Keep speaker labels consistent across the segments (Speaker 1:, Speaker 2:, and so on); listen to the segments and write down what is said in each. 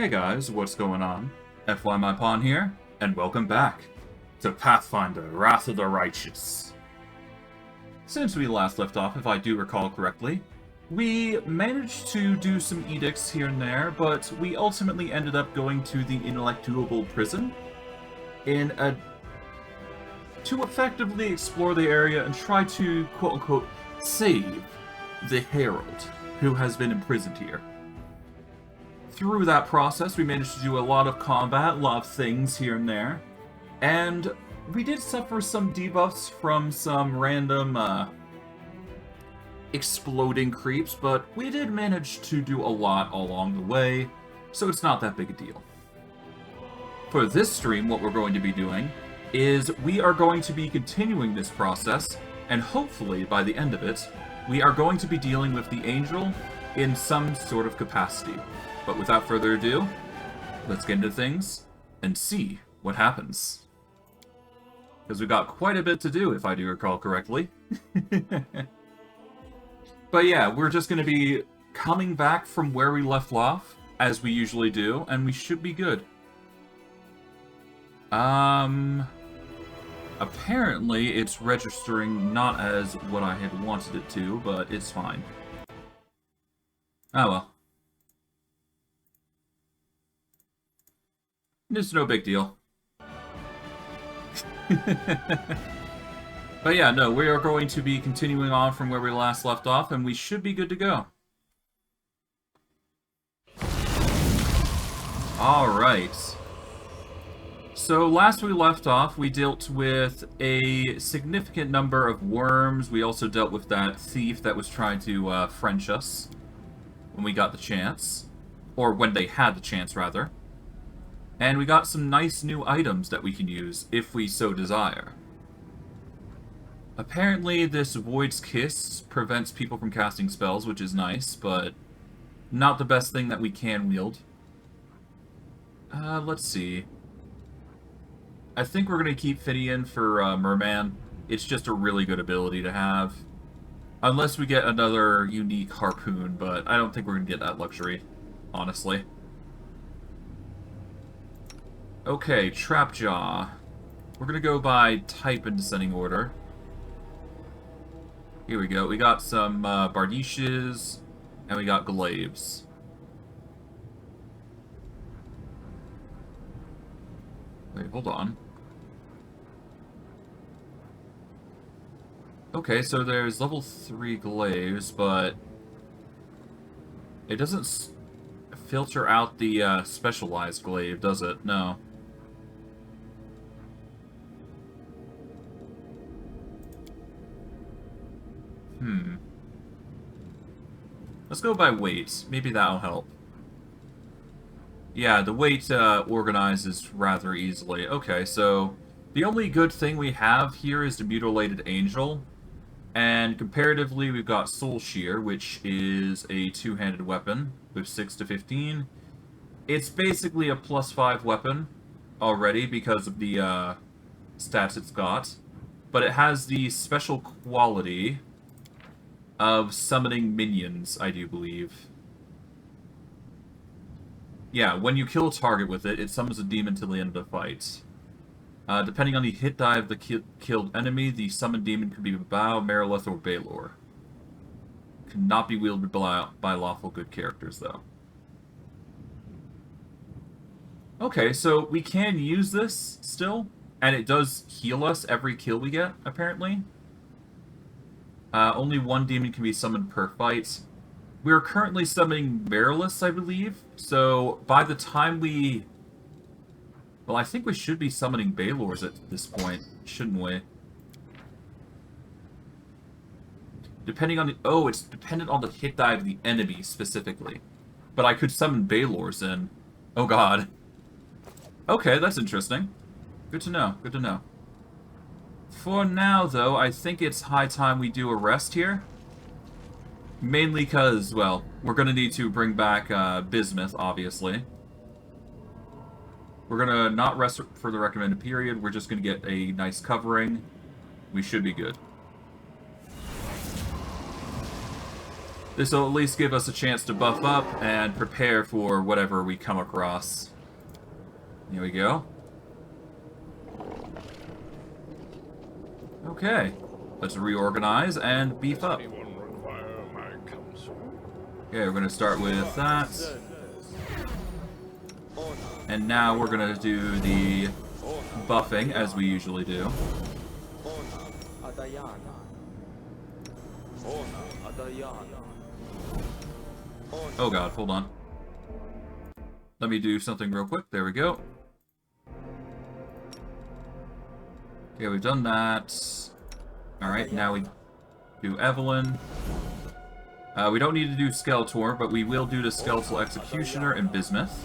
Speaker 1: Hey guys, what's going on? FY My Pawn here, and welcome back to Pathfinder Wrath of the Righteous. Since we last left off, if I do recall correctly, we managed to do some edicts here and there, but we ultimately ended up going to the Ineluctable Prison to effectively explore the area and try to, quote-unquote, save the Herald, who has been imprisoned here. Through that process, we managed to do a lot of combat, a lot of things here and there, and we did suffer some debuffs from some random exploding creeps, but we did manage to do a lot along the way, so it's not that big a deal. For this stream, what we're going to be doing is we are going to be continuing this process, and hopefully by the end of it, we are going to be dealing with the Angel in some sort of capacity. But without further ado, let's get into things and see what happens. Because we've got quite a bit to do, if I do recall correctly. But yeah, we're just going to be coming back from where we left off, as we usually do, and we should be good. Apparently it's registering not as what I had wanted it to, but it's fine. Oh well. It's no big deal. But yeah, no, we are going to be continuing on from where we last left off, and we should be good to go. Alright. So last we left off, we dealt with a significant number of worms. We also dealt with that thief that was trying to French us when we got the chance. Or when they had the chance, rather. And we got some nice new items that we can use, if we so desire. Apparently this Void's Kiss prevents people from casting spells, which is nice, but not the best thing that we can wield. Let's see. I think we're going to keep Finian for Merman. It's just a really good ability to have. Unless we get another unique harpoon, but I don't think we're going to get that luxury, honestly. Okay, Trapjaw. We're gonna go by type in descending order. Here we go. We got some Bardishes, and we got Glaives. Wait, hold on. Okay, so there's level 3 Glaives, but it doesn't filter out the specialized glaive, does it? No. Let's go by weight. Maybe that'll help. Yeah, the weight organizes rather easily. Okay, so the only good thing we have here is the Mutilated Angel. And comparatively, we've got Soul Shear, which is a two-handed weapon with 6 to 15. It's basically a +5 weapon already because of the stats it's got. But it has the special quality of summoning minions, I do believe. Yeah, when you kill a target with it, it summons a demon till the end of the fight. Depending on the hit die of the killed enemy, the summoned demon could be Bao, Marileth, or Balor. Cannot be wielded by lawful good characters, though. Okay, so we can use this still, and it does heal us every kill we get, apparently. Only one demon can be summoned per fight. We are currently summoning Marilith, I believe, so by the time we... Well, I think we should be summoning Balors at this point, shouldn't we? Depending on the... Oh, it's dependent on the hit die of the enemy, specifically. But I could summon Balors in. Oh god. Okay, that's interesting. Good to know, good to know. For now, though, I think it's high time we do a rest here. Mainly because, well, we're going to need to bring back Bismuth, obviously. We're going to not rest for the recommended period. We're just going to get a nice covering. We should be good. This will at least give us a chance to buff up and prepare for whatever we come across. Here we go. Okay, let's reorganize and beef up. Okay, we're going to start with that. And now we're going to do the buffing, as we usually do. Oh god, hold on. Let me do something real quick. There we go. Okay, we've done that. Alright, now we do Evelyn. We don't need to do Skeletor, but we will do the Skeletal Executioner and Bismuth.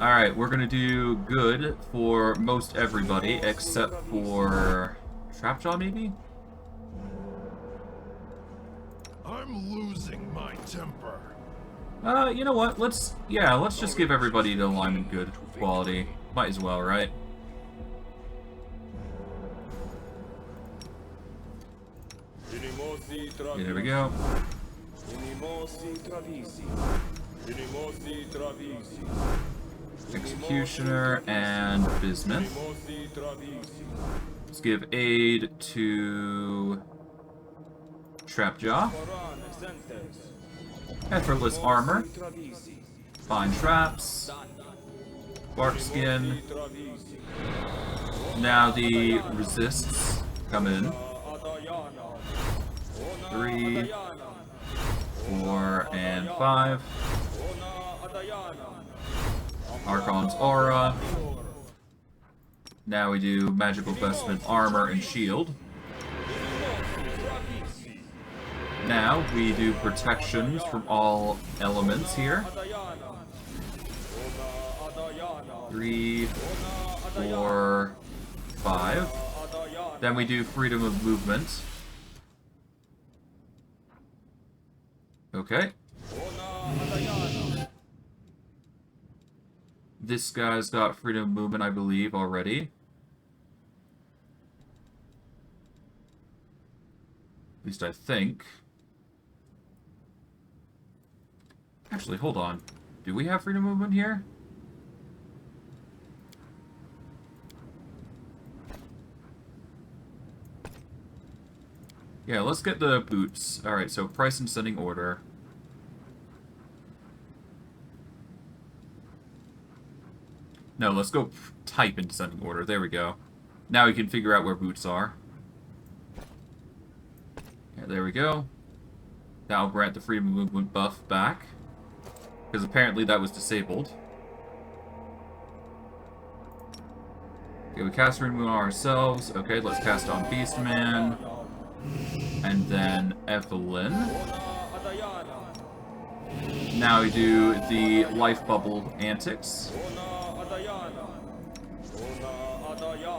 Speaker 1: Alright, we're gonna do good for most everybody, except for Trapjaw, maybe?
Speaker 2: I'm losing my temper.
Speaker 1: You know what? Let's just give everybody the alignment good quality. Might as well, right? Yeah, there we go. Executioner and Bismuth. Let's give aid to Trapjaw. Effortless armor. Fine traps. Bark skin. Now the resists come in. 3, 4, and 5. Archon's aura. Now we do magical vestment, armor, and shield. Now we do protections from all elements here. 3, 4, 5. Then we do freedom of movement. Okay. This guy's got freedom of movement, I believe, already. At least I think. Actually, hold on. Do we have freedom of movement here? Yeah, let's get the boots. Alright, so price and sending order. No, let's go type in sending order. There we go. Now we can figure out where boots are. Yeah, there we go. That'll grant the freedom of movement buff back. Because apparently that was disabled. Okay, we cast freedom of movement on ourselves. Okay, let's cast on Beastman. And then Evelyn. Now we do the life bubble antics.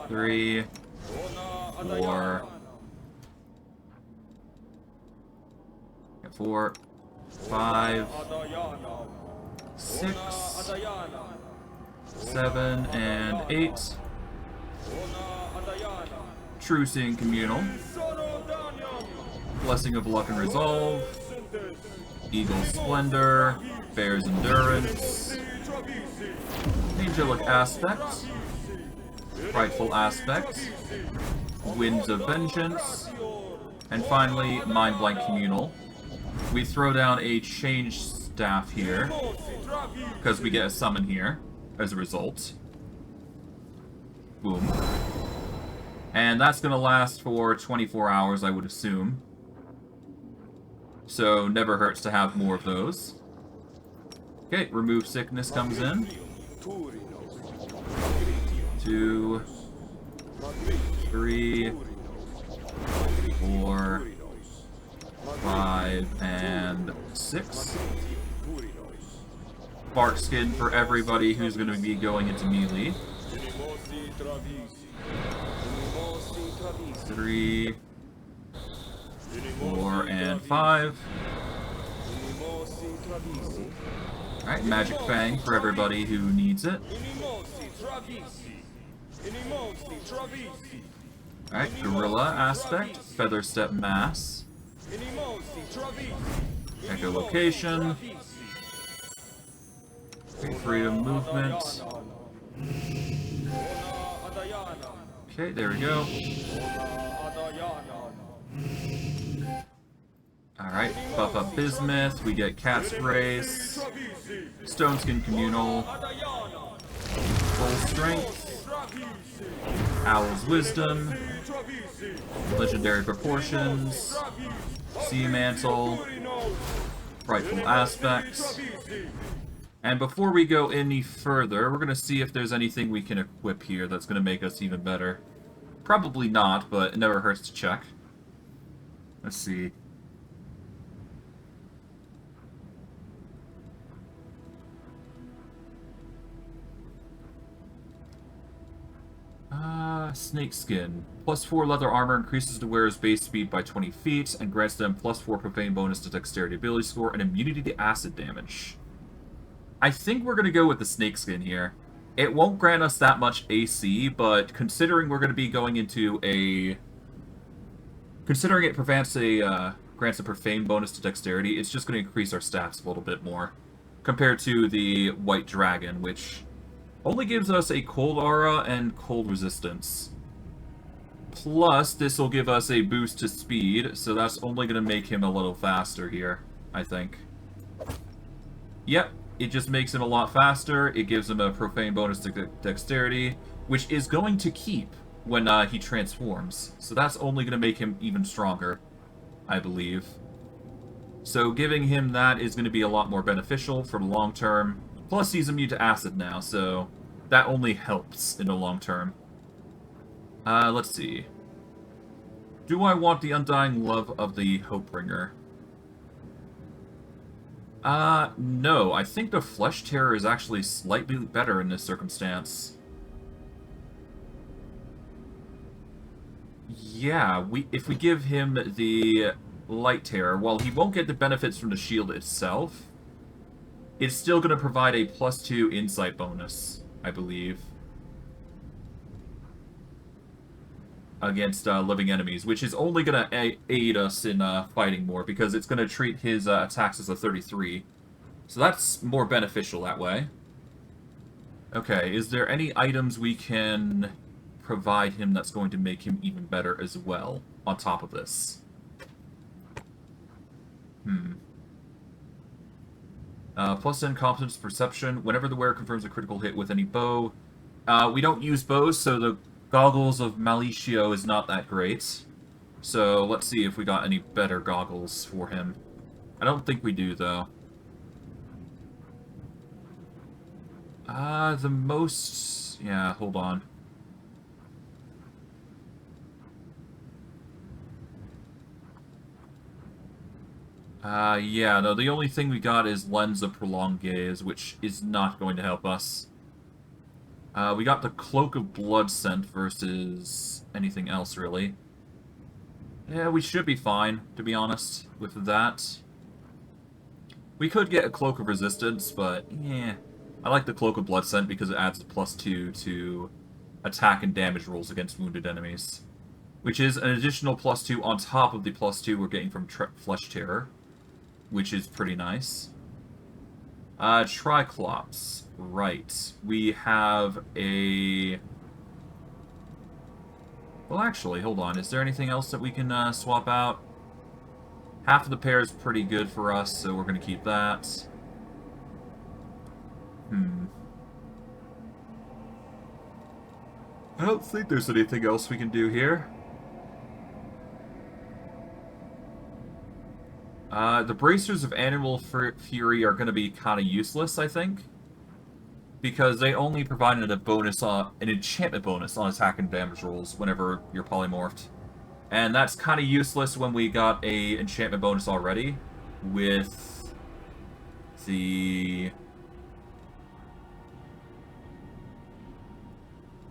Speaker 1: 3, 4, 5, 6, 7, and 8. Trucing Communal. Blessing of Luck and Resolve. Eagle's Splendor. Bear's Endurance. Angelic Aspect. Frightful Aspect. Winds of Vengeance. And finally, Mind Blank Communal. We throw down a change staff here, because we get a summon here as a result. Boom. And that's going to last for 24 hours, I would assume. So, never hurts to have more of those. Okay, remove sickness comes in. 2, 3, 4, 5, and 6. Bark skin for everybody who's going to be going into melee. 3, 4, and 5. Alright, Magic Fang for everybody who needs it. Alright, Gorilla Aspect, Feather Step Mass. Echolocation. Freedom movement. Okay, there we go. Alright, buff up Bismuth, we get Cat's Grace, Stone Skin Communal, Full Strength, Owl's Wisdom, Legendary Proportions, Sea Mantle, Frightful Aspects. And before we go any further, we're going to see if there's anything we can equip here that's going to make us even better. Probably not, but it never hurts to check. Let's see. Snakeskin. +4 leather armor increases the wearer's base speed by 20 feet and grants them +4 profane bonus to dexterity ability score and immunity to acid damage. I think we're going to go with the snakeskin here. It won't grant us that much AC, but considering we're going to be going into a... Considering it grants a profane bonus to dexterity, it's just going to increase our stats a little bit more. Compared to the white dragon, which only gives us a cold aura and cold resistance. Plus, this will give us a boost to speed, so that's only going to make him a little faster here, I think. Yep, it just makes him a lot faster. It gives him a profane bonus to dexterity, which is going to keep when he transforms. So that's only going to make him even stronger, I believe. So giving him that is going to be a lot more beneficial for the long term. Plus, he's immune to acid now, so that only helps in the long term. Let's see. Do I want the undying love of the Hopebringer? No. I think the Flesh Terror is actually slightly better in this circumstance. Yeah, if we give him the Light Terror, while he won't get the benefits from the shield itself, it's still going to provide a +2 insight bonus, I believe, against living enemies, which is only going to aid us in fighting more, because it's going to treat his attacks as a 33. So that's more beneficial that way. Okay, is there any items we can provide him that's going to make him even better as well, on top of this? +10 competence perception. Whenever the wearer confirms a critical hit with any bow. We don't use bows, so the goggles of Malicio is not that great. So let's see if we got any better goggles for him. I don't think we do, though. The most... Yeah, hold on. Yeah, no, the only thing we got is Lens of Prolonged Gaze, which is not going to help us. We got the Cloak of Blood Scent versus anything else, really. Yeah, we should be fine, to be honest, with that. We could get a Cloak of Resistance, but, yeah. I like the Cloak of Blood Scent because it adds the +2 to attack and damage rolls against wounded enemies. Which is an additional +2 on top of the +2 we're getting from Flesh Terror, which is pretty nice. Triclops. Right. We have a... Well, actually, hold on. Is there anything else that we can swap out? Half of the pair is pretty good for us, so we're going to keep that. I don't think there's anything else we can do here. The Bracers of Animal Fury are going to be kind of useless, I think. Because they only provided a bonus on an enchantment bonus on attack and damage rolls whenever you're polymorphed. And that's kind of useless when we got a enchantment bonus already with the...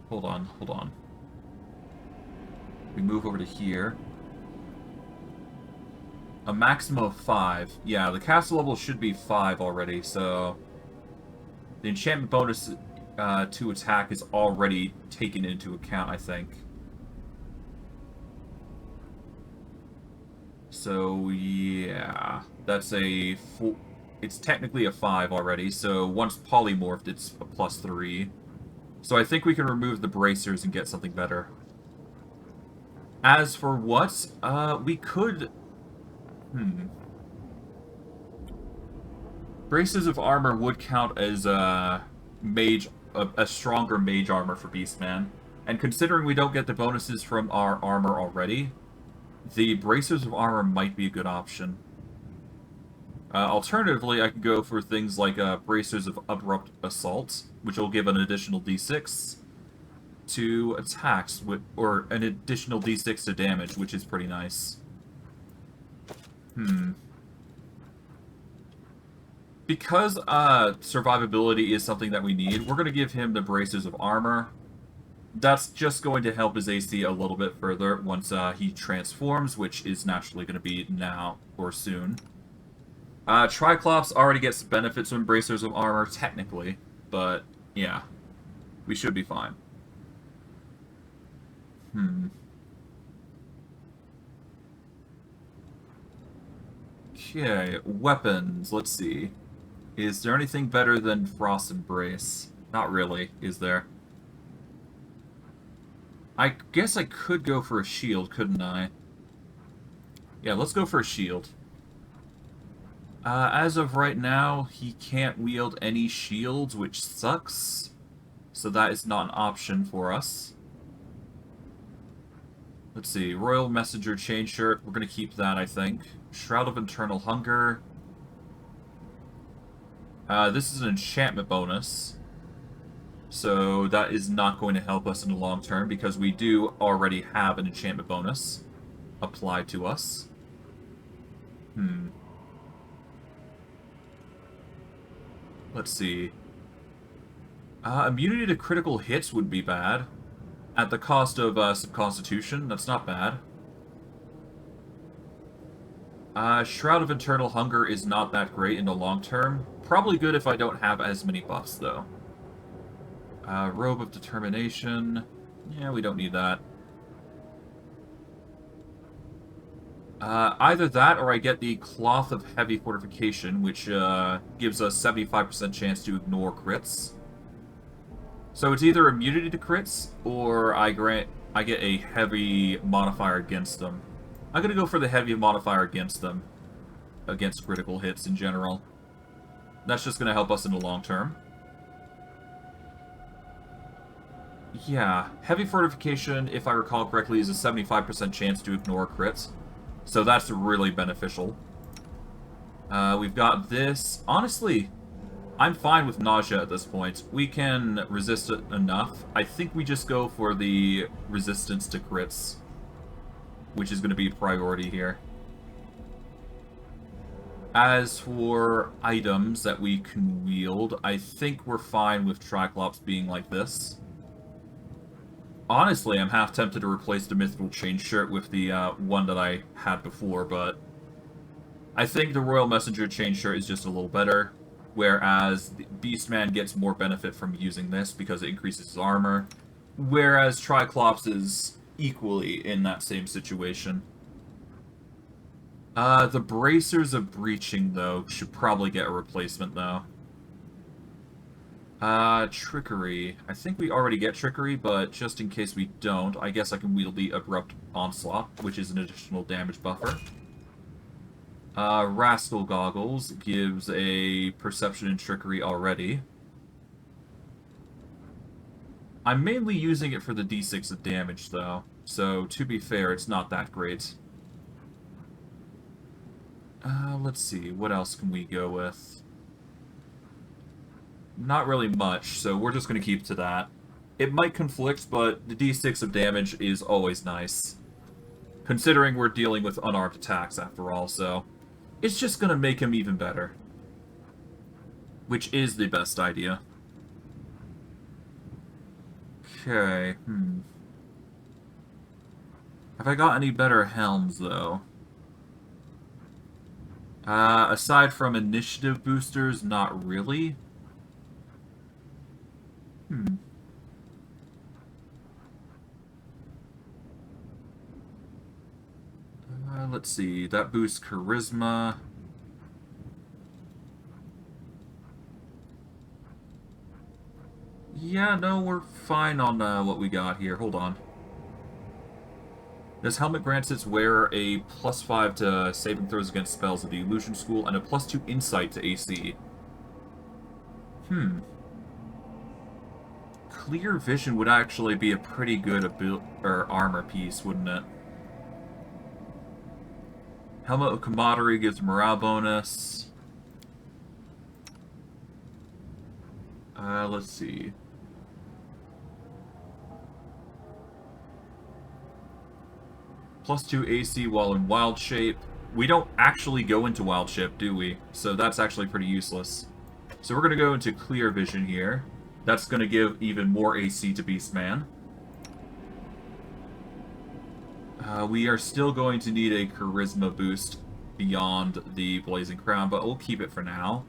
Speaker 1: Hold on. We move over to here. A maximum of 5. Yeah, the castle level should be 5 already, so... The enchantment bonus to attack is already taken into account, I think. So, yeah. That's a... It's technically a 5 already, so once polymorphed, it's a +3. So I think we can remove the bracers and get something better. As for what, we could... Braces of armor would count as mage, a stronger mage armor for Beastman. And considering we don't get the bonuses from our armor already, the bracers of armor might be a good option. Alternatively, I could go for things like bracers of abrupt assault, which will give an additional d6 to attacks, or an additional d6 to damage, which is pretty nice. Because survivability is something that we need, we're going to give him the bracers of armor. That's just going to help his AC a little bit further once he transforms, which is naturally going to be now or soon. Triclops already gets benefits from bracers of armor, technically, but yeah, we should be fine. Okay, weapons, let's see. Is there anything better than Frost Embrace? Not really, is there? I guess I could go for a shield, couldn't I? Yeah, let's go for a shield. As of right now, he can't wield any shields, which sucks. So that is not an option for us. Let's see, Royal Messenger Chain Shirt, we're going to keep that, I think. Shroud of Eternal Hunger. This is an enchantment bonus. So that is not going to help us in the long term, because we do already have an enchantment bonus applied to us. Let's see. Immunity to critical hits would be bad. At the cost of some constitution, that's not bad. Shroud of Eternal Hunger is not that great in the long term. Probably good if I don't have as many buffs, though. Robe of Determination. Yeah, we don't need that. Either that, or I get the Cloth of Heavy Fortification, which gives us 75% chance to ignore crits. So it's either immunity to crits, or I get a heavy modifier against them. I'm gonna go for the heavy modifier against them, against critical hits in general. That's just gonna help us in the long term. Yeah, heavy fortification, if I recall correctly, is a 75% chance to ignore crits. So that's really beneficial. We've got this. Honestly, I'm fine with nausea at this point. We can resist it enough. I think we just go for the resistance to crits, which is going to be a priority here. As for items that we can wield, I think we're fine with Triclops being like this. Honestly, I'm half tempted to replace the Mythical Chain Shirt with the one that I had before, but I think the Royal Messenger Chain Shirt is just a little better, whereas the Beastman gets more benefit from using this because it increases his armor, whereas Triclops is equally in that same situation. The Bracers of Breaching, though, should probably get a replacement, though. Trickery. I think we already get Trickery, but just in case we don't, I guess I can wield the Abrupt Onslaught, which is an additional damage buffer. Rascal Goggles gives a Perception and Trickery already. I'm mainly using it for the d6 of damage, though, so to be fair, it's not that great. Let's see, what else can we go with? Not really much, so we're just going to keep to that. It might conflict, but the d6 of damage is always nice. Considering we're dealing with unarmed attacks, after all, so it's just going to make him even better. Which is the best idea. Okay, Have I got any better helms, though? Aside from initiative boosters, not really. Let's see. That boosts charisma. Yeah, no, we're fine on what we got here. Hold on. This helmet grants its wearer a +5 to saving throws against spells of the Illusion School and a +2 insight to AC. Clear Vision would actually be a pretty good armor piece, wouldn't it? Helmet of Camaraderie gives morale bonus. Let's see. +2 AC while in wild shape. We don't actually go into wild shape, do we? So that's actually pretty useless. So we're going to go into Clear Vision here. That's going to give even more AC to Beastman. We are still going to need a Charisma boost beyond the Blazing Crown, but we'll keep it for now.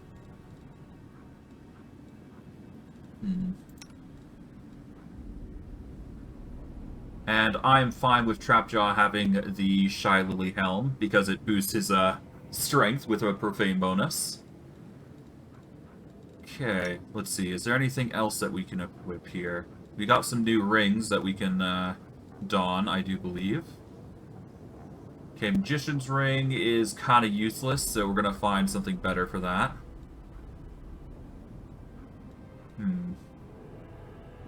Speaker 1: And I'm fine with Trapjaw having the Shy Lily Helm, because it boosts his strength with a Profane bonus. Okay, let's see. Is there anything else that we can equip here? We got some new rings that we can don, I do believe. Okay, Magician's Ring is kind of useless, so we're going to find something better for that.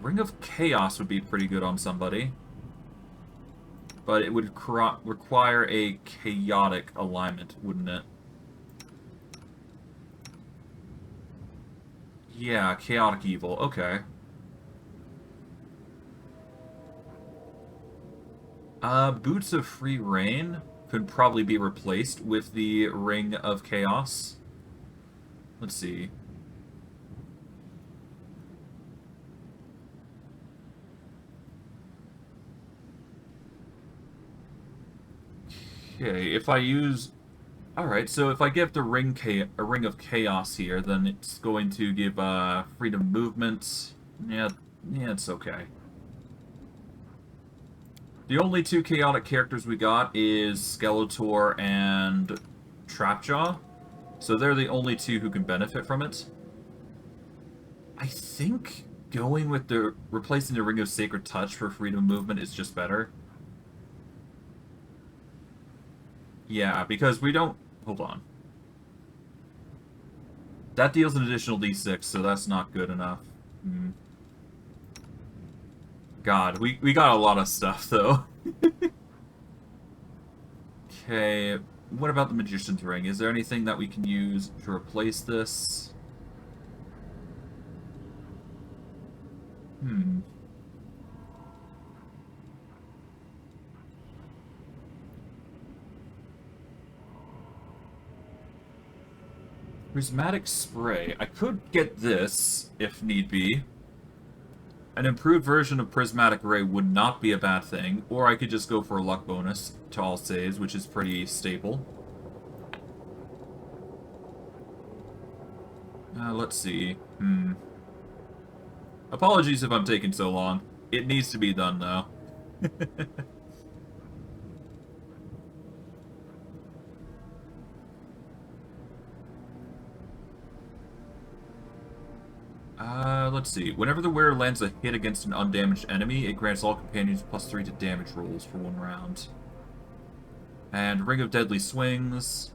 Speaker 1: Ring of Chaos would be pretty good on somebody. But it would require a chaotic alignment, wouldn't it? Yeah, chaotic evil. Okay. Boots of Free Reign could probably be replaced with the Ring of Chaos. Let's see. Okay, if I use... Alright, so if I give the a Ring of Chaos here, then it's going to give freedom movement. Yeah, it's okay. The only two chaotic characters we got is Skeletor and Trapjaw. So they're the only two who can benefit from it. I think going with replacing the Ring of Sacred Touch for freedom movement is just better. Yeah, because we don't... Hold on. That deals an additional d6, so that's not good enough. God, we got a lot of stuff, though. Okay, what about the Magician's Ring? Is there anything that we can use to replace this? Prismatic Spray. I could get this, if need be. An improved version of Prismatic Ray would not be a bad thing, or I could just go for a luck bonus to all saves, which is pretty staple. Let's see. Apologies if I'm taking so long. It needs to be done, though. Let's see. Whenever the wearer lands a hit against an undamaged enemy, it grants all companions +3 to damage rolls for 1 round. And Ring of Deadly Swings,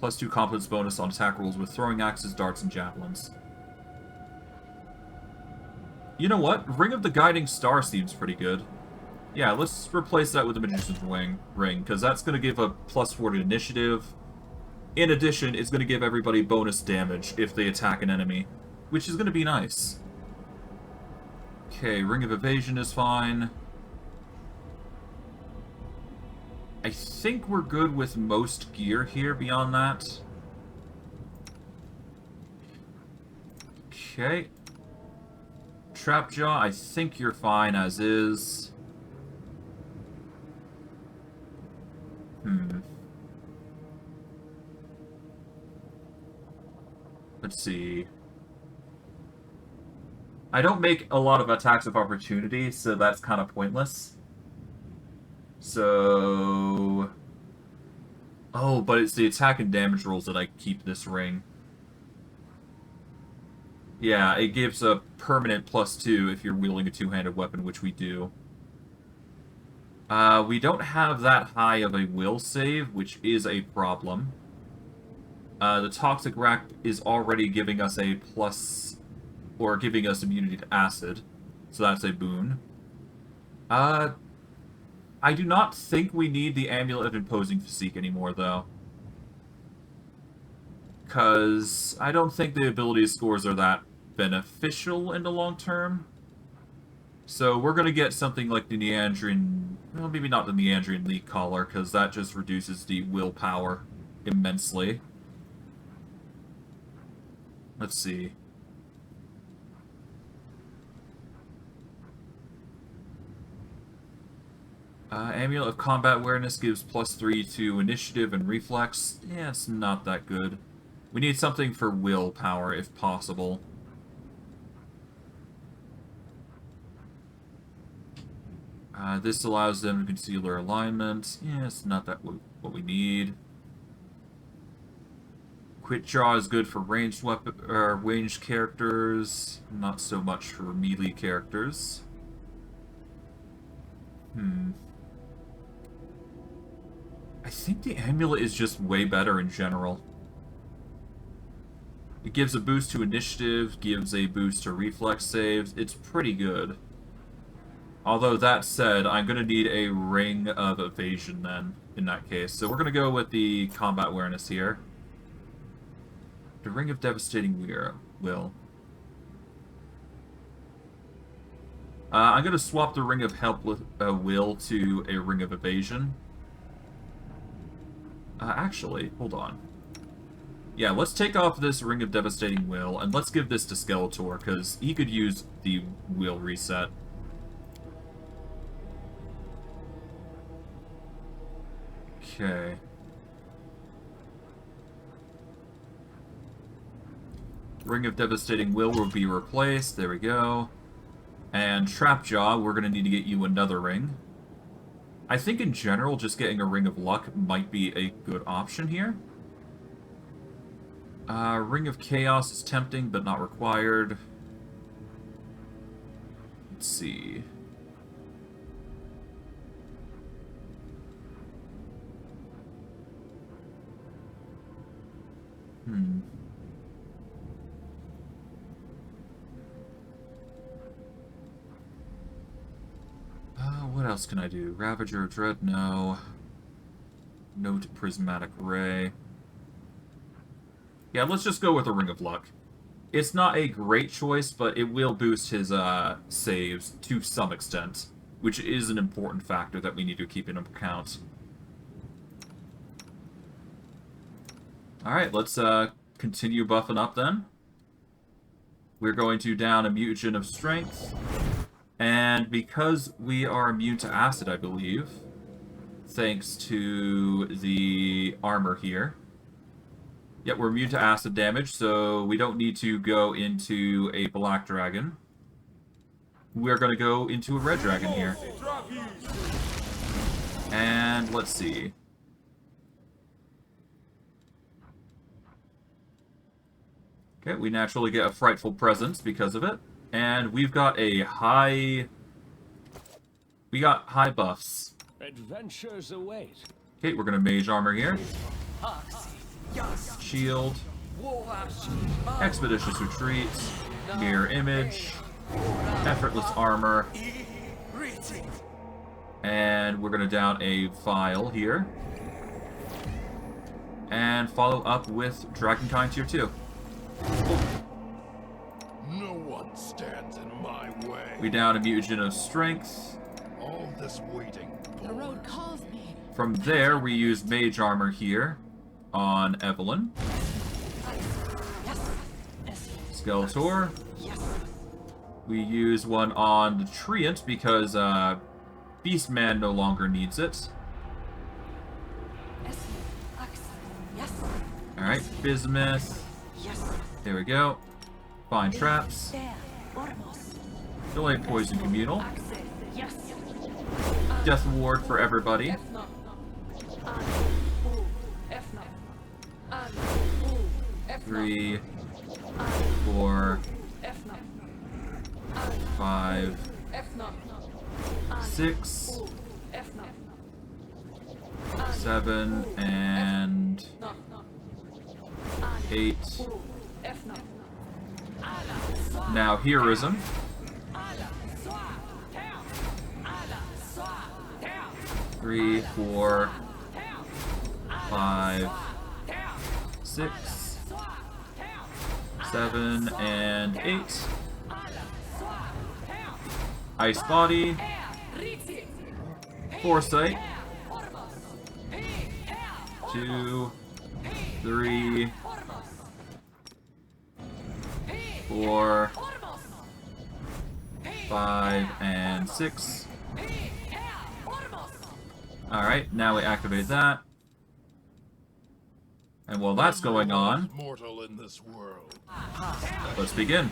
Speaker 1: +2 competence bonus on attack rolls with throwing axes, darts, and javelins. You know what? Ring of the Guiding Star seems pretty good. Yeah, let's replace that with the Magician's Ring, because that's going to give a +4 to initiative. In addition, it's going to give everybody bonus damage if they attack an enemy, which is going to be nice. Okay, Ring of Evasion is fine. I think we're good with most gear here beyond that. Okay. Trapjaw, I think you're fine as is. Let's see. I don't make a lot of attacks of opportunity, so that's kind of pointless. So... Oh, but it's the attack and damage rolls that I keep this ring. Yeah, it gives a permanent +2 if you're wielding a two-handed weapon, which we do. We don't have that high of a will save, which is a problem. The Toxic Rack is already giving us a plus, or giving us immunity to acid, so that's a boon. I do not think we need the Amulet of Imposing Physique anymore, though. Because I don't think the ability scores are that beneficial in the long term. So we're going to get something like the Neandrian... Well, maybe not the Neandrian League Collar, because that just reduces the willpower immensely. Let's see. Amulet of Combat Awareness gives +3 to Initiative and Reflex. Yeah, it's not that good. We need something for willpower, if possible. This allows them to conceal their alignment. Yeah, it's not that what we need. Quick Draw is good for ranged weapon or ranged characters, not so much for melee characters. I think the amulet is just way better in general. It gives a boost to initiative, gives a boost to reflex saves. It's pretty good. Although, that said, I'm going to need a Ring of Evasion then, in that case. So we're going to go with the Combat Awareness here. The Ring of Devastating Will. I'm going to swap the Ring of Helpless Will to a Ring of Evasion. Actually, hold on. Yeah, let's take off this Ring of Devastating Will, and let's give this to Skeletor, because he could use the Will reset. Okay. Ring of Devastating will be replaced. There we go. And Trapjaw, we're going to need to get you another ring. I think in general, just getting a Ring of Luck might be a good option here. Ring of Chaos is tempting, but not required. Let's see. What else can I do? Ravager of Dread? No. No to Prismatic Ray. Yeah, let's just go with a Ring of Luck. It's not a great choice, but it will boost his saves to some extent, which is an important factor that we need to keep in account. Alright, let's continue buffing up then. We're going to down a Mutagen of Strength. And because we are immune to acid, I believe, thanks to the armor here. Yep, we're immune to acid damage, so we don't need to go into a black dragon. We're going to go into a red dragon here. And let's see. Okay, we naturally get a Frightful Presence because of it. And we've got a high... We got high buffs.
Speaker 3: Adventures await.
Speaker 1: Okay, we're gonna Mage Armor here. Shield. Expeditious Retreat. Mirror Image. Effortless Armor. And we're gonna down a Vial here. And follow up with Dragonkind Tier 2.
Speaker 2: No one stands in my way.
Speaker 1: We down a Mutagen of Strength.
Speaker 2: All this waiting.
Speaker 4: The road calls me.
Speaker 1: From there, we use Mage Armor here on Evelyn. Skeletor. We use one on the Treant because Beastman no longer needs it. Alright, Bismuth. There we go. Find Traps. Delay Poison Communal. Death Ward for everybody. 3, 4, 5, 6, 7, and 8. Now heroism. 3, 4, 5, 6, 7, and 8. Ice body. Foresight. 2, 3, 4, 5, and 6. Alright, now we activate that. And while that's going on,
Speaker 2: Mortal in this world.
Speaker 1: let's begin.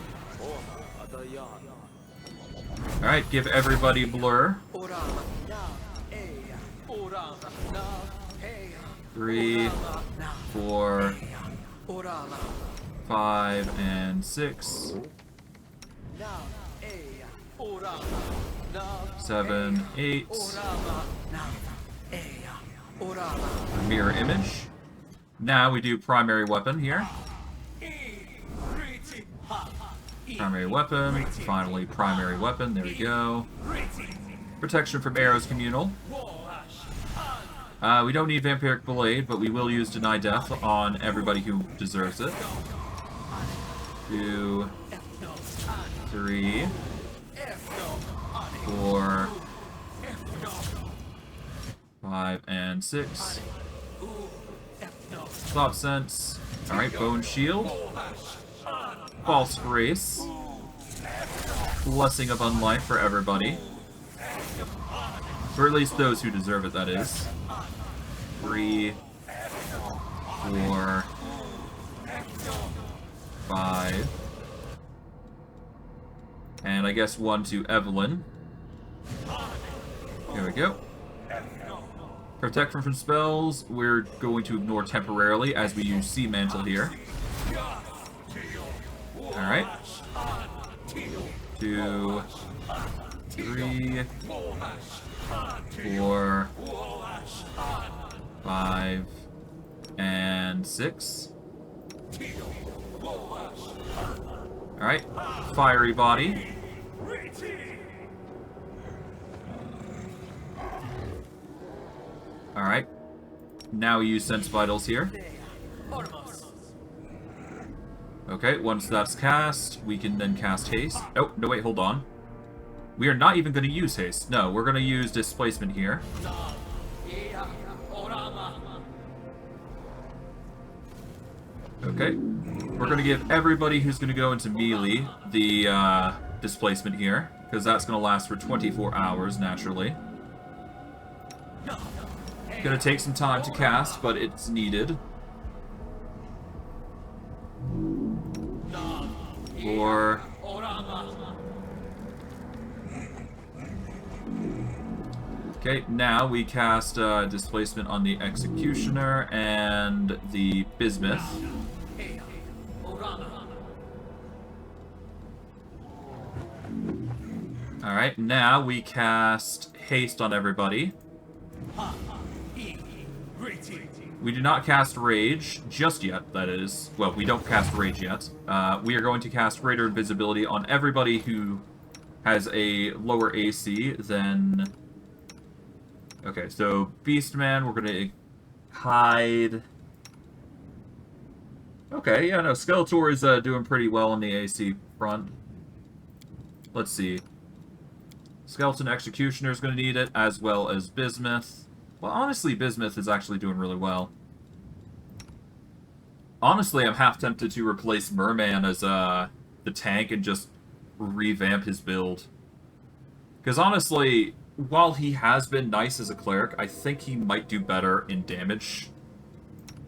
Speaker 1: Alright, give everybody blur. 3, 4, 5, and 6. 7, 8. Mirror image. Now we do primary weapon here. Primary weapon. Finally, primary weapon. There we go. Protection from arrows communal. We don't need Vampiric Blade, but we will use Deny Death on everybody who deserves it. 2, 3, 4, 5, and 6. Thought Sense. Alright, Bone Shield. False Grace. Blessing of Unlife for everybody. For at least those who deserve it, that is. 3, 4, 5. And I guess 1 to Evelyn. Here we go. Protect from spells, we're going to ignore temporarily as we use Sea Mantle here. Alright. 2, 3, 4, 5, and 6. Alright. Fiery Body. Alright. Now we use Sense Vitals here. Okay, once that's cast, we can then cast Haste. Oh, no wait, hold on. We are not even going to use Haste. No, we're going to use Displacement here. Okay. We're going to give everybody who's going to go into melee the Displacement here, because that's going to last for 24 hours, naturally. Gonna take some time to cast, but it's needed. 4. Okay, now we cast Displacement on the Executioner and the Bismuth. Alright, now we cast Haste on everybody. We do not cast Rage just yet, that is. Well, we don't cast Rage yet. We are going to cast Greater Invisibility on everybody who has a lower AC than... Okay, so Beastman, we're going to hide... Okay, yeah, no, Skeletor is doing pretty well on the AC front. Let's see. Skeleton Executioner is going to need it, as well as Bismuth. Well, honestly, Bismuth is actually doing really well. Honestly, I'm half tempted to replace Merman as the tank and just revamp his build. Because honestly, while he has been nice as a cleric, I think he might do better in damage.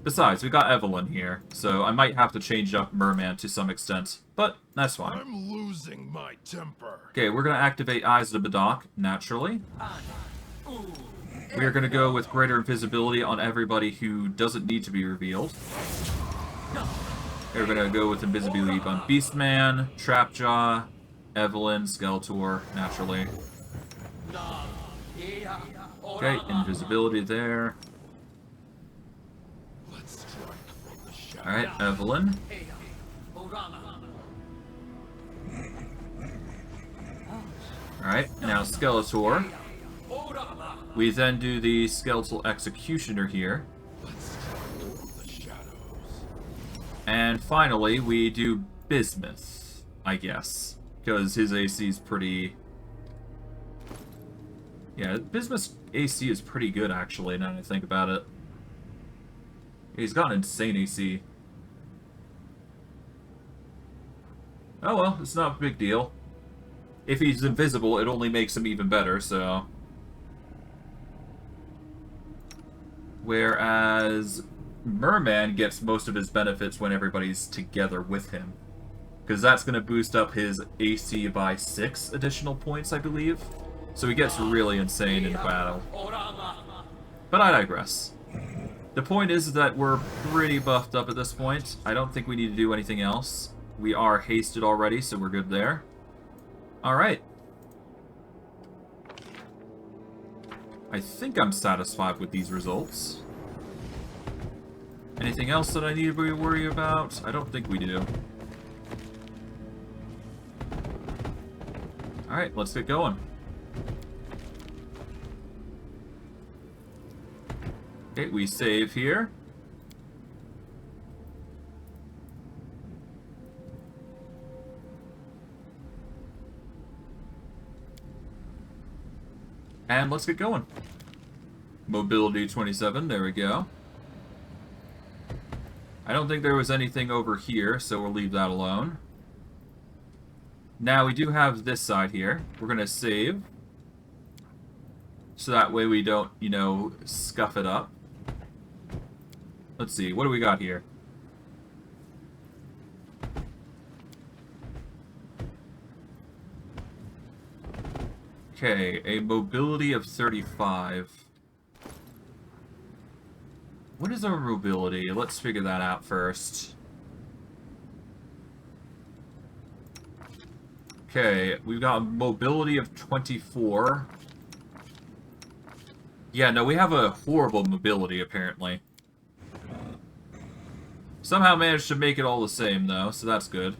Speaker 1: Besides, we got Evelyn here, so I might have to change up Merman to some extent, but that's fine.
Speaker 2: I'm losing my temper.
Speaker 1: Okay, we're going to activate Eyes of the Badok, naturally. We are going to go with Greater Invisibility on everybody who doesn't need to be revealed. We're gonna go with Invisibility on Beastman, Trapjaw, Evelyn, Skeletor, naturally. Okay, invisibility there. Alright, Evelyn. Alright, now Skeletor. We then do the Skeletal Executioner here. And finally, we do Bismuth, I guess. Because his AC is pretty... Yeah, Bismuth's AC is pretty good, actually, now that I think about it. He's got an insane AC. Oh well, it's not a big deal. If he's invisible, it only makes him even better, so... Whereas... Merman gets most of his benefits when everybody's together with him. Because that's going to boost up his AC by 6 additional points, I believe. So he gets really insane in battle. But I digress. The point is that we're pretty buffed up at this point. I don't think we need to do anything else. We are hasted already, so we're good there. Alright. I think I'm satisfied with these results. Anything else that I need to worry about? I don't think we do. Alright, let's get going. Okay, we save here. And let's get going. Mobility 27, there we go. I don't think there was anything over here, so we'll leave that alone. Now, we do have this side here. We're going to save. So that way we don't, you know, scuff it up. Let's see, what do we got here? Okay, a mobility of 35. What is our mobility? Let's figure that out first. Okay, we've got a mobility of 24. Yeah, no, we have a horrible mobility, apparently. Somehow managed to make it all the same, though, so that's good.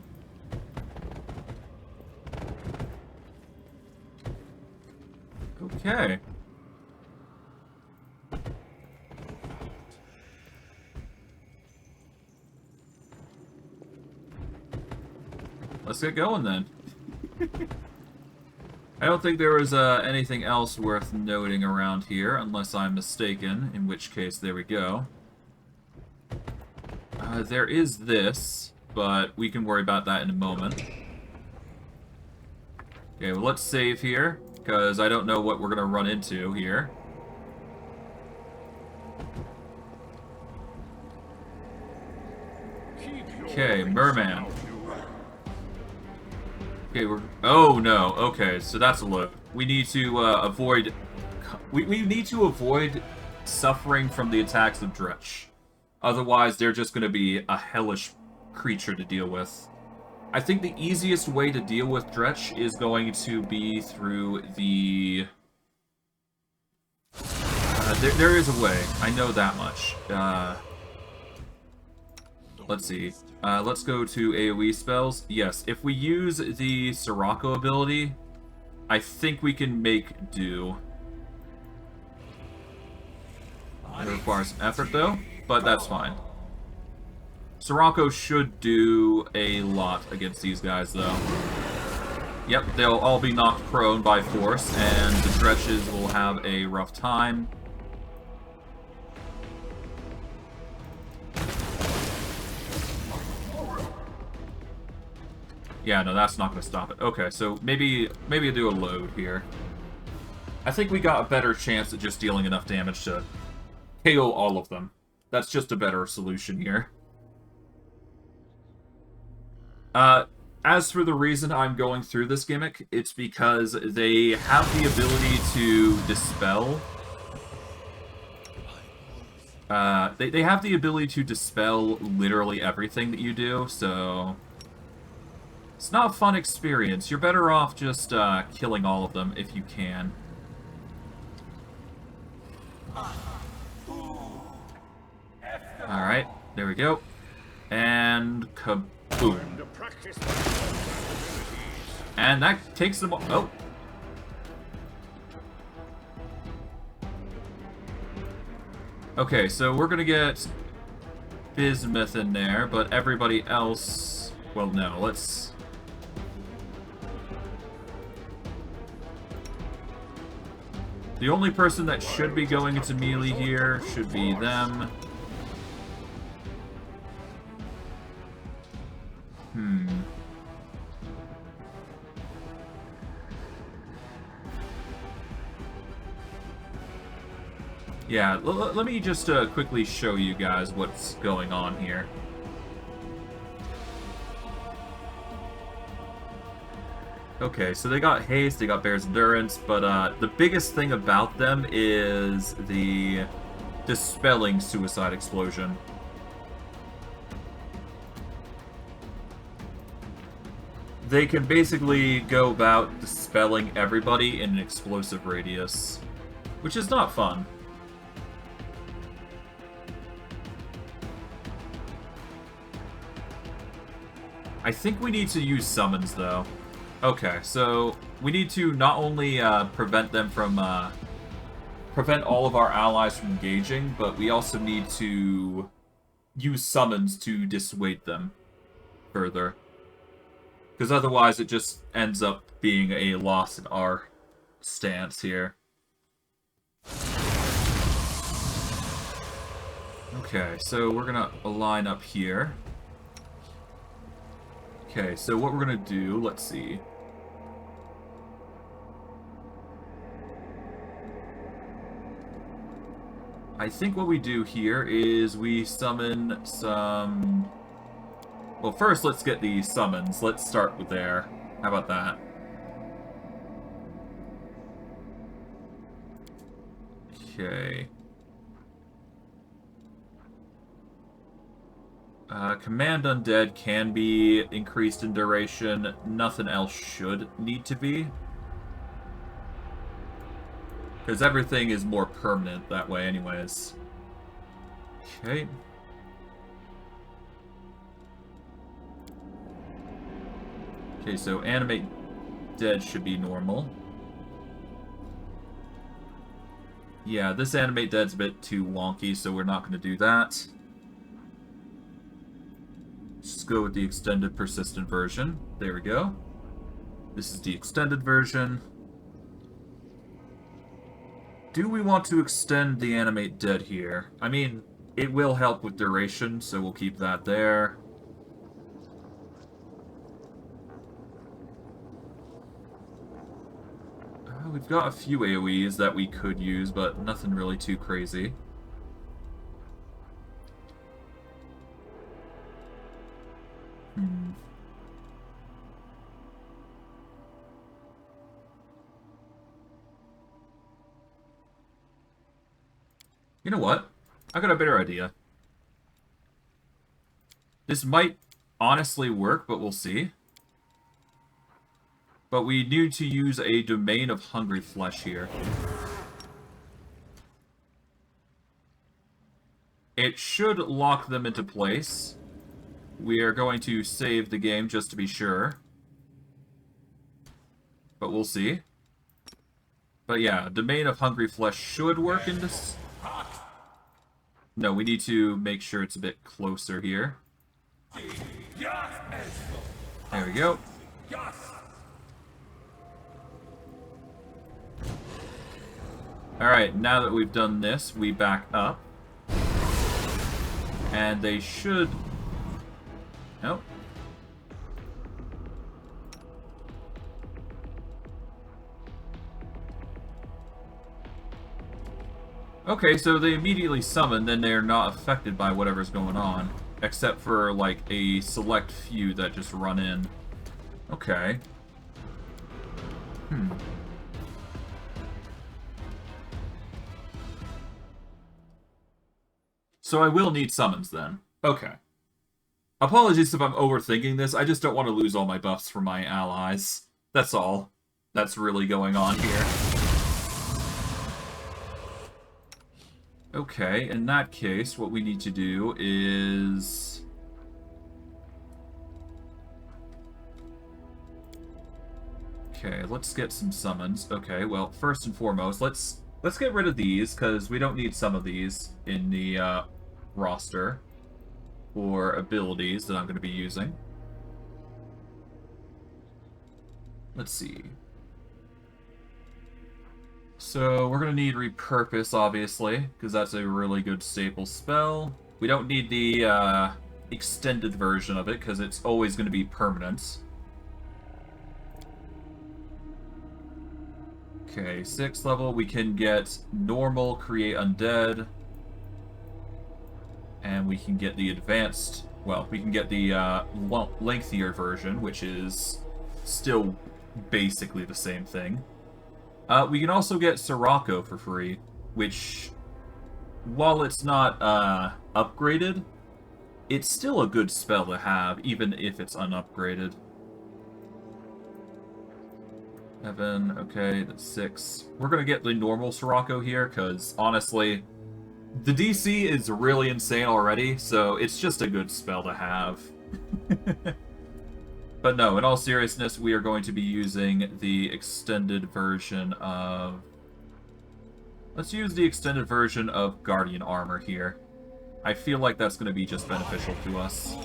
Speaker 1: Okay. Let's get going, then. I don't think there was anything else worth noting around here, unless I'm mistaken, in which case, there we go. There is this, but we can worry about that in a moment. Okay, well, let's save here, because I don't know what we're going to run into here. Okay, Merman. Okay, we're... Oh, no. Okay, so that's a look. We need to avoid... We need to avoid suffering from the attacks of Dretch. Otherwise, they're just going to be a hellish creature to deal with. I think the easiest way to deal with Dretch is going to be through the... there is a way. I know that much. Let's see. Let's go to AoE spells. Yes, if we use the Sirocco ability, I think we can make do. It requires some effort, though, but that's fine. Sirocco should do a lot against these guys, though. Yep, they'll all be knocked prone by force, and the Dretches will have a rough time. Yeah, no, that's not going to stop it. Okay, so maybe do a load here. I think we got a better chance at just dealing enough damage to KO all of them. That's just a better solution here. As for the reason I'm going through this gimmick, it's because they have the ability to dispel They have the ability to dispel literally everything that you do, so... It's not a fun experience. You're better off just killing all of them if you can. Alright, there we go. And kaboom. And that takes them all. Oh. Okay, so we're gonna get Bismuth in there, but everybody else... Well, no, let's... The only person that should be going into melee here should be them. Yeah, let me just quickly show you guys what's going on here. Okay, so they got haste, they got bear's endurance, but the biggest thing about them is the dispelling suicide explosion. They can basically go about dispelling everybody in an explosive radius, which is not fun. I think we need to use summons, though. Okay, so we need to not only prevent them from... prevent all of our allies from engaging, but we also need to use summons to dissuade them further. Because otherwise it just ends up being a loss in our stance here. Okay, so we're gonna align up here. Okay, so what we're gonna do, let's see. I think what we do here is we summon some... Well, first let's get the summons. Let's start with there. How about that? Okay. Command Undead can be increased in duration. Nothing else should need to be. Because everything is more permanent that way anyways. Okay. Okay, so animate dead should be normal. Yeah, this animate dead's a bit too wonky, so we're not going to do that. Let's go with the extended persistent version. There we go. This is the extended version. Do we want to extend the animate dead here? I mean, it will help with duration, so we'll keep that there. We've got a few AoEs that we could use, but nothing really too crazy. You know what? I got a better idea. This might honestly work, but we'll see. But we need to use a domain of hungry flesh here. It should lock them into place. We are going to save the game just to be sure. But we'll see. But yeah, domain of hungry flesh should work in this. No, we need to make sure it's a bit closer here. There we go. Alright, now that we've done this, we back up. And they should... Nope. Okay, so they immediately summon, then they're not affected by whatever's going on. Except for, like, a select few that just run in. Okay. So I will need summons then. Okay. Apologies if I'm overthinking this, I just don't want to lose all my buffs from my allies. That's all that's really going on here. Okay, in that case, what we need to do is... Okay, let's get some summons. Okay, well, first and foremost, let's get rid of these, because we don't need some of these in the roster or abilities that I'm going to be using. Let's see. So we're going to need Repurpose, obviously, because that's a really good staple spell. We don't need the extended version of it, because it's always going to be permanent. Okay, 6th level, we can get normal, create undead. And we can get the advanced, well, we can get the lengthier version, which is still basically the same thing. We can also get Sirocco for free, which, while it's not upgraded, it's still a good spell to have, even if it's unupgraded. 7, okay, that's 6. We're going to get the normal Sirocco here, because, honestly, the DC is really insane already, so it's just a good spell to have. But no, in all seriousness, we are going to be using the extended version of... Let's use the extended version of Guardian Armor here. I feel like that's going to be just beneficial to us.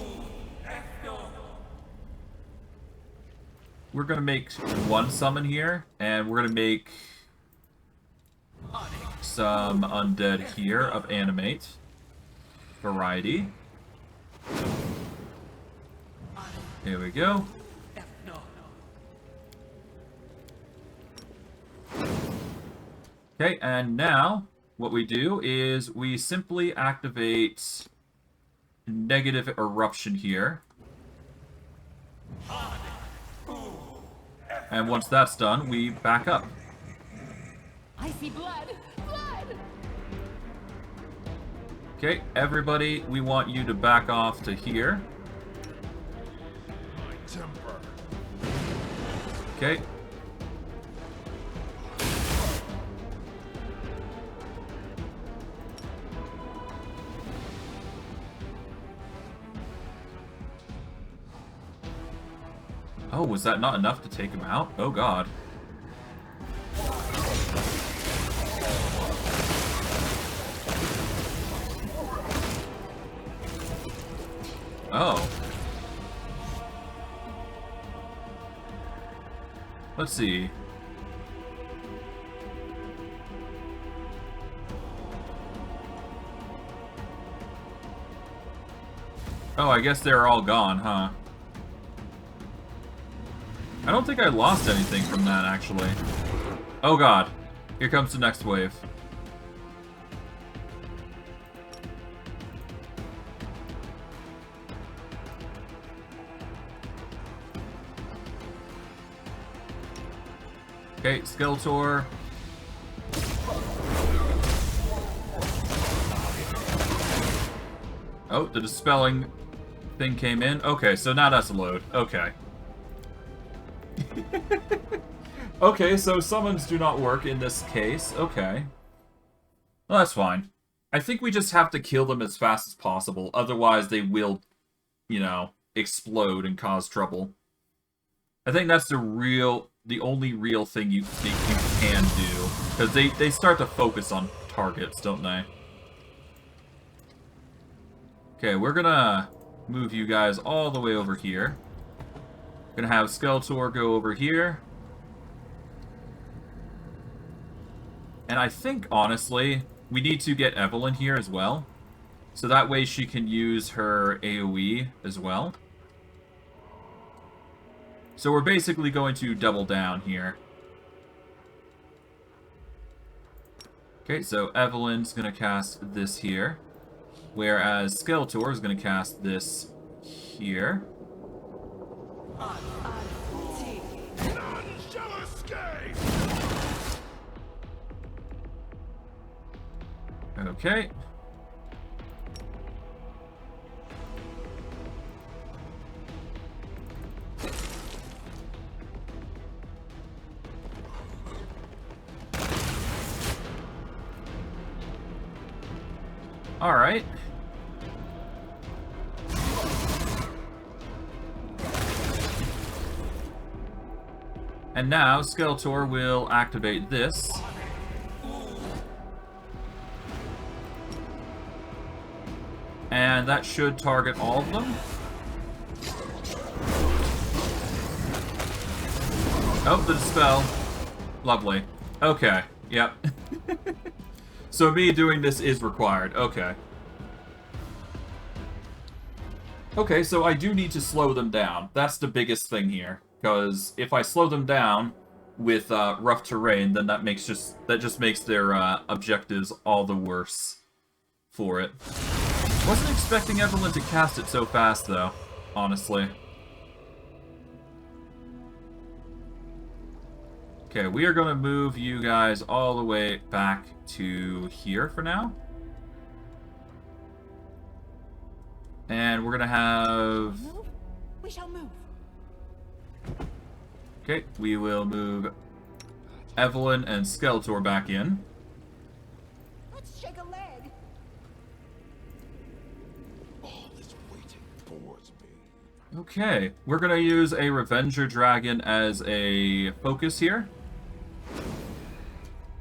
Speaker 1: We're going to make one summon here, and we're going to make some undead here of Animate. Variety. Here we go. Okay, and now what we do is we simply activate Negative Eruption here. And once that's done, we back up.
Speaker 4: I see blood! Blood!
Speaker 1: Okay, everybody, we want you to back off to here.
Speaker 2: My temper.
Speaker 1: Okay. Oh, was that not enough to take him out? Oh god. Oh. Let's see. Oh, I guess they're all gone, huh? I don't think I lost anything from that, actually. Oh god. Here comes the next wave. Okay, Skeletor. Oh, the dispelling thing came in. Okay, so now that's a load. Okay. Okay, so summons do not work in this case. Okay. Well, that's fine. I think we just have to kill them as fast as possible. Otherwise, they will, you know, explode and cause trouble. I think that's the only real thing you can do. Because they start to focus on targets, don't they? Okay, we're gonna move you guys all the way over here. Gonna have Skeletor go over here. And I think, honestly, we need to get Evelyn here as well. So that way she can use her AoE as well. So we're basically going to double down here. Okay, so Evelyn's going to cast this here. Whereas Skeletor is going to cast this here.
Speaker 2: None shall escape!
Speaker 1: Okay. Alright. And now, Skeletor will activate this. And that should target all of them. Oh, the dispel. Lovely. Okay, yep. So me doing this is required. Okay. Okay, so I do need to slow them down. That's the biggest thing here. Because if I slow them down with rough terrain, then that just makes their objectives all the worse for it. Wasn't expecting Evelyn to cast it so fast, though, honestly. Okay, we are going to move you guys all the way back to here for now. And we're going to have...
Speaker 4: Move? We shall move.
Speaker 1: Okay, we will move Evelyn and Skeletor back in.
Speaker 4: Let's shake a leg.
Speaker 2: All this waiting bores me.
Speaker 1: Okay, we're going to use a Revenger Dragon as a focus here.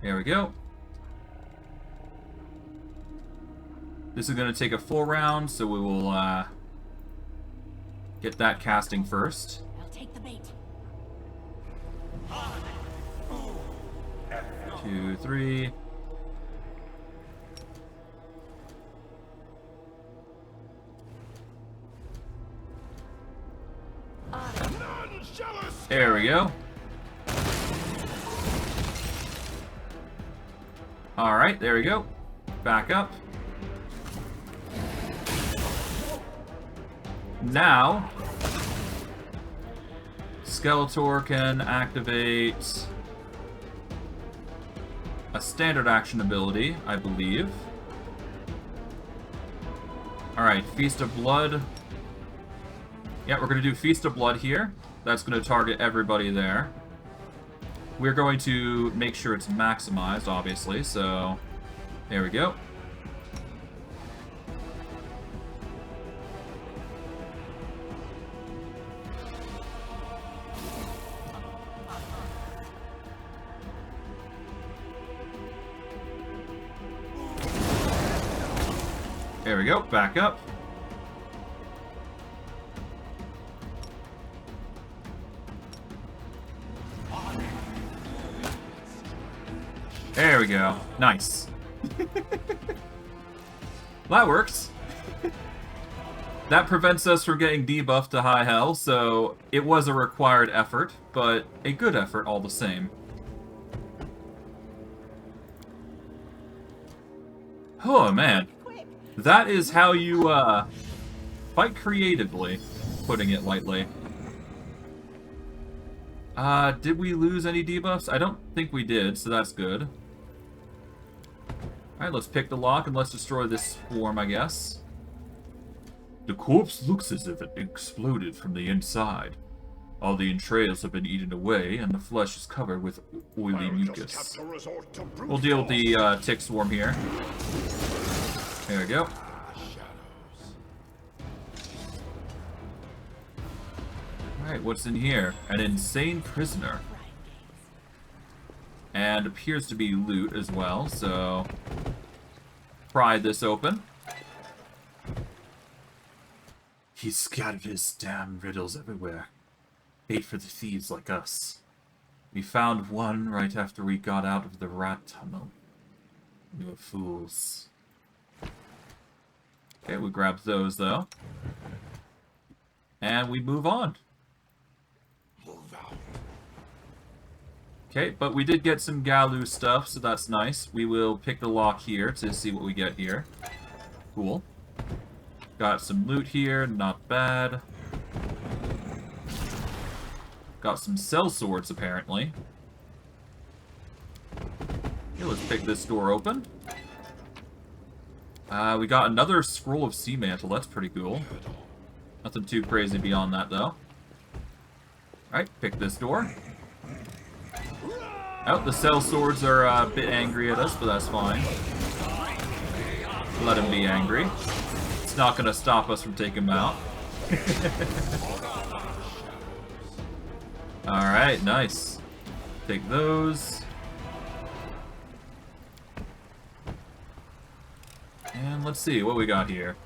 Speaker 1: There we go. This is going to take a full round, so we will get that casting first.
Speaker 4: I'll take the bait.
Speaker 1: 2, 3.
Speaker 2: None shall escape.
Speaker 1: There we go. Alright, there we go. Back up. Now, Skeletor can activate a standard action ability, I believe. Alright, Feast of Blood. Yeah, we're going to do Feast of Blood here. That's going to target everybody there. We're going to make sure it's maximized, obviously, so there we go. There we go, back up. There we go. Nice. That works. That prevents us from getting debuffed to high hell, so it was a required effort, but a good effort all the same. Oh, man. That is how you, fight creatively, putting it lightly. Did we lose any debuffs? I don't think we did, so that's good. Alright, let's pick the lock and let's destroy this swarm, I guess. The corpse looks as if it exploded from the inside. All the entrails have been eaten away, and the flesh is covered with oily mucus. We'll deal with the tick swarm here. There we go. Alright, what's in here? An insane prisoner. And appears to be loot as well, so... pry this open. He's scattered his damn riddles everywhere. Bait for the thieves like us. We found one right after we got out of the rat tunnel. We were fools. Okay, we grab those, though. And we move on. Okay, but we did get some Galu stuff, so that's nice. We will pick the lock here to see what we get here. Cool. Got some loot here, not bad. Got some cell swords, apparently. Okay, let's pick this door open. We got another Scroll of Sea Mantle, that's pretty cool. Nothing too crazy beyond that, though. Alright, pick this door. Oh, the cell swords are a bit angry at us, but that's fine. Let him be angry. It's not gonna stop us from taking him out. Alright, nice. Take those. And let's see what we got here.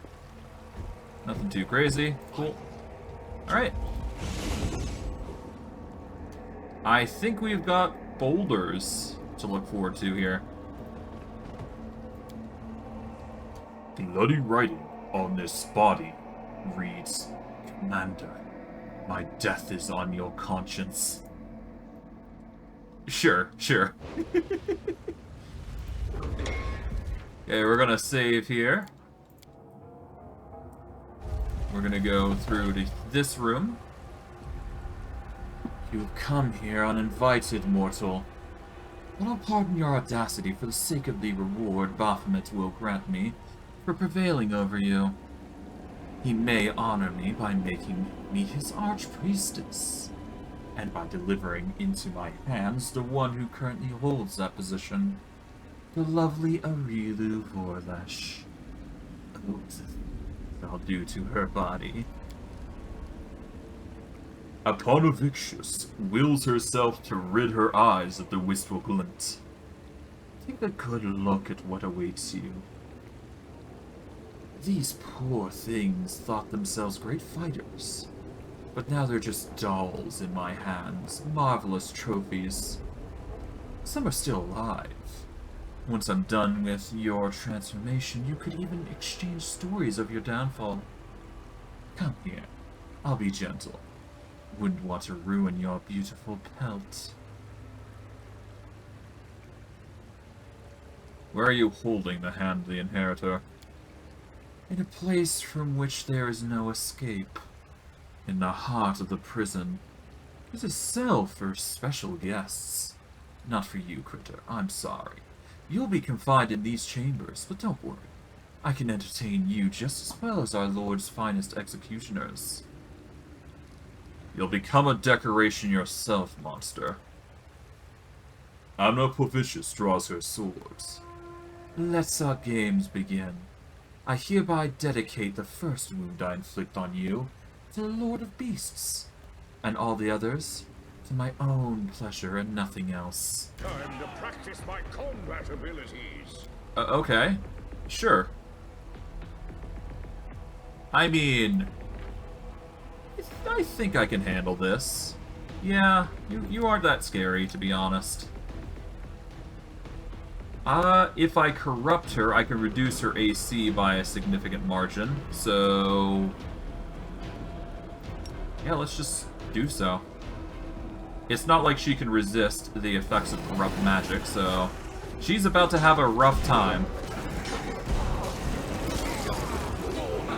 Speaker 1: Nothing too crazy. Cool. Alright. I think we've got boulders to look forward to here.
Speaker 5: Bloody writing on this body reads, "Commander, my death is on your conscience."
Speaker 1: Sure, sure. Okay, we're gonna save here. We're gonna go through to this room.
Speaker 5: You have come here uninvited, mortal. But I'll pardon your audacity for the sake of the reward Baphomet will grant me for prevailing over you. He may honor me by making me his archpriestess, and by delivering into my hands the one who currently holds that position, the lovely Arilu Vorlesh. Oh, I'll do to her body.
Speaker 2: Aponovicius wills herself to rid her eyes of the wistful glint.
Speaker 5: Take a good look at what awaits you. These poor things thought themselves great fighters, but now they're just dolls in my hands, marvelous trophies. Some are still alive. Once I'm done with your transformation, you could even exchange stories of your downfall. Come here. I'll be gentle. Wouldn't want to ruin your beautiful pelt.
Speaker 1: Where are you holding the hand of the inheritor?
Speaker 5: In a place from which there is no escape. In the heart of the prison. There's a cell for special guests. Not for you, Critter. I'm sorry. You'll be confined in these chambers, but don't worry. I can entertain you just as well as our Lord's finest executioners.
Speaker 1: You'll become a decoration yourself, monster.
Speaker 2: Aponovicius draws her swords.
Speaker 5: Let's our games begin. I hereby dedicate the first wound I inflict on you to the Lord of Beasts, and all the others to my own pleasure and nothing else.
Speaker 3: Time to practice my combat abilities.
Speaker 1: Okay. Sure. I mean, I think I can handle this. Yeah, you aren't that scary, to be honest. If I corrupt her, I can reduce her AC by a significant margin, so... yeah, let's just do so. It's not like she can resist the effects of corrupt magic, so... she's about to have a rough time.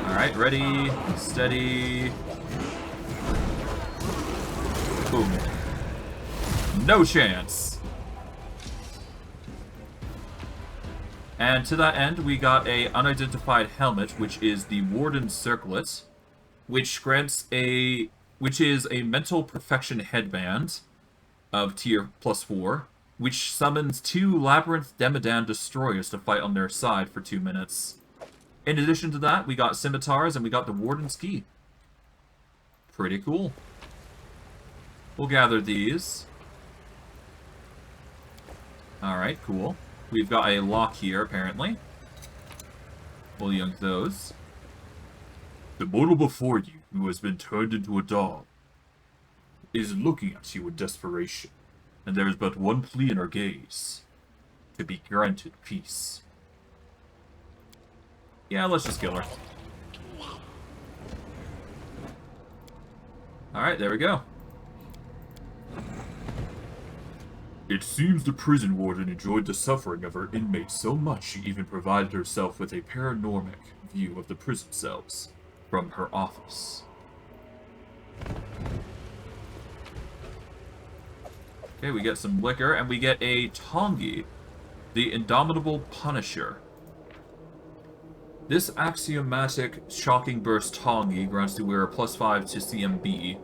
Speaker 1: Alright, ready, steady... boom. No chance! And to that end, we got a unidentified helmet, which is the Warden's Circlet, which grants a... which is a mental perfection headband of tier +4, which summons 2 Labyrinth Demodan Destroyers to fight on their side for 2 minutes. In addition to that, we got scimitars and we got the Warden's Key. Pretty cool. We'll gather these. Alright, cool. We've got a lock here, apparently. We'll yank those.
Speaker 2: The mortal before you, who has been turned into a doll, is looking at you with desperation, and there is but one plea in her gaze: to be granted peace.
Speaker 1: Yeah, let's just kill her. Alright, there we go.
Speaker 2: It seems the prison warden enjoyed the suffering of her inmates so much she even provided herself with a paranormic view of the prison cells from her office.
Speaker 1: Okay, we get some liquor, and we get a Tongi, the Indomitable Punisher. This axiomatic Shocking Burst Tongi grants the wearer +5 to CMB.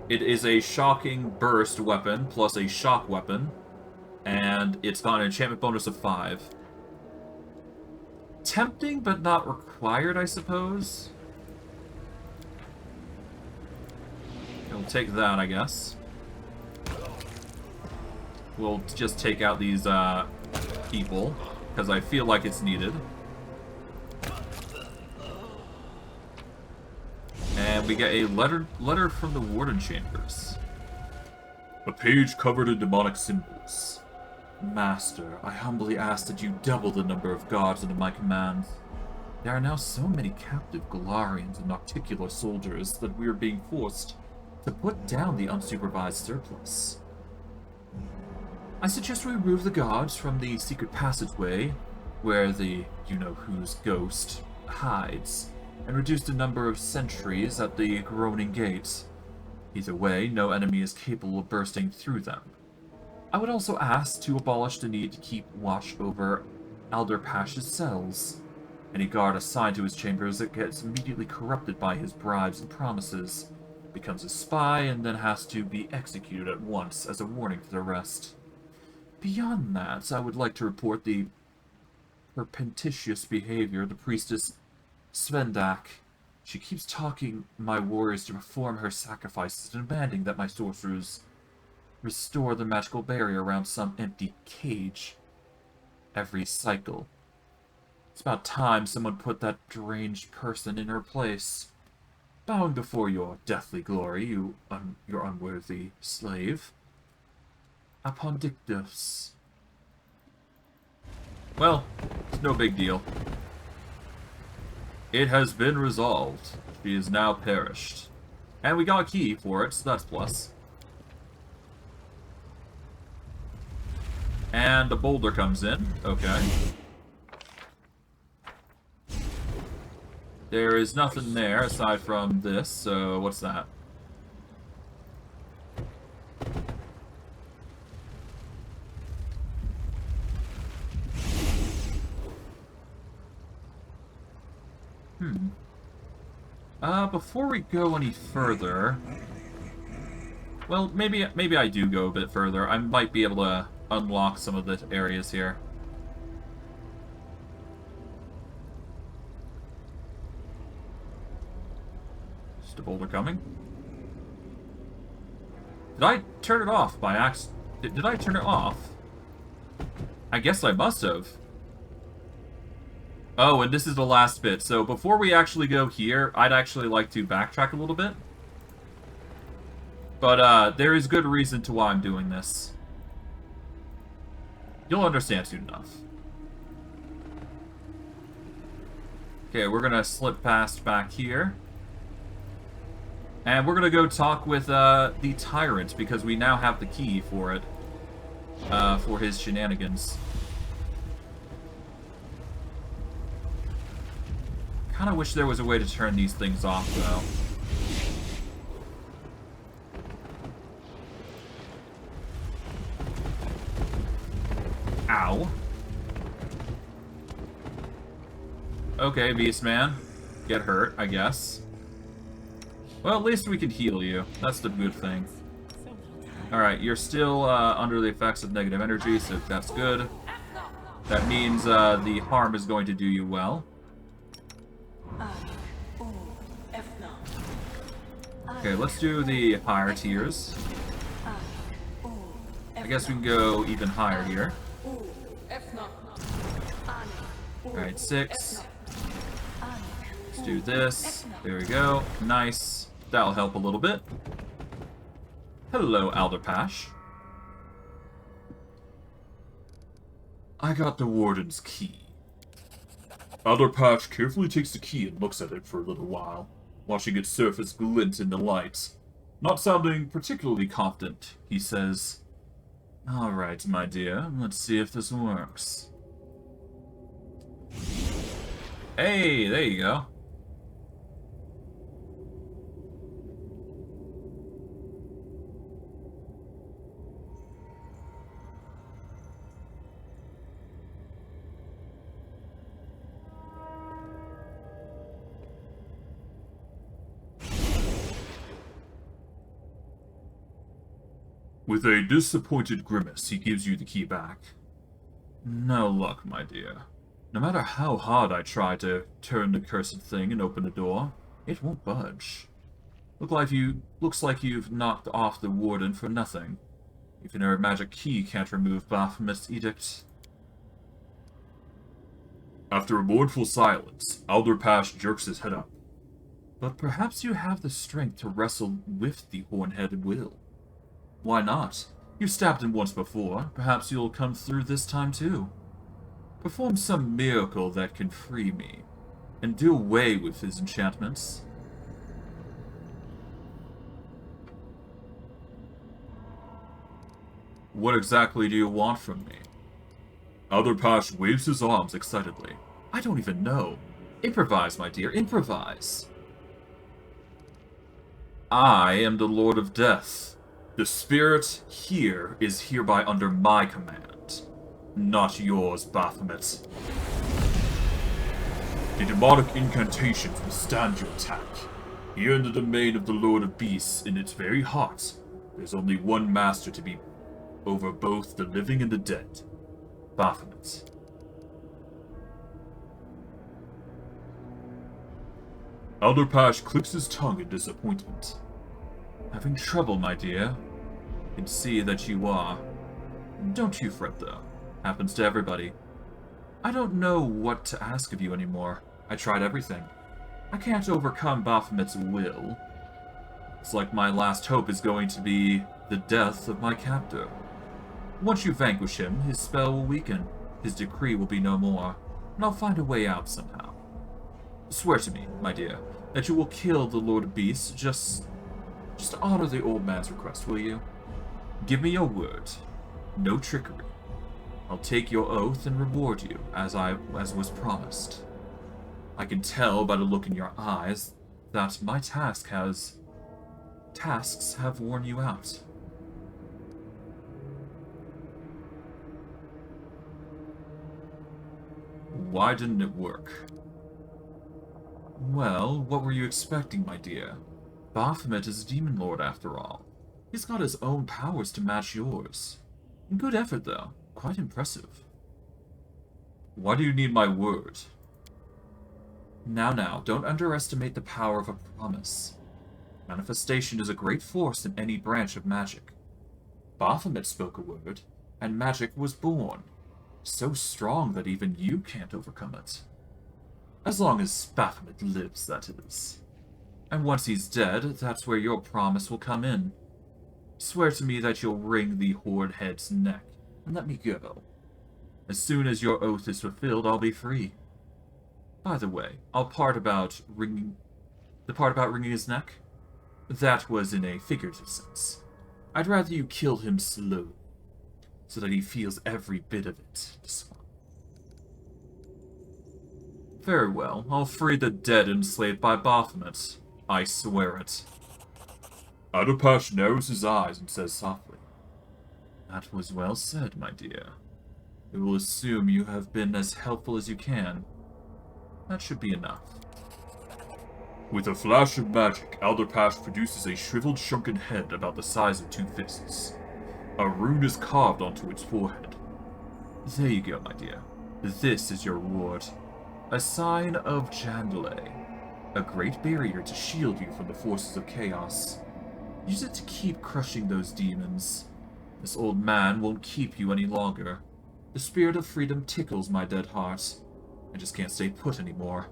Speaker 1: It is a Shocking Burst weapon plus a Shock weapon, and it's got an enchantment bonus of 5. Tempting, but not required, I suppose. We'll take that, I guess. We'll just take out these people, because I feel like it's needed. And we get a letter from the Warden Chambers.
Speaker 2: A page covered in demonic symbols.
Speaker 1: Master, I humbly ask that you double the number of guards under my command. There are now so many captive Galarians and Nocticular soldiers that we are being forced to put down the unsupervised surplus. I suggest we remove the guards from the secret passageway, where the you-know-whose ghost hides, and reduce the number of sentries at the groaning gates. Either way, no enemy is capable of bursting through them. I would also ask to abolish the need to keep watch over Alderpash's cells. Any guard assigned to his chambers that gets immediately corrupted by his bribes and promises becomes a spy and then has to be executed at once as a warning for the rest. Beyond that, I would like to report the perpetitious behavior of the priestess Svendak. She keeps talking my warriors to perform her sacrifices and demanding that my sorcerers restore the magical barrier around some empty cage every cycle. It's about time someone put that deranged person in her place. Bowing before your deathly glory, your unworthy slave. Apondictus. Well, it's no big deal. It has been resolved. She is now perished. And we got a key for it, so that's plus. And the boulder comes in. Okay. There is nothing there aside from this, so what's that? Before we go any further... Well, maybe I do go a bit further. I might be able to unlock some of the areas here. Just a boulder coming. Did I turn it off by accident? Did I turn it off? I guess I must have. Oh, and this is the last bit. So before we actually go here, I'd actually like to backtrack a little bit. But there is good reason to why I'm doing this. You'll understand soon enough. Okay, we're gonna slip past back here. And we're gonna go talk with the Tyrant, because we now have the key for it. For his shenanigans. Kinda wish there was a way to turn these things off, though. Ow. Okay, Beastman. Get hurt, I guess. Well, at least we can heal you. That's the good thing. Alright, you're still under the effects of negative energy, so that's good. That means the harm is going to do you well. Okay, let's do the higher tiers. I guess we can go even higher here. Alright, 6. Let's do this. There we go. Nice. That'll help a little bit. Hello, Alderpash. I got the Warden's key.
Speaker 2: Alderpash carefully takes the key and looks at it for a little while, watching its surface glint in the light. Not sounding particularly confident, he says,
Speaker 1: Alright, my dear. Let's see if this works. Hey, there you go.
Speaker 2: With a disappointed grimace, he gives you the key back.
Speaker 1: No luck, my dear. No matter how hard I try to turn the cursed thing and open the door, it won't budge. Looks like you've knocked off the warden for nothing. Even our magic key can't remove Baphomet's edict.
Speaker 2: After a mournful silence, Alderpash jerks his head up.
Speaker 1: But perhaps you have the strength to wrestle with the horn-headed will. Why not? You've stabbed him once before. Perhaps you'll come through this time too. Perform some miracle that can free me, and do away with his enchantments. What exactly do you want from me?
Speaker 2: Alderpash waves his arms excitedly.
Speaker 1: I don't even know. Improvise, my dear, improvise. I am the Lord of Death. The spirit here is hereby under my command, not yours, Baphomet.
Speaker 2: The demonic incantations will stand your attack. Here in the domain of the Lord of Beasts, in its very heart, there's only one master to be over both the living and the dead. Baphomet. Alderpash clicks his tongue in disappointment.
Speaker 1: Having trouble, my dear. I can see that you are. Don't you fret, though. Happens to everybody. I don't know what to ask of you anymore. I tried everything. I can't overcome Baphomet's will. It's like my last hope is going to be the death of my captor. Once you vanquish him, his spell will weaken. His decree will be no more, and I'll find a way out somehow. Swear to me, my dear, that you will kill the Lord of Beasts. Just honor the old man's request, will you? Give me your word. No trickery. I'll take your oath and reward you, as was promised. I can tell by the look in your eyes that my tasks have worn you out. Why didn't it work? Well, what were you expecting, my dear? Baphomet is a demon lord, after all. He's got his own powers to match yours. Good effort, though. Quite impressive. Why do you need my word? Now, don't underestimate the power of a promise. Manifestation is a great force in any branch of magic. Baphomet spoke a word, and magic was born. So strong that even you can't overcome it. As long as Baphomet lives, that is. And once he's dead, that's where your promise will come in. Swear to me that you'll wring the horde head's neck, and let me go. As soon as your oath is fulfilled, I'll be free. By the way, the part about wringing his neck? That was in a figurative sense. I'd rather you kill him slowly, so that he feels every bit of it. Very well, I'll free the dead enslaved by Baphomet. I swear it.
Speaker 2: Alderpash narrows his eyes and says softly,
Speaker 1: That was well said, my dear. We will assume you have been as helpful as you can. That should be enough.
Speaker 2: With a flash of magic, Alderpash produces a shriveled, shrunken head about the size of 2 fists. A rune is carved onto its forehead.
Speaker 1: There you go, my dear. This is your reward. A sign of Jandalay. A great barrier to shield you from the forces of chaos. Use it to keep crushing those demons. This old man won't keep you any longer. The spirit of freedom tickles my dead heart. I just can't stay put anymore.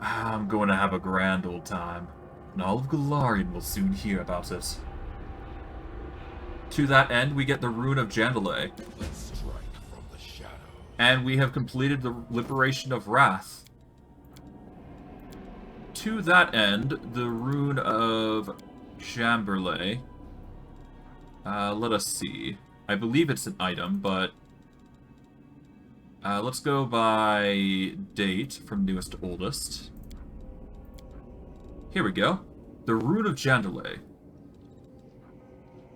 Speaker 1: I'm going to have a grand old time, and all of Galarian will soon hear about it. To that end, we get the Rune of Jandalay. And we have completed the Liberation of Wrath. To that end, the Rune of Jandalay. Let us see. I believe it's an item, but let's go by date from newest to oldest. Here we go. The Rune of Jandalay.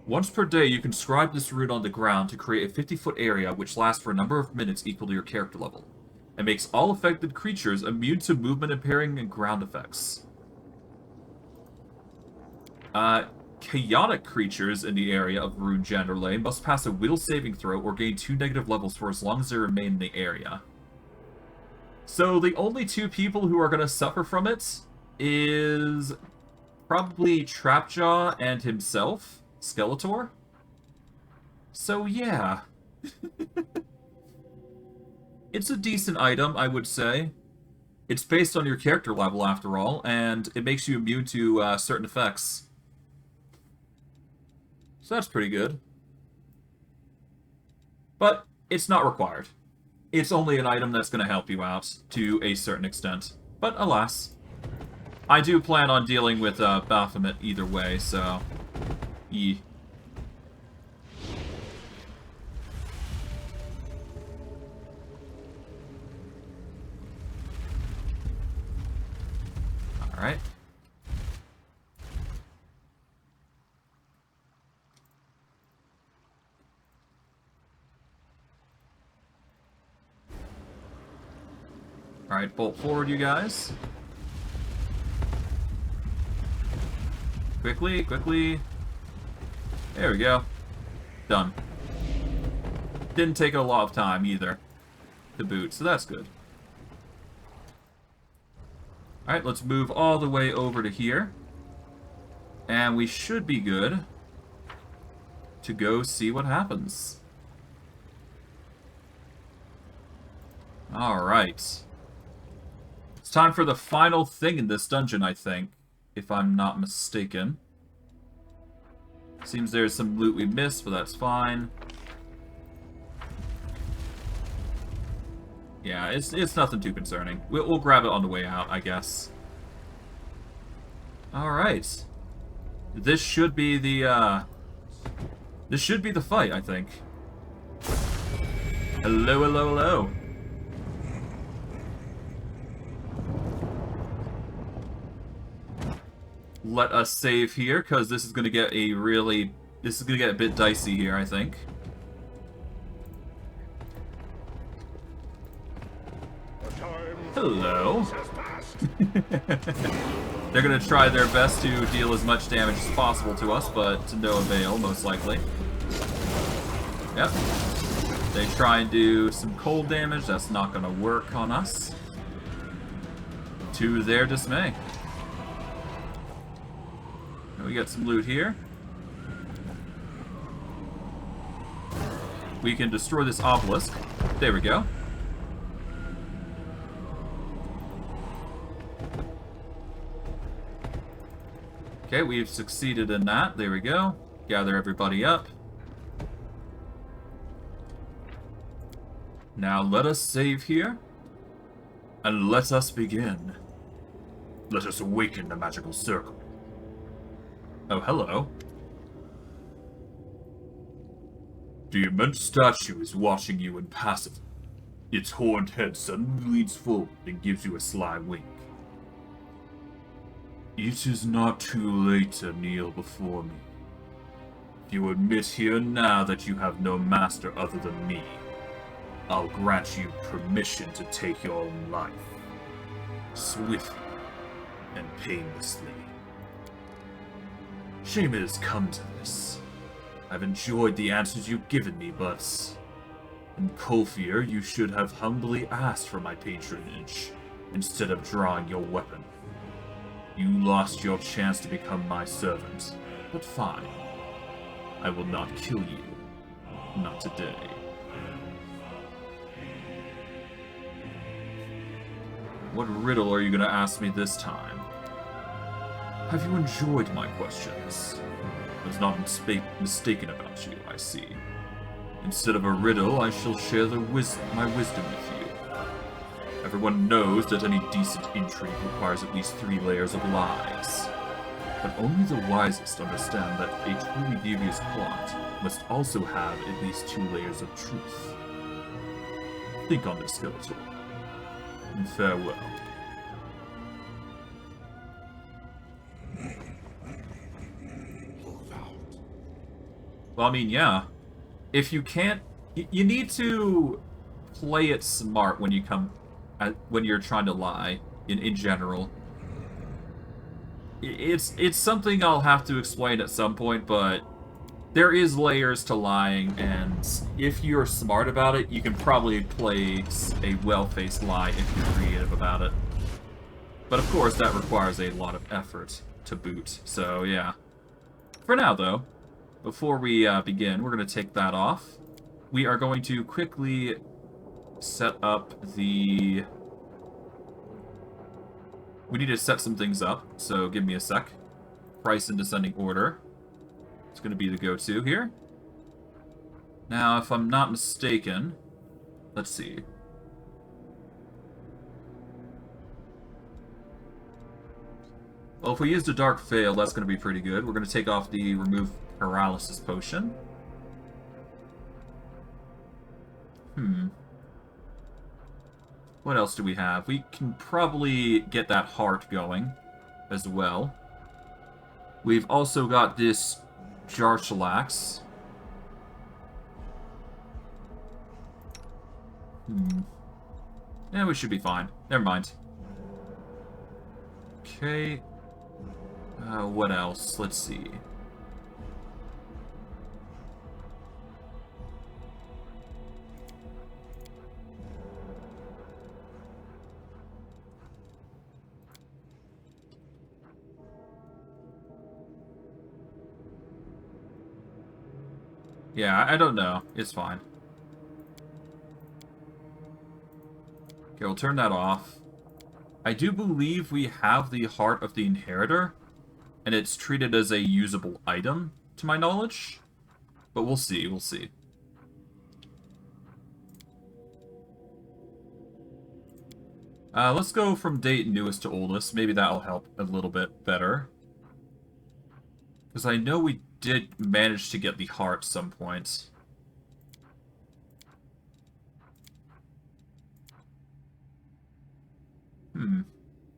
Speaker 1: Once per day, you can scribe this rune on the ground to create a 50-foot area which lasts for a number of minutes equal to your character level. It makes all affected creatures immune to movement impairing and ground effects. Chaotic creatures in the area of Rune Jandalay must pass a will saving throw or gain 2 negative levels for as long as they remain in the area. So the only two people who are going to suffer from it is probably Trapjaw and himself, Skeletor. So yeah. It's a decent item, I would say. It's based on your character level, after all, and it makes you immune to certain effects. So that's pretty good. But it's not required. It's only an item that's going to help you out to a certain extent. But alas, I do plan on dealing with Baphomet either way, so... Yeah. Alright. Alright, bolt forward, you guys. Quickly, quickly. There we go. Done. Didn't take a lot of time, either, to boot, so that's good. Alright, let's move all the way over to here. And we should be good to go see what happens. Alright. It's time for the final thing in this dungeon, I think, if I'm not mistaken. Seems there's some loot we missed, but that's fine. Yeah, it's nothing too concerning. We'll grab it on the way out, I guess. Alright. This should be the, this should be the fight, I think. Hello, hello, hello. Let us save here, because this is going to get a really... This is going to get a bit dicey here, I think. Hello. They're going to try their best to deal as much damage as possible to us, but to no avail, most likely. Yep. They try and do some cold damage. That's not going to work on us. To their dismay. We got some loot here. We can destroy this obelisk. There we go. Okay, we've succeeded in that. There we go. Gather everybody up. Now let us save here. And let us begin. Let us awaken the magical circle. Oh, hello. The immense statue is watching you impassively. Its horned head suddenly leans forward and gives you a sly wink. It is not too late to kneel before me. If you admit here and now that you have no master other than me, I'll grant you permission to take your own life. Swiftly and painlessly. Shame it has come to this. I've enjoyed the answers you've given me, but... in Kolfir, you should have humbly asked for my patronage, instead of drawing your weapon. You lost your chance to become my servant, but fine. I will not kill you. Not today. What riddle are you going to ask me this time? Have you enjoyed my questions? I was not mistaken about you, I see. Instead of a riddle, I shall share my wisdom with you. Everyone knows that any decent intrigue requires at least 3 layers of lies. But only the wisest understand that a truly devious plot must also have at least 2 layers of truth. Think on this, Skeletor. And farewell. Well, I mean, yeah. If you can't... You need to play it smart when you when you're trying to lie, in general. It's something I'll have to explain at some point, but There is layers to lying, and if you're smart about it, you can probably play a well-faced lie if you're creative about it. But of course, that requires a lot of effort to boot, so yeah. For now, though, before we begin, we're going to take that off. We are going to quickly set up the... We need to set some things up, so give me a sec. Price in descending order. It's going to be the go-to here. Now, if I'm not mistaken, let's see. Well, if we use the Dark Fail, that's going to be pretty good. We're going to take off the Remove Paralysis Potion. What else do we have? We can probably get that heart going as well. We've also got this Jarshalax. Yeah, we should be fine. Never mind. Okay. What else? Let's see. Yeah, I don't know. It's fine. Okay, we'll turn that off. I do believe we have the Heart of the Inheritor, and it's treated as a usable item, to my knowledge. But we'll see, we'll see. Let's go from date newest to oldest. Maybe that'll help a little bit better. Because I know we did manage to get the heart some point.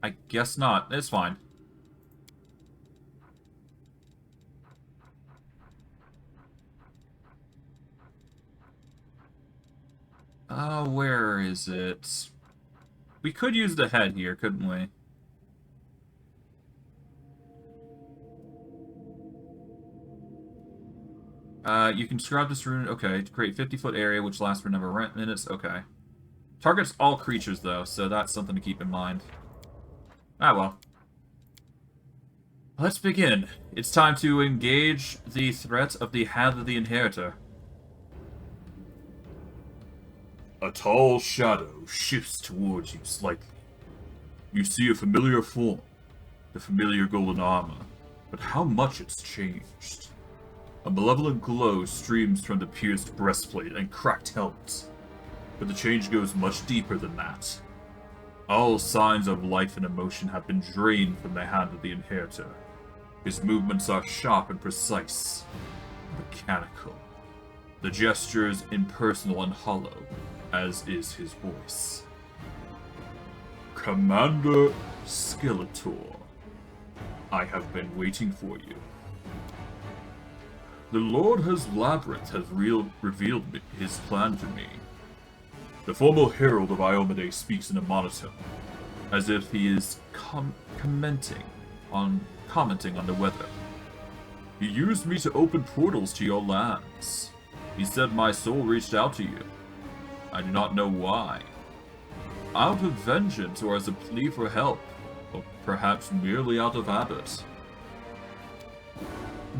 Speaker 1: I guess not. It's fine. Where is it? We could use the head here, couldn't we? You can describe this rune. Okay, to create 50-foot area, which lasts for a number of minutes. Okay. Targets all creatures, though, so that's something to keep in mind. Ah, well. Let's begin. It's time to engage the threat of the Hand of the Inheritor.
Speaker 2: A tall shadow shifts towards you slightly. You see a familiar form, the familiar golden armor, but how much it's changed. A malevolent glow streams from the pierced breastplate and cracked helmet, but the change goes much deeper than that. All signs of life and emotion have been drained from the Hand of the Inheritor. His movements are sharp and precise, mechanical. The gestures impersonal and hollow, as is his voice. Commander Skeletor, I have been waiting for you. The Lord Labyrinth has revealed his plan to me. The former Herald of Iomade speaks in a monotone, as if he is commenting on the weather. He used me to open portals to your lands. He said my soul reached out to you. I do not know why. Out of vengeance or as a plea for help, or perhaps merely out of habit.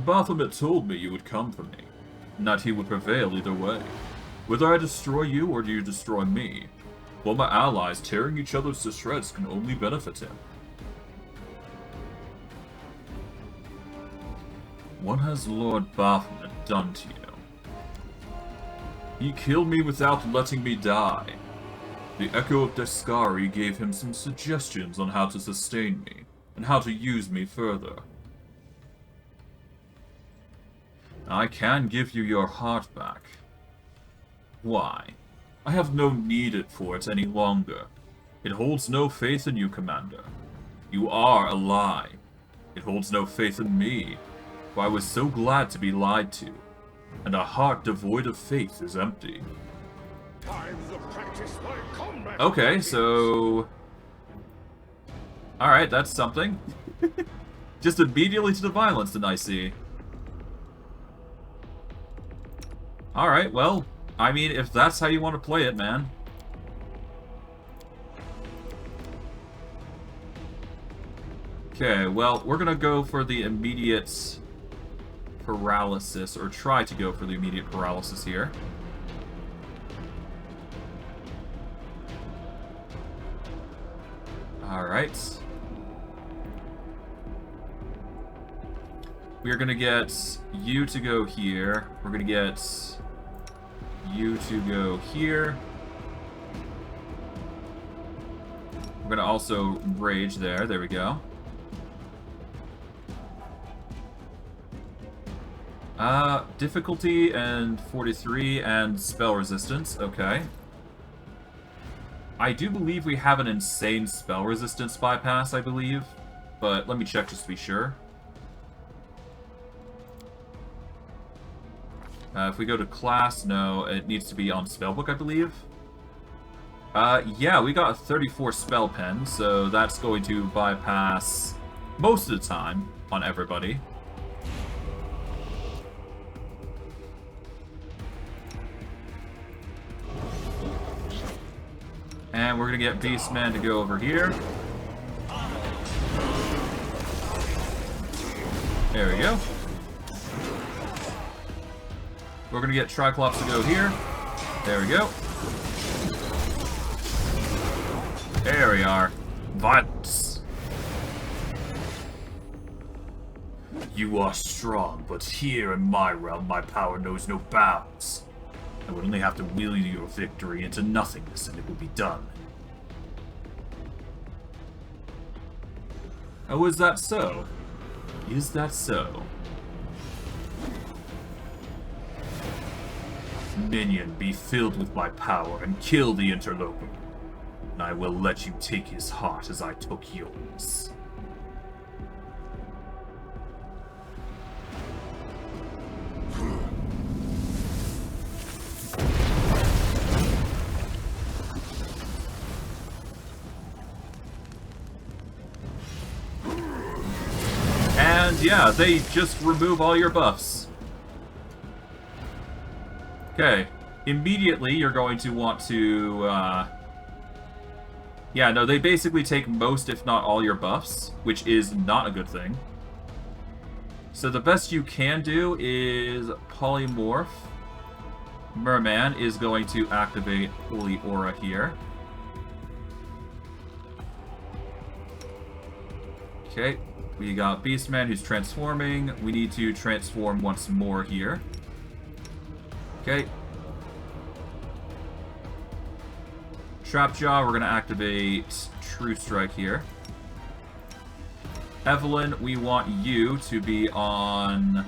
Speaker 2: Baphomet told me you would come for me, and that he would prevail either way. Whether I destroy you or you destroy me, while my allies tearing each other to shreds can only benefit him. What has Lord Baphomet done to you? He killed me without letting me die. The Echo of Deskari gave him some suggestions on how to sustain me, and how to use me further. I can give you your heart back. Why? I have no need for it any longer. It holds no faith in you, Commander. You are a lie. It holds no faith in me, for I was so glad to be lied to, and a heart devoid of faith is empty.
Speaker 3: Time to practice my combat.
Speaker 1: Okay, so... Alright, that's something. Just immediately to the violence, then I see. Alright, well, I mean, if that's how you want to play it, man. Okay, well, we're gonna go for the immediate paralysis, or try to go for the immediate paralysis here. Alright. We're gonna get you to go here. We're gonna get you to go here. We're gonna also rage there. There we go. Difficulty and 43 and spell resistance. Okay. I do believe we have an insane spell resistance bypass, I believe. But let me check just to be sure. If we go to class, no, it needs to be on spellbook, I believe. Yeah, we got a 34 spell pen, so that's going to bypass most of the time on everybody. And we're gonna get Beastman to go over here. There we go. We're gonna get Triclops to go here. There we go. There we are. Violence. You are strong, but here in my realm, my power knows no bounds. I would only have to will your victory into nothingness, and it will be done. Oh, is that so? Is that so? Minion, be filled with my power and kill the interloper. And I will let you take his heart as I took yours. And yeah, they just remove all your buffs. Okay, immediately you're going to want to, yeah, no, they basically take most, if not all, your buffs, which is not a good thing. So the best you can do is Polymorph. Merman is going to activate Holy Aura here. Okay, we got Beastman who's transforming. We need to transform once more here. Okay. Trapjaw, we're going to activate True Strike here. Evelyn, we want you to be on...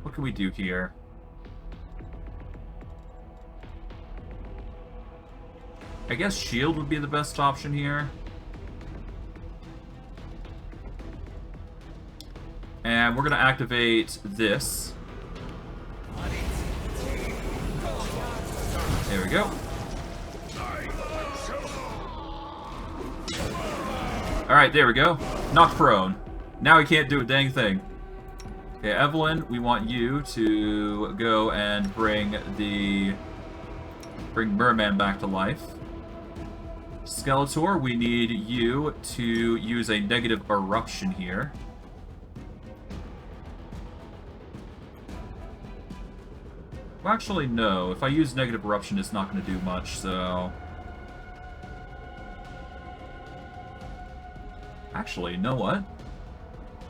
Speaker 1: What can we do here? I guess Shield would be the best option here. And we're going to activate this. There we go. Alright, there we go. Knocked prone. Now he can't do a dang thing. Okay, Evelyn, we want you to go and bring Merman back to life. Skeletor, we need you to use a negative eruption here. Well, actually, no. If I use negative eruption, it's not going to do much, so... Actually, you know what?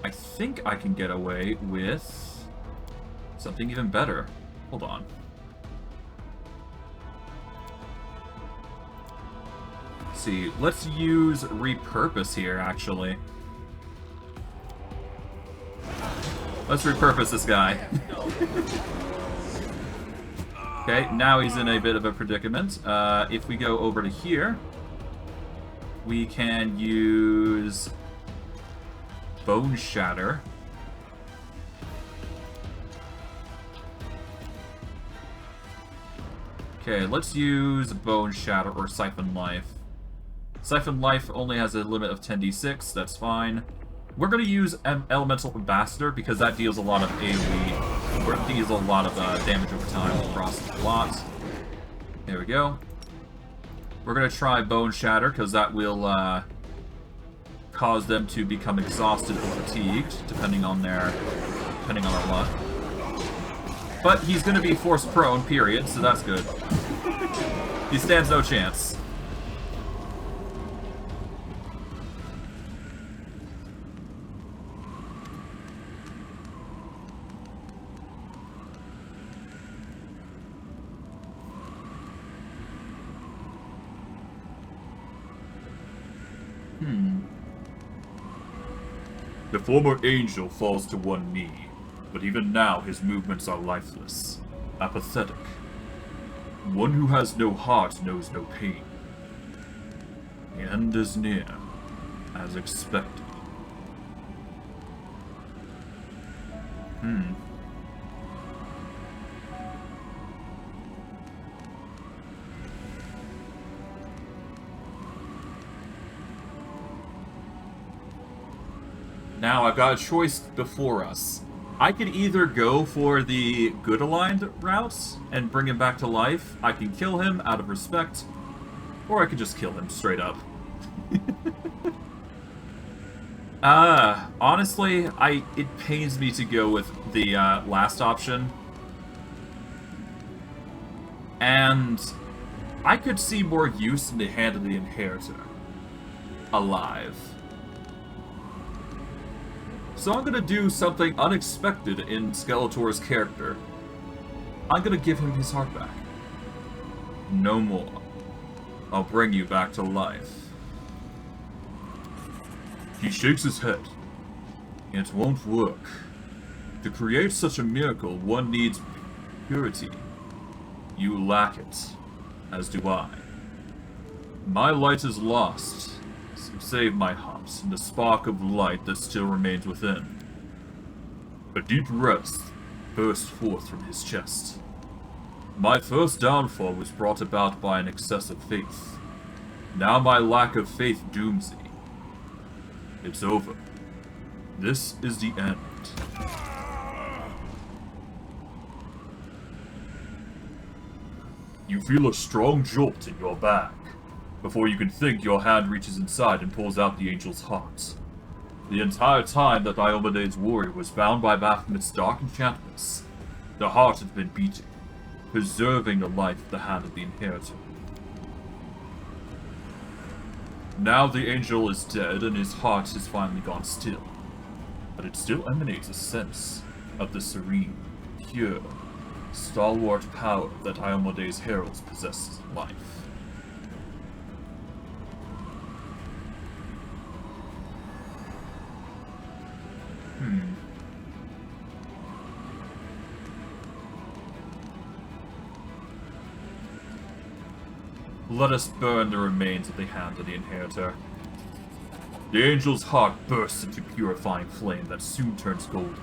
Speaker 1: I think I can get away with something even better. Hold on. Let's see. Let's use repurpose here, actually. Let's repurpose this guy. Okay, now he's in a bit of a predicament. If we go over to here, we can use Bone Shatter. Okay, let's use Bone Shatter or Siphon Life. Siphon Life only has a limit of 10d6, that's fine. We're going to use Elemental Ambassador because that deals a lot of AoE, or it deals a lot of damage over time across the lot. There we go. We're going to try Bone Shatter because that will cause them to become exhausted or fatigued, depending on their luck. But he's going to be forced prone, period, so that's good. He stands no chance.
Speaker 2: The former angel falls to one knee, but even now his movements are lifeless, apathetic. One who has no heart knows no pain. The end is near, as expected.
Speaker 1: Now, I've got a choice before us. I could either go for the good aligned route and bring him back to life. I can kill him out of respect, or I could just kill him straight up. Honestly, it pains me to go with the last option. And I could see more use in the hand of the Inheritor alive. So I'm gonna do something unexpected in Skeletor's character. I'm gonna give him his heart back. No more. I'll bring you back to life.
Speaker 2: He shakes his head. It won't work. To create such a miracle, one needs purity. You lack it, as do I. My light is lost. Save my heart and the spark of light that still remains within. A deep rest burst forth from his chest. My first downfall was brought about by an excess of faith. Now my lack of faith dooms me. It's over. This is the end. You feel a strong jolt in your back. Before you can think, your hand reaches inside and pulls out the angel's heart. The entire time that Iomede's warrior was bound by Baphomet's dark enchantments, the heart had been beating, preserving the life of the hand of the Inheritor. Now the angel is dead and his heart has finally gone still, but it still emanates a sense of the serene, pure, stalwart power that Iomede's heralds possess in life.
Speaker 1: Let us burn the remains of the hand of the Inheritor.
Speaker 2: The angel's heart bursts into purifying flame that soon turns golden.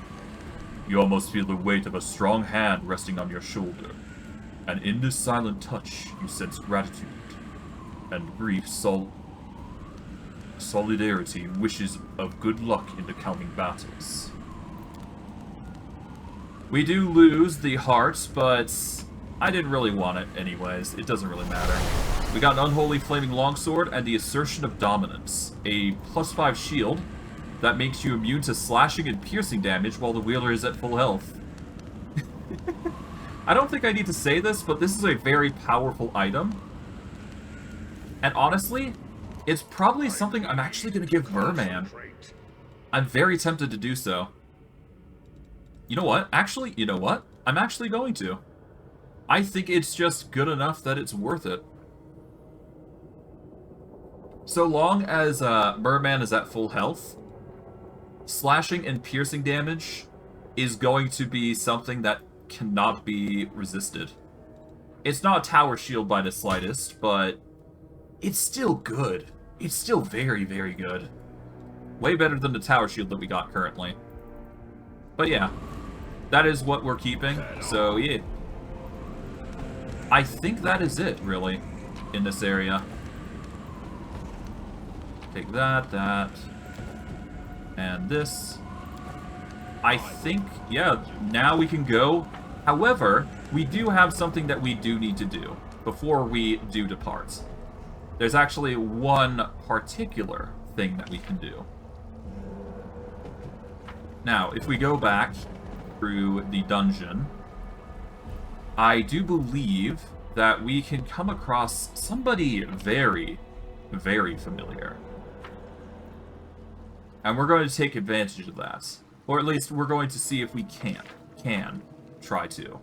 Speaker 2: You almost feel the weight of a strong hand resting on your shoulder, and in this silent touch you sense gratitude and brief solidarity, wishes of good luck in the coming battles.
Speaker 1: We do lose the heart, but I didn't really want it anyways. It doesn't really matter. We got an Unholy Flaming Longsword and the Assertion of Dominance, a +5 shield that makes you immune to slashing and piercing damage while the wielder is at full health. I don't think I need to say this, but this is a very powerful item. And honestly, it's probably something I'm actually going to give Merman. I'm very tempted to do so. You know what? Actually, you know what? I'm actually going to. I think it's just good enough that it's worth it. So long as Merman is at full health, slashing and piercing damage is going to be something that cannot be resisted. It's not a tower shield by the slightest, but it's still good. It's still very, very good. Way better than the tower shield that we got currently. But yeah, that is what we're keeping, so yeah. I think that is it, really, in this area. Take that, that, and this. I think, yeah, now we can go. However, we do have something that we do need to do before we do depart. There's actually one particular thing that we can do. Now, if we go back through the dungeon, I do believe that we can come across somebody very, very familiar. And we're going to take advantage of that. Or at least we're going to see if we can try to.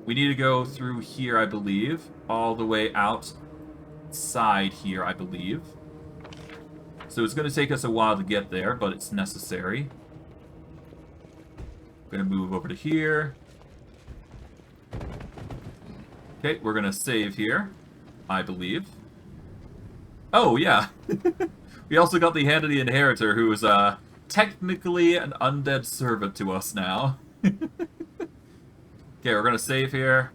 Speaker 1: We need to go through here, I believe, all the way outside here, I believe. So it's going to take us a while to get there, but it's necessary. We're going to move over to here. Okay, we're going to save here, I believe. Oh, yeah. We also got the hand of the inheritor, who is technically an undead servant to us now. Okay, we're going to save here.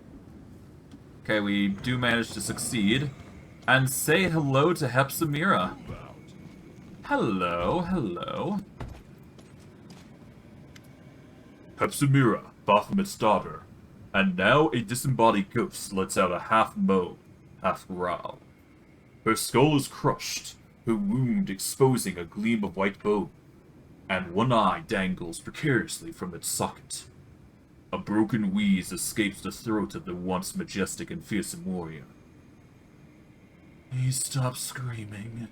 Speaker 1: Okay, we do manage to succeed. And say hello to Hepzamirah. Hello, hello.
Speaker 2: Hepzamirah, Baphomet's daughter, and now a disembodied ghost lets out a half-moan, half-growl. Her skull is crushed, her wound exposing a gleam of white bone, and one eye dangles precariously from its socket. A broken wheeze escapes the throat of the once majestic and fearsome warrior.
Speaker 5: He stopped screaming.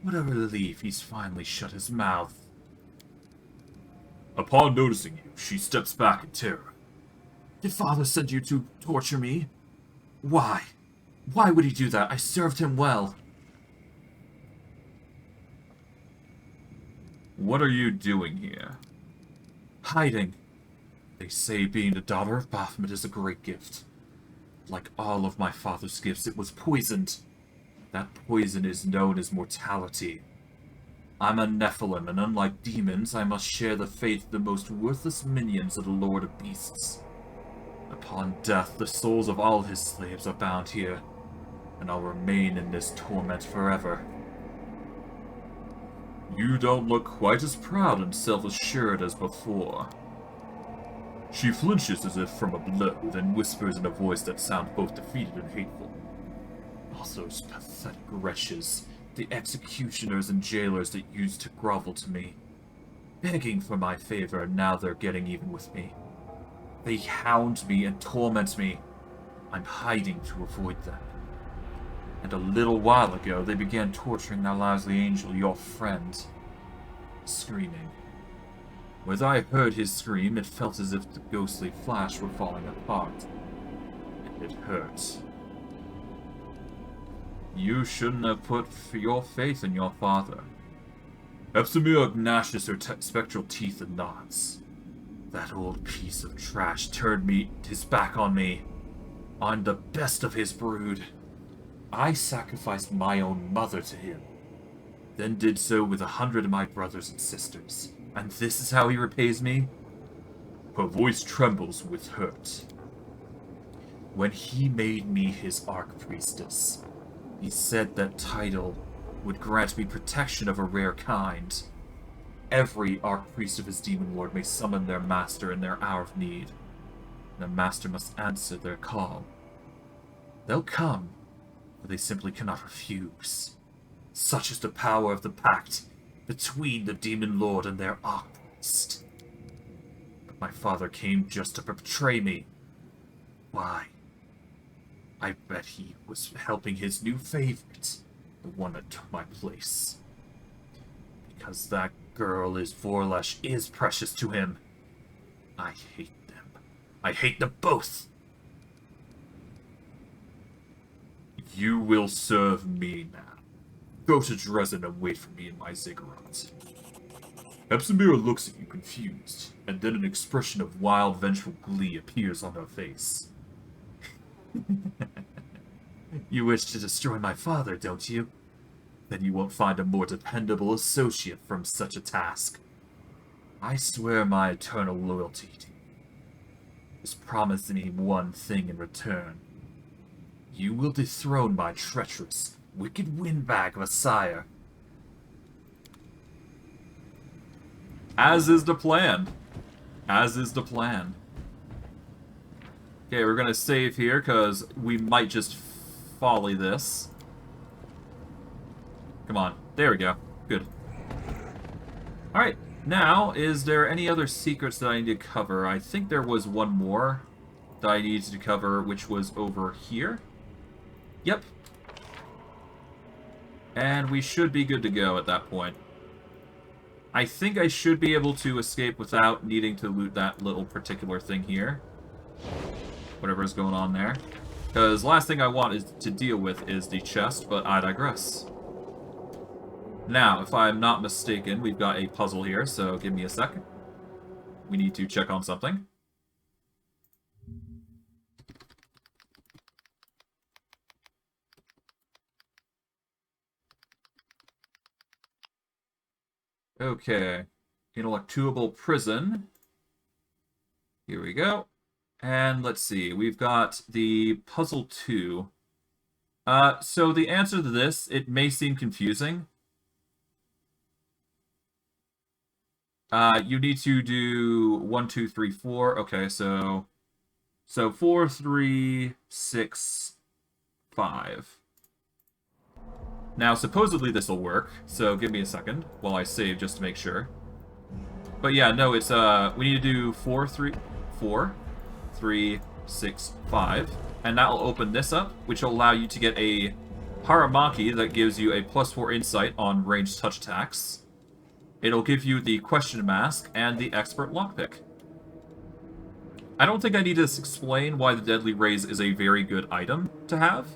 Speaker 5: What a relief he's finally shut his mouth.
Speaker 2: Upon noticing you, she steps back in terror.
Speaker 5: Did Father send you to torture me? Why? Why would he do that? I served him well.
Speaker 1: What are you doing here?
Speaker 5: Hiding. They say being the daughter of Baphomet is a great gift. Like all of my father's gifts, it was poisoned. That poison is known as mortality. I'm a Nephilim, and unlike demons, I must share the fate of the most worthless minions of the Lord of Beasts. Upon death, the souls of all his slaves are bound here, and I'll remain in this torment forever.
Speaker 2: You don't look quite as proud and self-assured as before. She flinches as if from a blow, then whispers in a voice that sounds both defeated and hateful.
Speaker 5: All those pathetic wretches, the executioners and jailers that used to grovel to me, begging for my favor, and now they're getting even with me. They hound me and torment me. I'm hiding to avoid them. And a little while ago, they began torturing that lousy angel, your friend, screaming. When I heard his scream, it felt as if the ghostly flash were falling apart. And it hurt.
Speaker 1: You shouldn't have put your faith in your father.
Speaker 5: Hepzamirah gnashes her spectral teeth and nods. That old piece of trash turned his back on me. I'm the best of his brood. I sacrificed my own mother to him, then did so with 100 of my brothers and sisters. And this is how he repays me?
Speaker 2: Her voice trembles with hurt.
Speaker 5: When he made me his Archpriestess, he said that title would grant me protection of a rare kind. Every Archpriest of his Demon Lord may summon their master in their hour of need. The master must answer their call. They'll come, but they simply cannot refuse. Such is the power of the pact between the Demon Lord and their Archpriest. But my father came just to betray me. Why? I bet he was helping his new favorite, the one that took my place. Because that girl is Vorlesh is precious to him. I hate them. I hate them both.
Speaker 2: You will serve me now. Go to Dresden and wait for me in my ziggurat. Hepzamirah looks at you confused, and then an expression of wild, vengeful glee appears on her face.
Speaker 5: You wish to destroy my father, don't you? Then you won't find a more dependable associate from such a task. I swear my eternal loyalty to you. Just promise me one thing in return. You will dethrone my treacherous,
Speaker 1: wicked windbag of a sire.
Speaker 5: As is the plan. As is the plan. Okay, we're gonna save here, because we might just folly this. Come on. There we go. Good. Alright, now, is there any other secrets that I need to cover? I think there was one more that I needed to cover, which was over here. Yep. And we should be good to go at that point. I think I should be able to escape without needing to loot that little particular thing here. Whatever's going on there. Because last thing I want is to deal with is the chest, but I digress. Now, if I'm not mistaken, we've got a puzzle here, so give me a second. We need to check on something. Okay. Ineluctable Prison. Here we go. And let's see, we've got the puzzle 2. So the answer to this, it may seem confusing. You need to do 1, 2, 3, 4. Okay, so 4, 3, 6, 5. Now, supposedly this will work, so give me a second while I save just to make sure. But yeah, no, it's, we need to do 4, 3, 6, 5, and that will open this up, which will allow you to get a Haramaki that gives you a +4 insight on ranged touch attacks. It'll give you the question mask and the expert lockpick. I don't think I need to explain why the Deadly Raise is a very good item to have,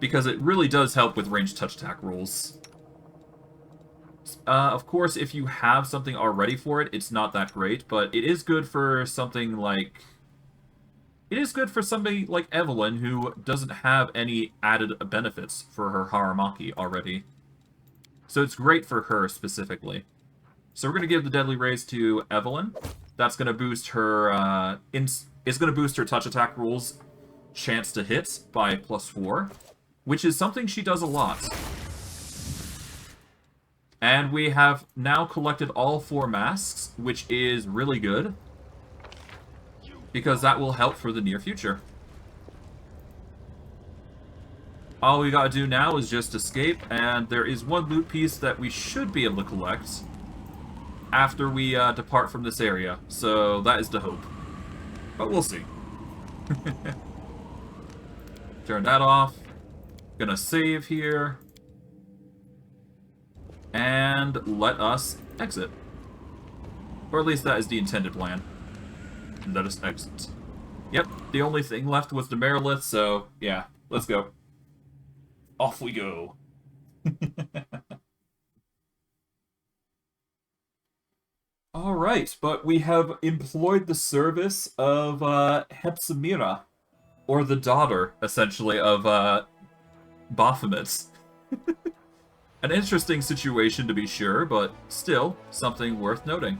Speaker 5: because it really does help with ranged touch attack rolls. Of course, if you have something already for it, it's not that great, but it is good for something like... It is good for somebody like Evelyn, who doesn't have any added benefits for her Haramaki already. So it's great for her specifically. So we're going to give the Deadly Raise to Evelyn. That's going to boost her, it's going to boost her touch attack rolls chance to hit by +4, which is something she does a lot. And we have now collected all 4 masks, which is really good, because that will help for the near future. All we gotta do now is just escape, and there is one loot piece that we should be able to collect after we depart from this area, so that is the hope. But we'll see. Turn that off. Gonna save here. And let us exit. Or at least that is the intended plan. Let us exit. Yep, the only thing left was the Merilith, so yeah, let's go. Off we go. Alright, but we have employed the service of Hepzamirah, or the daughter, essentially, of Baphomet. An interesting situation to be sure, but still something worth noting.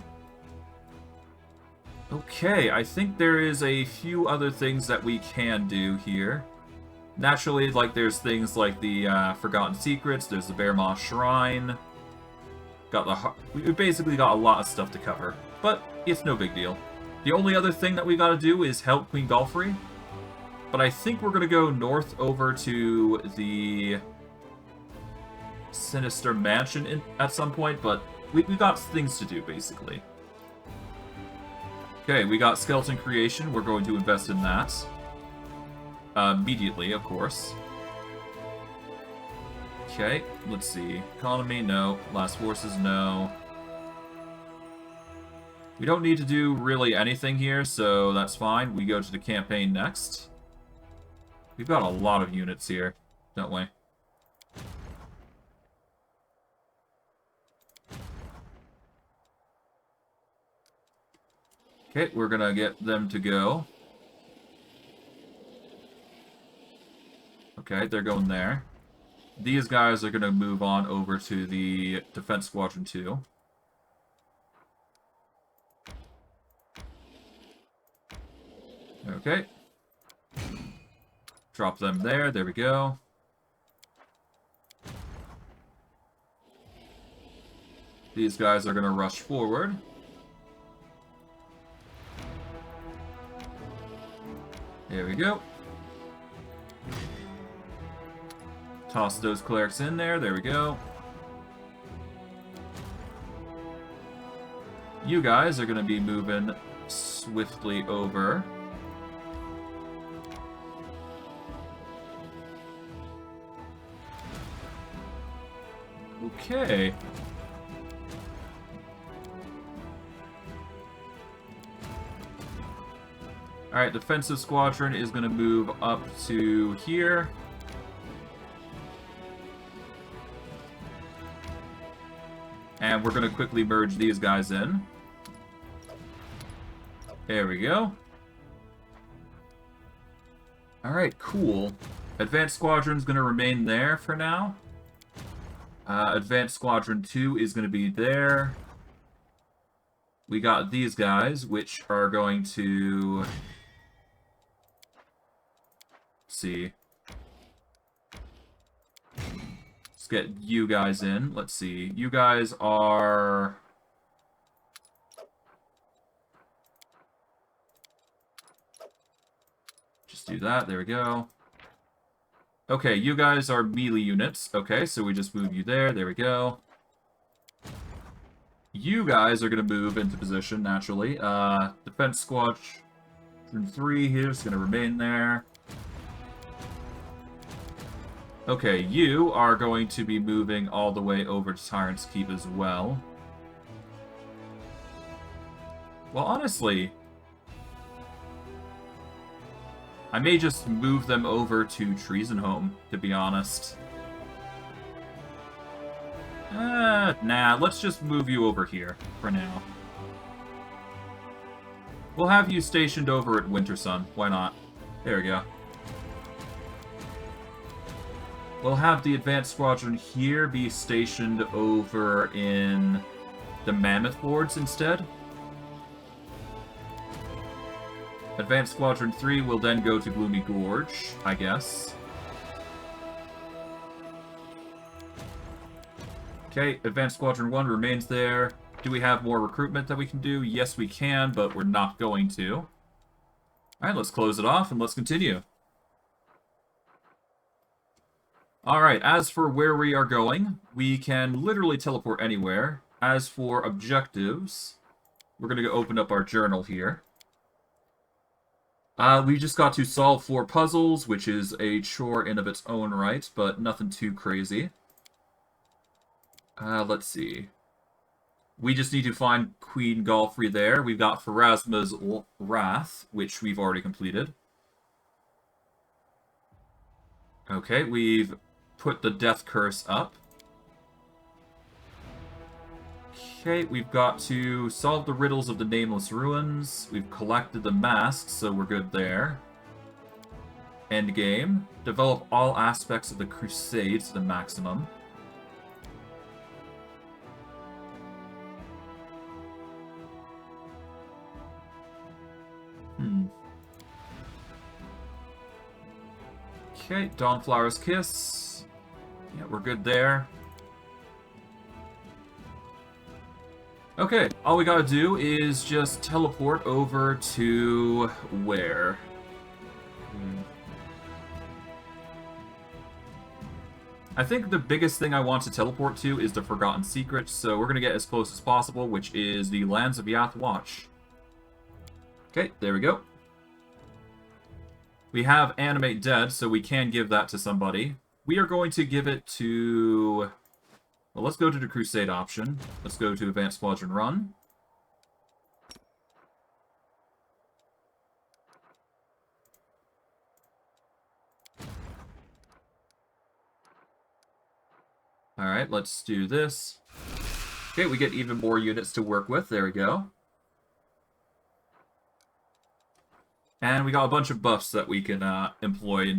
Speaker 5: Okay, I think there is a few other things that we can do here. Naturally, like, there's things like the Forgotten Secrets, there's the Bear Maw Shrine. We basically got a lot of stuff to cover, but it's no big deal. The only other thing that we gotta do is help Queen Galfrey. But I think we're gonna go north over to the Sinister Mansion at some point, but we got things to do, basically. Okay, we got Skeleton Creation. We're going to invest in that. Immediately, of course. Okay, let's see. Economy, no. Last Forces, no. We don't need to do really anything here, so that's fine. We go to the campaign next. We've got a lot of units here, don't we? Okay, we're gonna get them to go. Okay, they're going there. These guys are gonna move on over to the Defense Squadron 2. Okay. Drop them there, there we go.
Speaker 1: These guys are going to rush forward. There we go. Toss those clerics in there. There we go. You guys are going to be moving swiftly over. Okay. Alright, defensive squadron is going to move up to here. And we're going to quickly merge these guys in. There we go. Alright, cool. Advanced Squadron's going to remain there for now. Advanced Squadron 2 is going to be there. We got these guys, which are going to... Let's see. Let's get you guys in. Let's see. You guys are... Just do that. There we go. Okay, you guys are melee units. Okay, so we just move you there. There we go. You guys are going to move into position, naturally. Defense Squadron 3 here is going to remain there. Okay, you are going to be moving all the way over to Tyrant's Keep as well. Well, honestly, I may just move them over to Treasonholm, to be honest. Nah, let's just move you over here for now. We'll have you stationed over at Wintersun. Why not? There we go. We'll have the Advanced Squadron here be stationed over in the Mammoth Wards instead. Advanced Squadron 3 will then go to Gloomy Gorge, I guess. Okay, Advanced Squadron 1 remains there. Do we have more recruitment that we can do? Yes, we can, but we're not going to. Alright, let's close it off and let's continue. Alright, as for where we are going, we can literally teleport anywhere. As for objectives, we're going to go open up our journal here. We just got to solve 4 puzzles, which is a chore in of its own right, but nothing too crazy. Let's see. We just need to find Queen Galfrey there. We've got Pharasma's Wrath, which we've already completed. Okay, we've put the Death Curse up. Okay, we've got to solve the riddles of the Nameless Ruins. We've collected the masks, so we're good there. Endgame. Develop all aspects of the Crusade to the maximum. Okay, Dawnflower's Kiss. Yeah, we're good there. Okay, all we gotta do is just teleport over to where? I think the biggest thing I want to teleport to is the Forgotten Secret, so we're gonna get as close as possible, which is the Lands of Yath Watch. Okay, there we go. We have Animate Dead, so we can give that to somebody. We are going to give it to... Well, let's go to the Crusade option. Let's go to Advanced Squadron Run. Alright, let's do this. Okay, we get even more units to work with. There we go. And we got a bunch of buffs that we can employ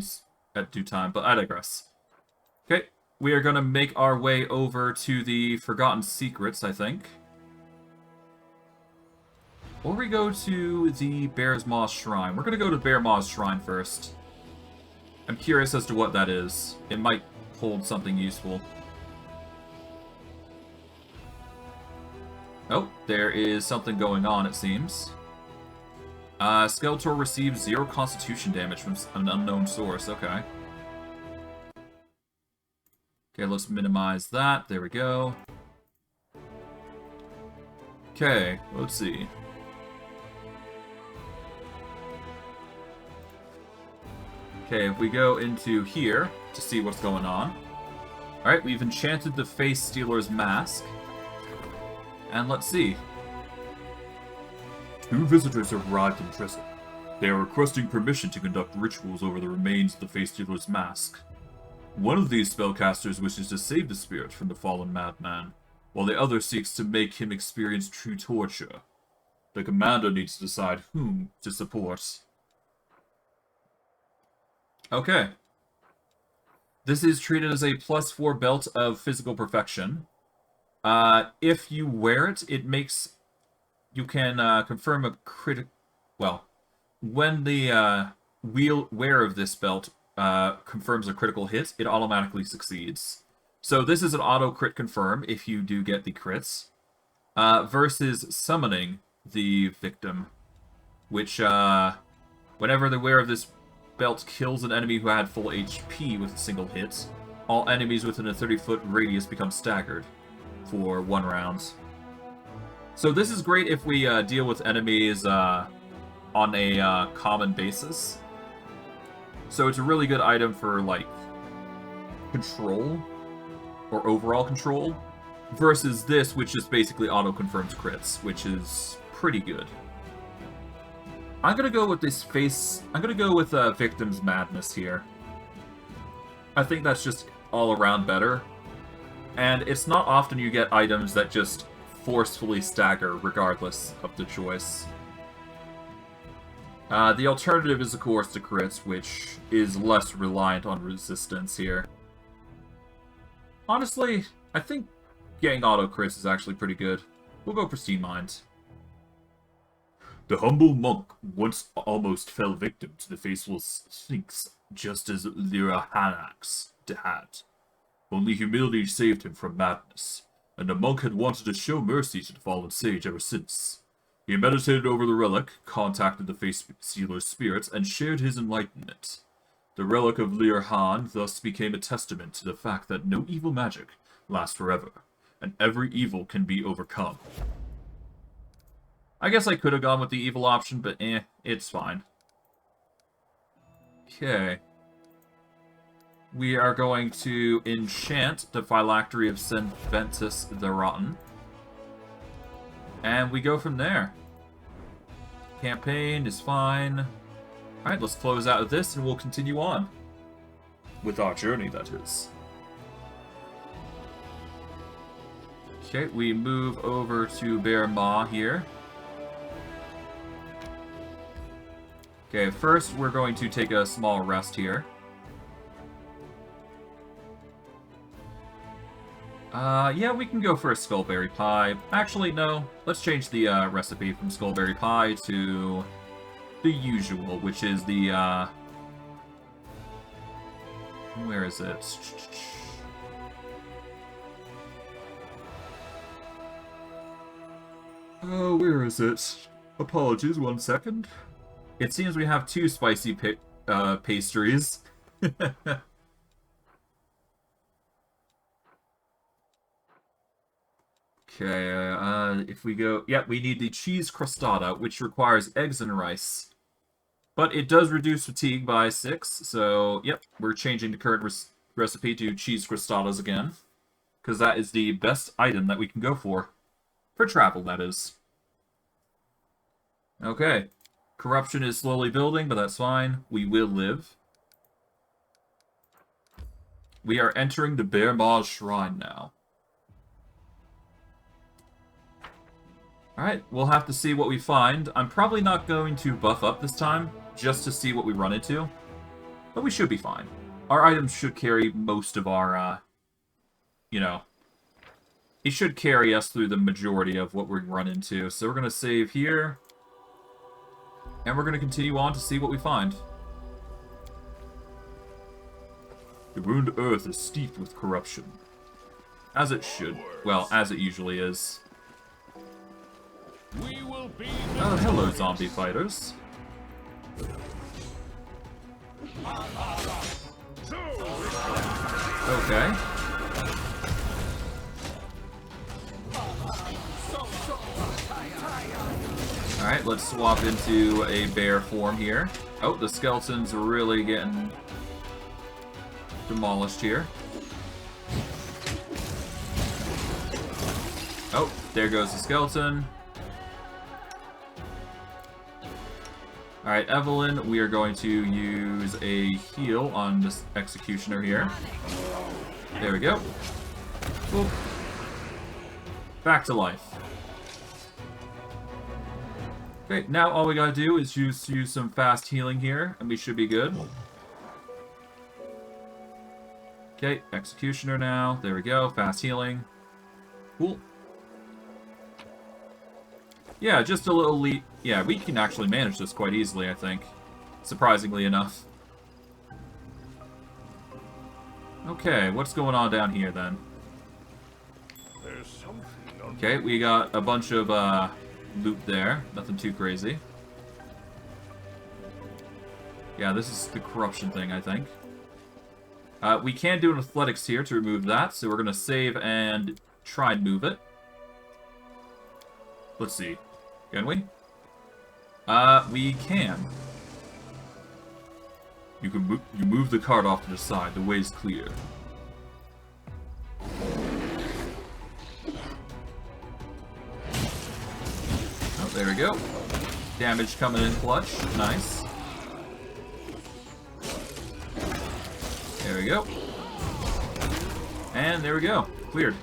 Speaker 1: at due time, but I digress. Okay, we are going to make our way over to the Forgotten Secrets, I think. Or we go to the Bear's Maw Shrine. We're going to go to Bear Maw's Shrine first. I'm curious as to what that is. It might hold something useful. Oh, there is something going on, it seems. Skeletor receives 0 constitution damage from an unknown source. Okay. Okay, let's minimize that. There we go. Okay, let's see. Okay, if we go into here to see what's going on. Alright, we've enchanted the Face Stealer's Mask. And let's see.
Speaker 2: 2 visitors have arrived in prison. They are requesting permission to conduct rituals over the remains of the Face Stealer's Mask. One of these spellcasters wishes to save the spirit from the fallen madman, while the other seeks to make him experience true torture. The commander needs to decide whom to support.
Speaker 1: Okay. This is treated as a +4 belt of physical perfection. If you wear it, it makes... You can confirm a critic... Well, when the wearer of this belt confirms a critical hit, it automatically succeeds. So this is an auto-crit confirm if you do get the crits. Versus summoning the victim, which, whenever the wearer of this belt kills an enemy who had full HP with a single hit, all enemies within a 30-foot radius become staggered for 1 round. So this is great if we deal with enemies on a common basis. So it's a really good item for, like, control, or overall control, versus this, which just basically auto-confirms crits, which is pretty good. I'm gonna go with this face... I'm gonna go with Victim's Madness here. I think that's just all around better. And it's not often you get items that just forcefully stagger regardless of the choice. The alternative is, of course, the crits, which is less reliant on resistance here. Honestly, I think getting auto crits is actually pretty good. We'll go Pristine Mind.
Speaker 2: The humble monk once almost fell victim to the faceless Sphinx, just as Lirahanax had. Only humility saved him from madness, and the monk had wanted to show mercy to the fallen sage ever since. He meditated over the relic, contacted the Face Stealer's spirits, and shared his enlightenment. The relic of Lirhan thus became a testament to the fact that no evil magic lasts forever, and every evil can be overcome.
Speaker 1: I guess I could have gone with the evil option, but it's fine. Okay. We are going to enchant the Phylactery of Senventus the Rotten. And we go from there. Campaign is fine. Alright, let's close out with this and we'll continue on.
Speaker 2: With our journey, that is.
Speaker 1: Okay, we move over to Bear Maw here. Okay, first we're going to take a small rest here. Yeah, we can go for a Skullberry Pie. Actually, no. Let's change the recipe from Skullberry Pie to the usual, which is the, where is it?
Speaker 2: Oh, where is it? Apologies, 1 second.
Speaker 1: It seems we have 2 spicy pastries. Okay, if we go... Yep, we need the cheese crostata, which requires eggs and rice. But it does reduce fatigue by 6, so, yep, we're changing the current recipe to cheese crostatas again. Because that is the best item that we can go for. For travel, that is. Okay. Corruption is slowly building, but that's fine. We will live. We are entering the Bear Maw's Shrine now. Alright, we'll have to see what we find. I'm probably not going to buff up this time, just to see what we run into. But we should be fine. Our items should carry most of our, you know... It should carry us through the majority of what we run into. So we're going to save here. And we're going to continue on to see what we find.
Speaker 2: The ruined earth is steeped with corruption.
Speaker 1: As it should. Well, as it usually is.
Speaker 3: We will be
Speaker 1: Oh, hello, zombie fighters. Okay. Alright, let's swap into a bear form here. Oh, the skeleton's really getting demolished here. Oh, there goes the skeleton. Alright, Evelyn, we are going to use a heal on this executioner here. There we go. Boop. Back to life. Okay, now all we gotta do is use some fast healing here, and we should be good. Okay, executioner now. There we go, fast healing. Cool. Yeah, just a little leap. Yeah, we can actually manage this quite easily, I think. Surprisingly enough. Okay, what's going on down here, then?
Speaker 3: There's something on
Speaker 1: Okay, we got a bunch of, loot there. Nothing too crazy. Yeah, this is the corruption thing, I think. We can do an athletics here to remove that, so we're gonna save and try and move it. Let's see. Can we? We can. You move the cart off to the side. The way's clear. Oh, there we go. Damage coming in clutch. Nice. There we go. And there we go. Cleared.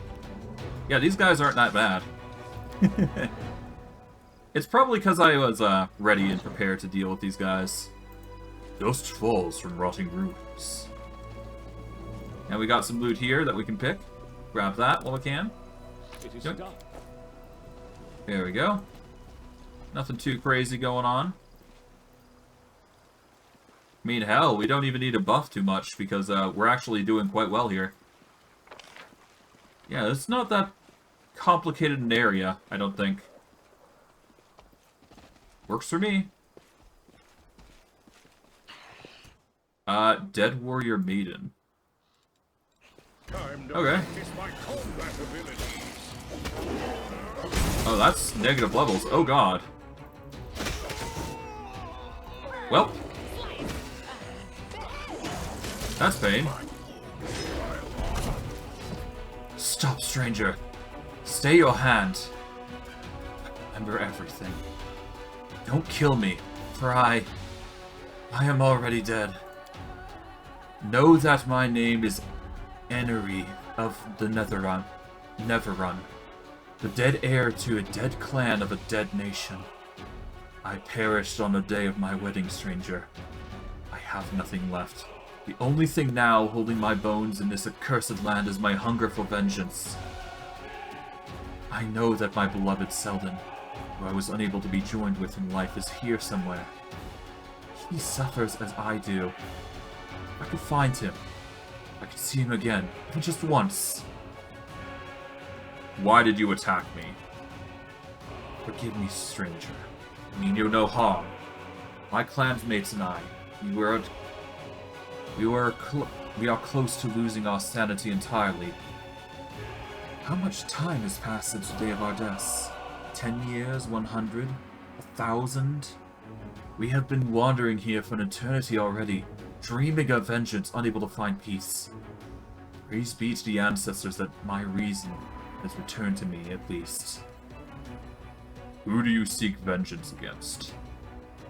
Speaker 1: Yeah, these guys aren't that bad. It's probably because I was ready and prepared to deal with these guys. Dust falls from rotting ruins. And we got some loot here that we can pick. Grab that while we can.
Speaker 3: It is
Speaker 1: Yep.
Speaker 3: done.
Speaker 1: There we go. Nothing too crazy going on. I mean, hell, we don't even need to buff too much because we're actually doing quite well here. Yeah, it's not that complicated an area, I don't think. Works for me. Dead Warrior Maiden.
Speaker 3: Time to
Speaker 1: Okay.
Speaker 3: practice my combat abilities.
Speaker 1: Oh, that's negative levels. Oh, God. Well. That's pain. Stop, stranger. Stay your hand. Remember everything. Don't kill me, for I am already dead. Know that my name is Anew of the Neverrun, the dead heir to a dead clan of a dead nation. I perished on the day of my wedding, stranger. I have nothing left. The only thing now holding my bones in this accursed land is my hunger for vengeance. I know that my beloved Selden, who I was unable to be joined with in life, is here somewhere. He suffers as I do. If I could find him, I could see him again, even just once. Why did you attack me? Forgive me, stranger. I mean you no harm. My clansmates and I, we are close to losing our sanity entirely. How much time has passed since the day of our deaths? 10 years? 100? 1,000? We have been wandering here for an eternity already, dreaming of vengeance, unable to find peace. Praise be to the ancestors that my reason has returned to me, at least. Who do you seek vengeance against?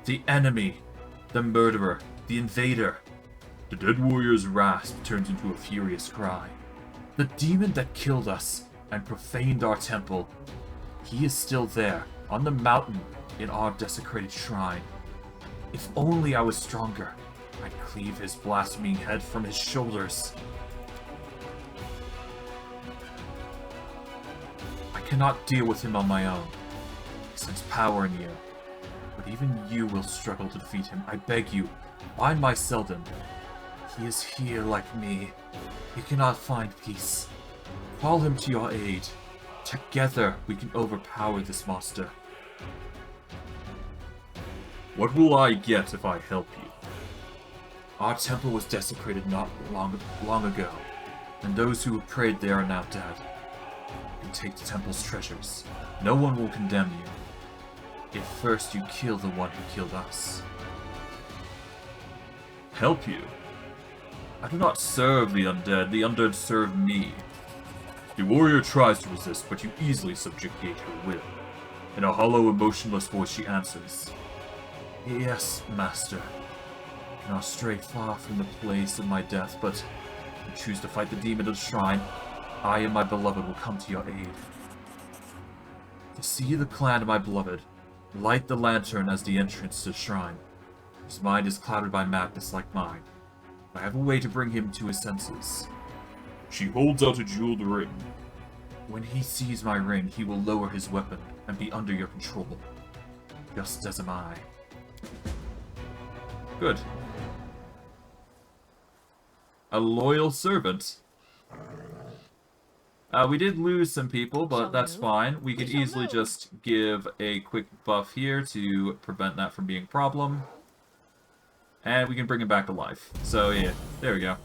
Speaker 1: The enemy, the murderer, the invader. The dead warrior's rasp turns into a furious cry. The demon that killed us and profaned our temple. He is still there, on the mountain, in our desecrated shrine. If only I was stronger, I'd cleave his blaspheming head from his shoulders. I cannot deal with him on my own. He sense power in you. But even you will struggle to defeat him. I beg you, find my Selden. He is here like me. He cannot find peace. Call him to your aid. Together, we can overpower this monster.
Speaker 2: What will I get if I help you?
Speaker 5: Our temple was desecrated not long ago, and those who prayed there are now dead. You take the temple's treasures. No one will condemn you. If first you kill the one who killed us.
Speaker 2: Help you?
Speaker 5: I do not serve the undead serve me.
Speaker 2: The warrior tries to resist, but you easily subjugate her will. In a hollow, emotionless voice she answers.
Speaker 5: Yes, master. I cannot stray far from the place of my death, but if you choose to fight the demon at the shrine, I and my beloved will come to your aid. To see the clan of my beloved, light the lantern as the entrance to the shrine. His mind is clouded by madness like mine. I have a way to bring him to his senses.
Speaker 2: She holds out a jeweled ring.
Speaker 5: When he sees my ring, he will lower his weapon and be under your control. Just as am I.
Speaker 1: Good. A loyal servant. We did lose some people, but that's fine. We could easily just give a quick buff here to prevent that from being a problem. And we can bring him back to life. So yeah, there we go.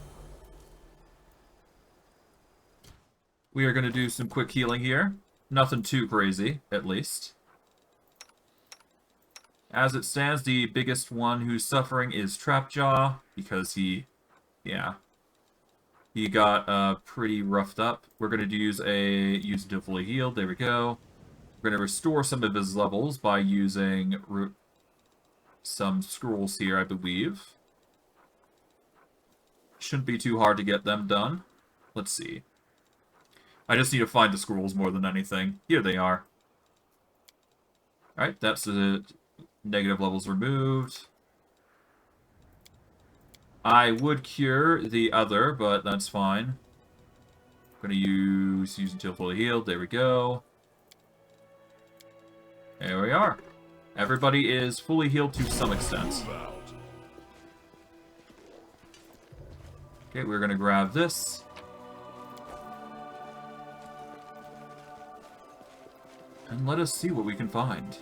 Speaker 1: We are going to do some quick healing here. Nothing too crazy, at least. As it stands, the biggest one who's suffering is Trapjaw, because he got pretty roughed up. We're going to use until fully healed. There we go. We're going to restore some of his levels by using some scrolls here, I believe. Shouldn't be too hard to get them done. Let's see. I just need to find the scrolls more than anything. Here they are. Alright, that's the negative levels removed. I would cure the other, but that's fine. I'm going to use until fully healed. There we go. There we are. Everybody is fully healed to some extent. Okay, we're going to grab this. And let us see what we can find.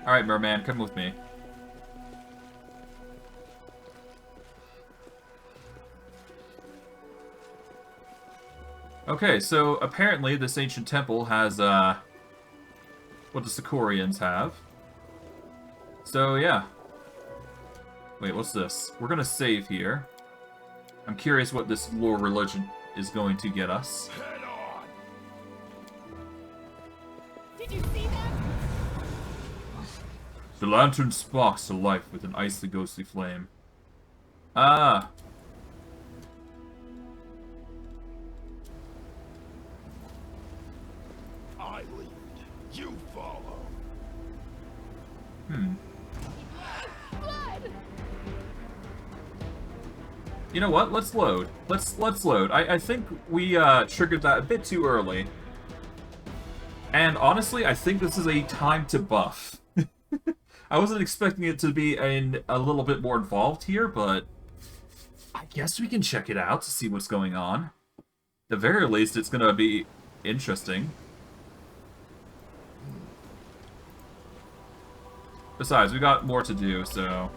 Speaker 1: Alright, merman, come with me. Okay, so apparently this ancient temple has, what the Sicorians have. So, yeah. Wait, what's this? We're gonna save here. I'm curious what this lore religion is going to get us.
Speaker 3: Head on.
Speaker 4: Did you see that?
Speaker 2: The lantern sparks to life with an icy ghostly flame.
Speaker 1: Ah.
Speaker 3: I lead. You follow.
Speaker 4: Blood!
Speaker 1: You know what? Let's load. Let's load. I think we triggered that a bit too early. And honestly, I think this is a time to buff. I wasn't expecting it to be a little bit more involved here, but I guess we can check it out to see what's going on. At the very least, it's going to be interesting. Besides, we got more to do, so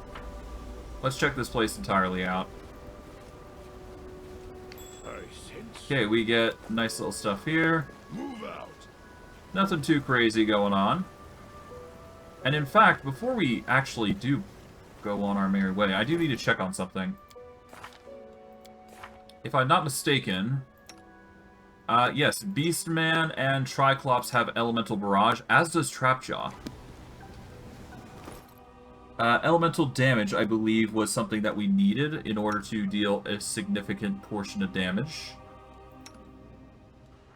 Speaker 1: let's check this place entirely out.
Speaker 3: I sense.
Speaker 1: Okay, we get nice little stuff here.
Speaker 3: Move out.
Speaker 1: Nothing too crazy going on. And in fact, before we actually do go on our merry way, I do need to check on something. If I'm not mistaken, yes, Beastman and Triclops have Elemental Barrage, as does Trapjaw. Elemental damage, I believe, was something that we needed in order to deal a significant portion of damage.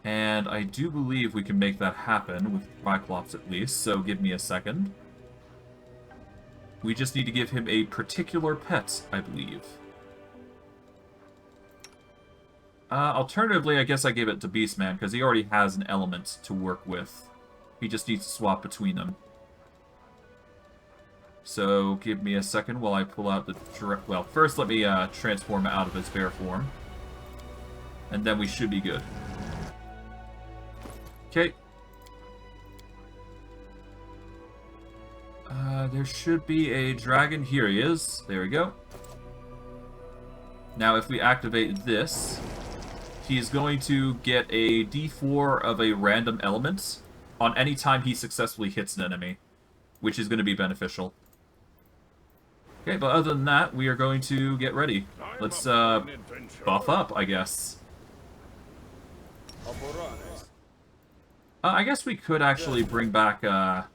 Speaker 1: And I do believe we can make that happen, with Triclops at least, so give me a second. We just need to give him a particular pet, I believe. Alternatively, I guess I gave it to Beastman, because he already has an element to work with. He just needs to swap between them. So, give me a second while I pull out the direct... Well, first let me transform out of his bear form. And then we should be good. Okay. There should be a dragon. Here he is. There we go. Now, if we activate this, he's going to get a d4 of a random element on any time he successfully hits an enemy, which is going to be beneficial. Okay, but other than that, we are going to get ready. Let's buff up, I guess. I guess we could actually bring back, yeah,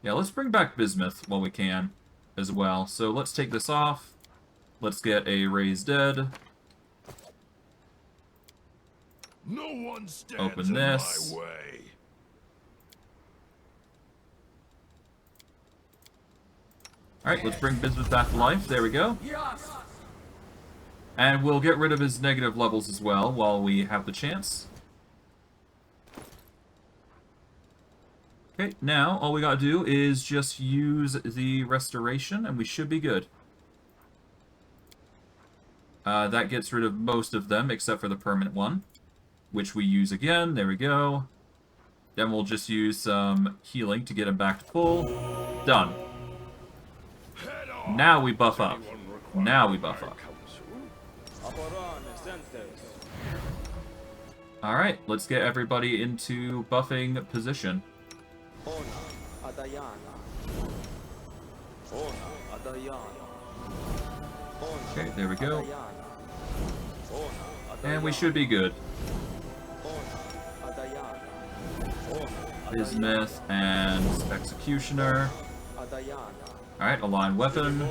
Speaker 1: let's bring back Bismuth while we can as well. So let's take this off. Let's get a Raised Dead.
Speaker 3: No one stands
Speaker 1: Open this.
Speaker 3: in my way.
Speaker 1: Alright, let's bring Bismuth back to life. There we go. And we'll get rid of his negative levels as well while we have the chance. Okay, now all we gotta do is just use the restoration and we should be good. That gets rid of most of them except for the permanent one, which we use again. There we go. Then we'll just use some healing to get him back to full. Done. Now we buff up. Now we buff up. Alright, let's get everybody into buffing position. Okay, there we go. And we should be good. Bismuth and Executioner. Alright, align weapon.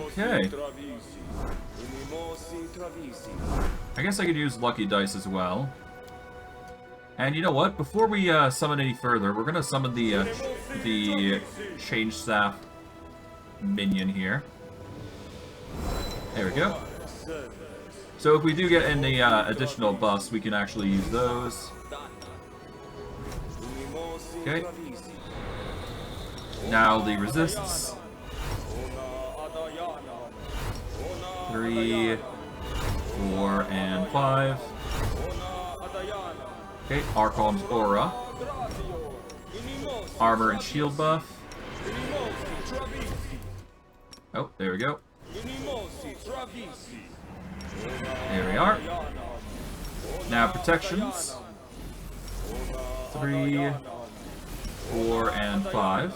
Speaker 1: Okay. I guess I could use Lucky Dice as well. And you know what? Before we summon any further, we're gonna summon the Change Staff minion here. There we go. So if we do get any additional buffs, we can actually use those. Okay. Now the resists. 3, 4, and 5. Okay, Archon's Aura. Armor and shield buff. Oh, there we go. There we are. Now protections. 3, 4, and 5.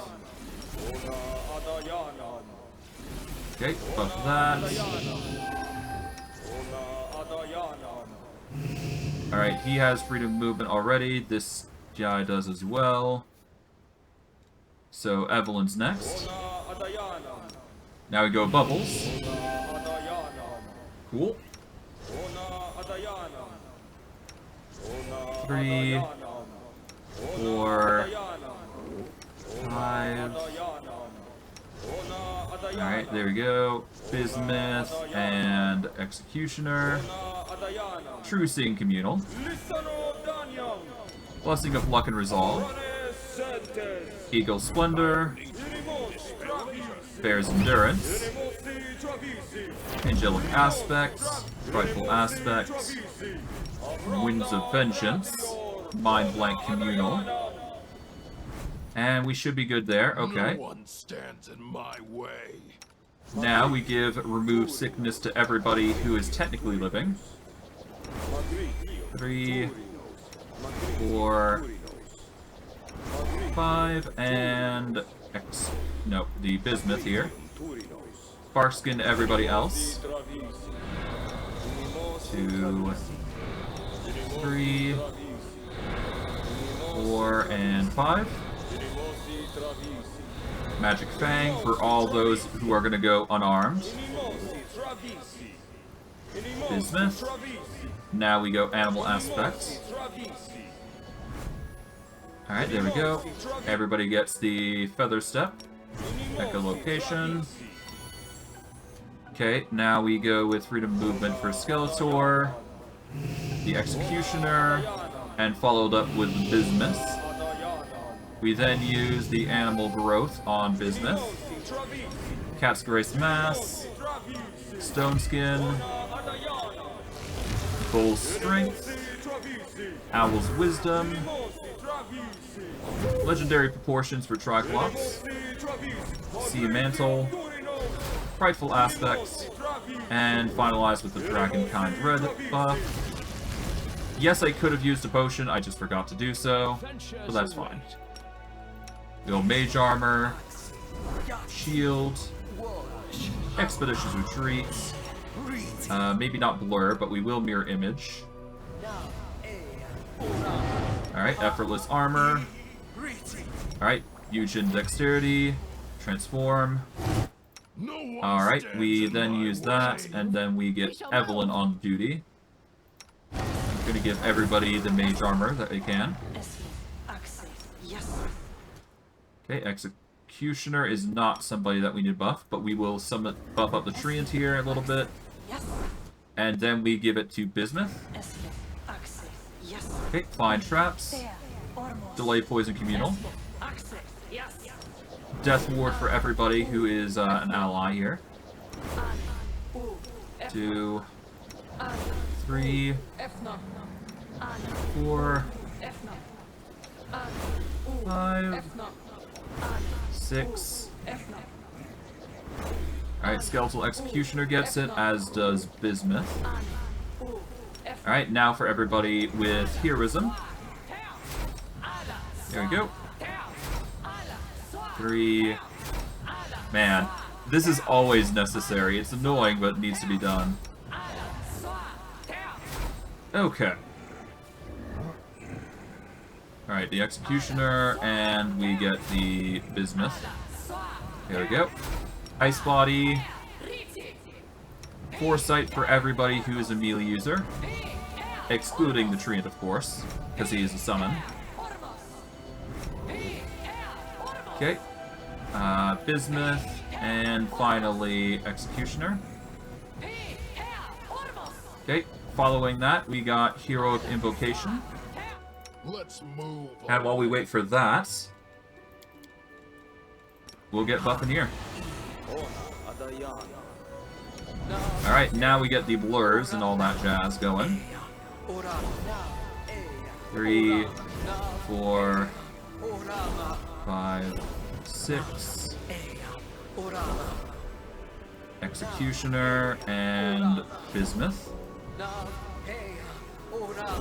Speaker 1: Okay, buff that. Alright, he has freedom of movement already. This guy does as well. So Evelyn's next. Now we go Bubbles. Cool. 3, 4, 5. Alright, there we go. Bismuth and Executioner. True Seeing Communal. Blessing of Luck and Resolve. Eagle Splendor. Bear's Endurance. Angelic Aspects. Frightful Aspects. Winds of Vengeance. Mind Blank Communal. And we should be good there. Okay.
Speaker 3: No one stands in my way.
Speaker 1: Now we give Remove Sickness to everybody who is technically living. 3, 4, 5, and no, the Bismuth here. Sparkskin to everybody else. 2, 3, 4, and 5. Magic Fang for all those who are going to go unarmed. Bismuth. Now we go Animal Aspects. Alright, there we go. Everybody gets the Feather Step. Echolocation. Okay, now we go with Freedom Movement for Skeletor. The Executioner. And followed up with Bismuth. We then use the Animal Growth on Bismuth. Cat's Grace Mass. Stone Skin. Bull's Strength, Owl's Wisdom, Legendary Proportions for Triclops, Sea Mantle, Frightful Aspects, and finalize with the Dragonkind Red buff. Yes, I could have used a potion, I just forgot to do so, but that's fine. We go Mage Armor, Shield, Expeditious Retreat, maybe not Blur, but we will Mirror Image. Alright, Effortless Armor. Alright, Yujin Dexterity, Transform. Alright, we then use that, and then we get Evelyn on duty. I'm gonna give everybody the Mage Armor that they can. Okay, Executioner is not somebody that we need buff, but we will buff up the Treant here a little bit. And then we give it to Bismuth. Okay, Find Traps. Delay Poison Communal. Death Ward for everybody who is an ally here. 2, 3, 4, 5, 6. Alright, Skeletal Executioner gets it, as does Bismuth. Alright, now for everybody with Heroism. There we go. 3. Man, this is always necessary. It's annoying, but it needs to be done. Okay. Alright, the Executioner, and we get the Bismuth. There we go. Ice Body. Foresight for everybody who is a melee user. Excluding the Treant, of course, because he is a summon. Okay. Bismuth, and finally Executioner. Okay, following that, we got Heroic Invocation.
Speaker 3: Let's move.
Speaker 1: And while we wait for that, we'll get Baphomet. Alright, now we get the blurs and all that jazz going. 3, 4, 5, 6. Executioner and Bismuth.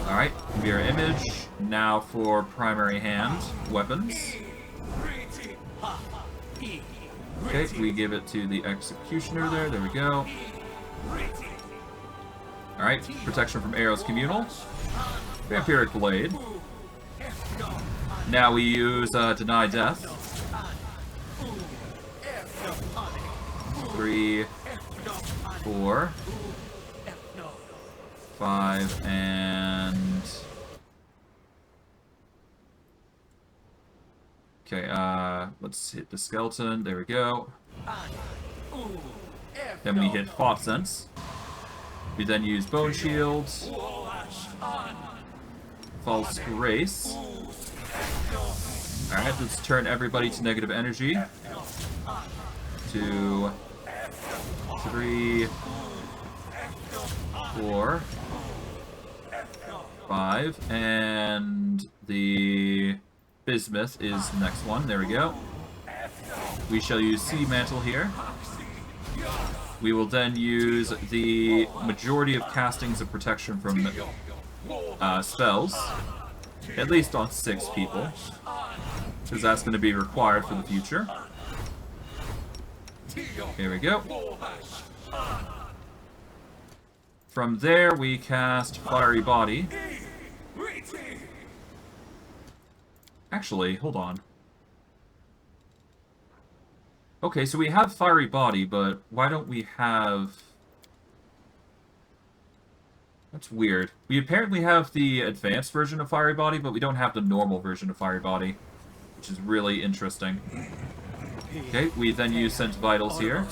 Speaker 1: Alright, Mirror Image. Now for primary hand weapons. Okay, we give it to the Executioner there. There we go. Alright, protection from arrows communal. Vampiric Blade. Now we use Deny Death. 3, 4, 5, and... Okay, let's hit the skeleton. There we go. Then we hit Thought Sense. We then use Bone Shields. False Grace. Alright, let's turn everybody to negative energy. 2, 3, 4, 5, and the Bismuth is the next one. There we go. We shall use Sea Mantle here. We will then use the majority of castings of protection from spells, at least on 6 people, because that's going to be required for the future. Here we go. From there, we cast Fiery Body. Actually, hold on. Okay, so we have Fiery Body, but why don't we have... That's weird. We apparently have the advanced version of Fiery Body, but we don't have the normal version of Fiery Body, which is really interesting. Okay, we then use Sense Vitals here.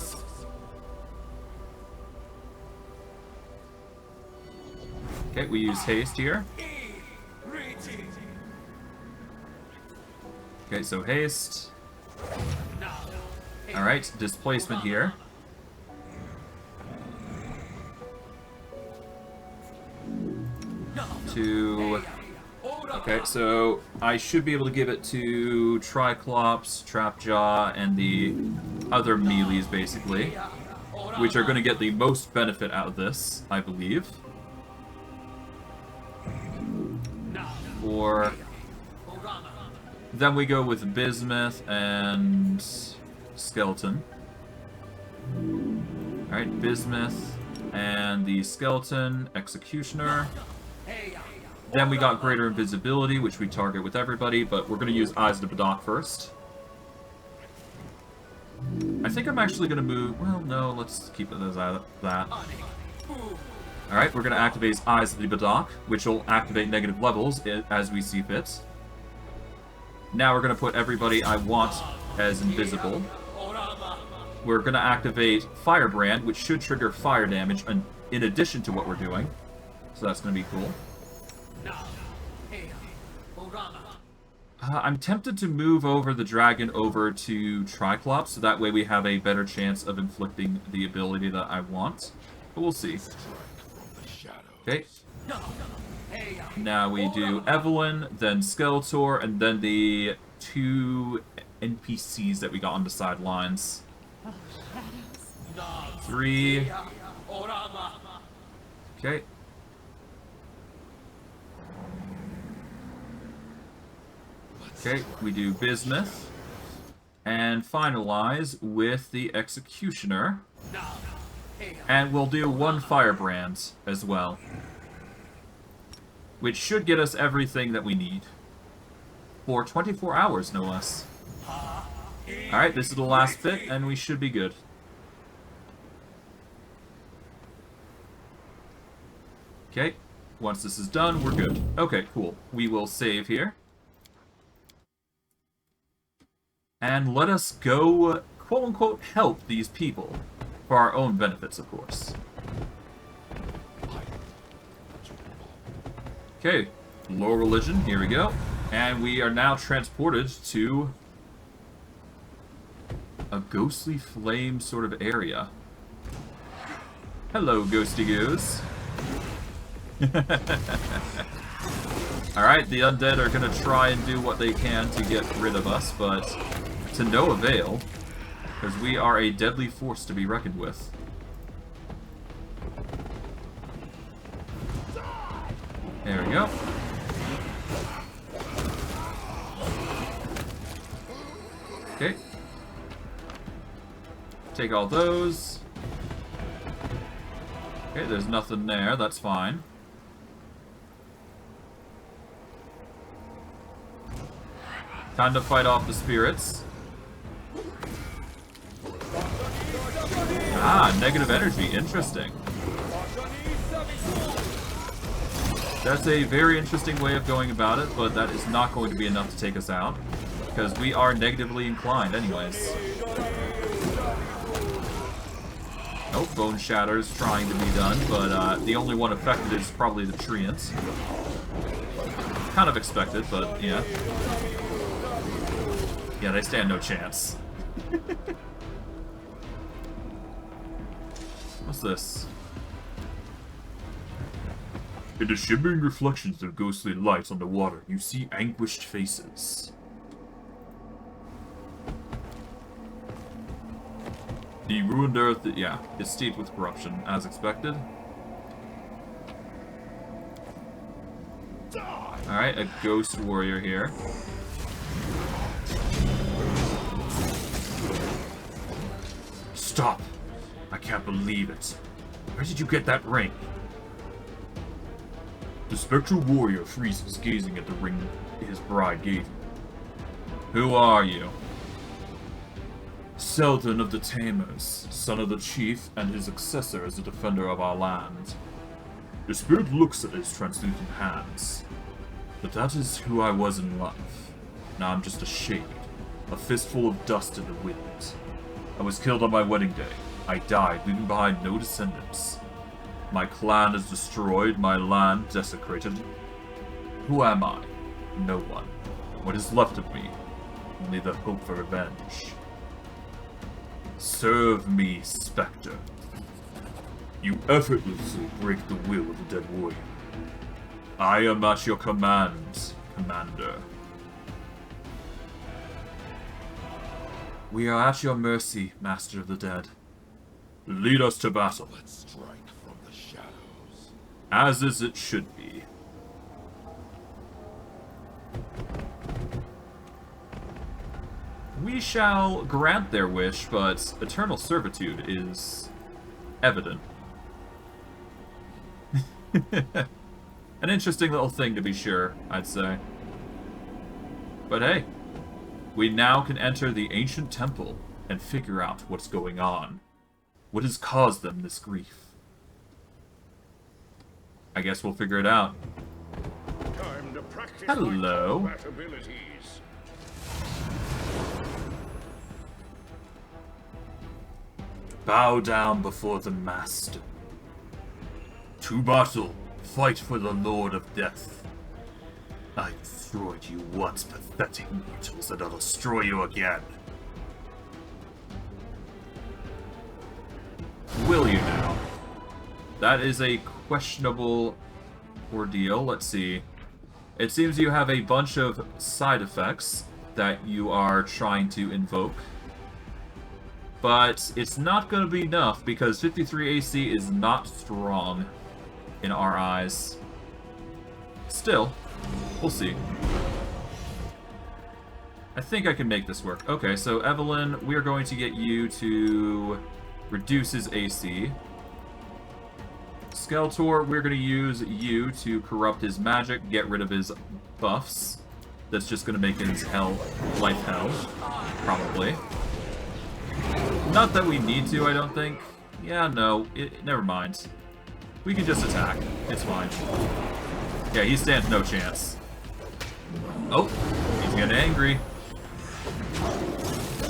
Speaker 1: Okay, we use Haste here. Okay, so Haste. Alright, Displacement here. to... Okay, so I should be able to give it to Triclops, Trapjaw, and the other melees, basically, which are going to get the most benefit out of this, I believe. Or... Then we go with Bismuth and Skeleton. Alright, Bismuth and the Skeleton, Executioner. Then we got Greater Invisibility, which we target with everybody, but we're going to use Eyes of the Badak first. I think I'm actually going to move... Well, no, let's keep it as that. Alright, we're going to activate Eyes of the Badak, which will activate negative levels as we see fit. Now we're going to put everybody I want as invisible. We're going to activate Firebrand, which should trigger fire damage in addition to what we're doing. So that's going to be cool. I'm tempted to move over the dragon over to Triclops, so that way we have a better chance of inflicting the ability that I want. But we'll see. Okay. Now we do Evelyn, then Skeletor, and then the 2 NPCs that we got on the sidelines. 3. Okay. Okay, we do Bismuth. And finalize with the Executioner. And we'll do 1 Firebrand as well. Which should get us everything that we need. For 24 hours, no less. Alright, this is the last bit, and we should be good. Okay, once this is done, we're good. Okay, cool. We will save here. And let us go, quote-unquote, help these people. For our own benefits, of course. Okay, low religion, here we go. And we are now transported to a ghostly flame sort of area. Hello, ghosty goose. Alright, the undead are gonna try and do what they can to get rid of us, but to no avail, because we are a deadly force to be reckoned with. There we go. Okay. Take all those. Okay, there's nothing there, that's fine. Time to fight off the spirits. Ah, negative energy, interesting. That's a very interesting way of going about it, but that is not going to be enough to take us out, because we are negatively inclined anyways. Oh, Bone Shatter's trying to be done, but the only one affected is probably the Treants. Kind of expected, but yeah. Yeah, they stand no chance. What's this? In the shimmering reflections of ghostly light on the water, you see anguished faces. The ruined earth, yeah, is steeped with corruption, as expected. Alright, a ghost warrior here. Stop! I can't believe it. Where did you get that ring? The spectral warrior freezes, gazing at the ring his bride gave him. Who are you? Selden of the Tamers, son of the chief and his successor as the defender of our land. The spirit looks at his translucent hands. But that is who I was in life. Now I'm just a shade, a fistful of dust in the wind. I was killed on my wedding day. I died, leaving behind no descendants. My clan is destroyed, my land desecrated. Who am I? No one. What is left of me? Only the hope for revenge. Serve me, Spectre. You effortlessly break the will of the dead warrior.
Speaker 2: I am at your command, Commander.
Speaker 5: We are at your mercy, Master of the Dead.
Speaker 2: Lead us to battle.
Speaker 3: Let's strike from the shadows.
Speaker 2: As is it should be.
Speaker 1: We shall grant their wish, but eternal servitude is evident. An interesting little thing to be sure, I'd say. But hey, we now can enter the ancient temple and figure out what's going on. What has caused them this grief? I guess we'll figure it out.
Speaker 3: Time to practice
Speaker 1: Hello.
Speaker 3: my combat abilities.
Speaker 2: Bow down before the Master. To battle. Fight for the Lord of Death. I destroyed you once, pathetic mortals, and I'll destroy you again.
Speaker 1: Will you now? That is a questionable ordeal. Let's see. It seems you have a bunch of side effects that you are trying to invoke. But it's not going to be enough because 53 AC is not strong in our eyes. Still, we'll see. I think I can make this work. Okay, so Evelyn, we're going to get you to reduce his AC. Skeletor, we're going to use you to corrupt his magic, get rid of his buffs. That's just going to make his life hell, probably. Not that we need to, I don't think. Yeah, no, never mind. We can just attack. It's fine. Yeah, he stands no chance. Oh, he's getting angry.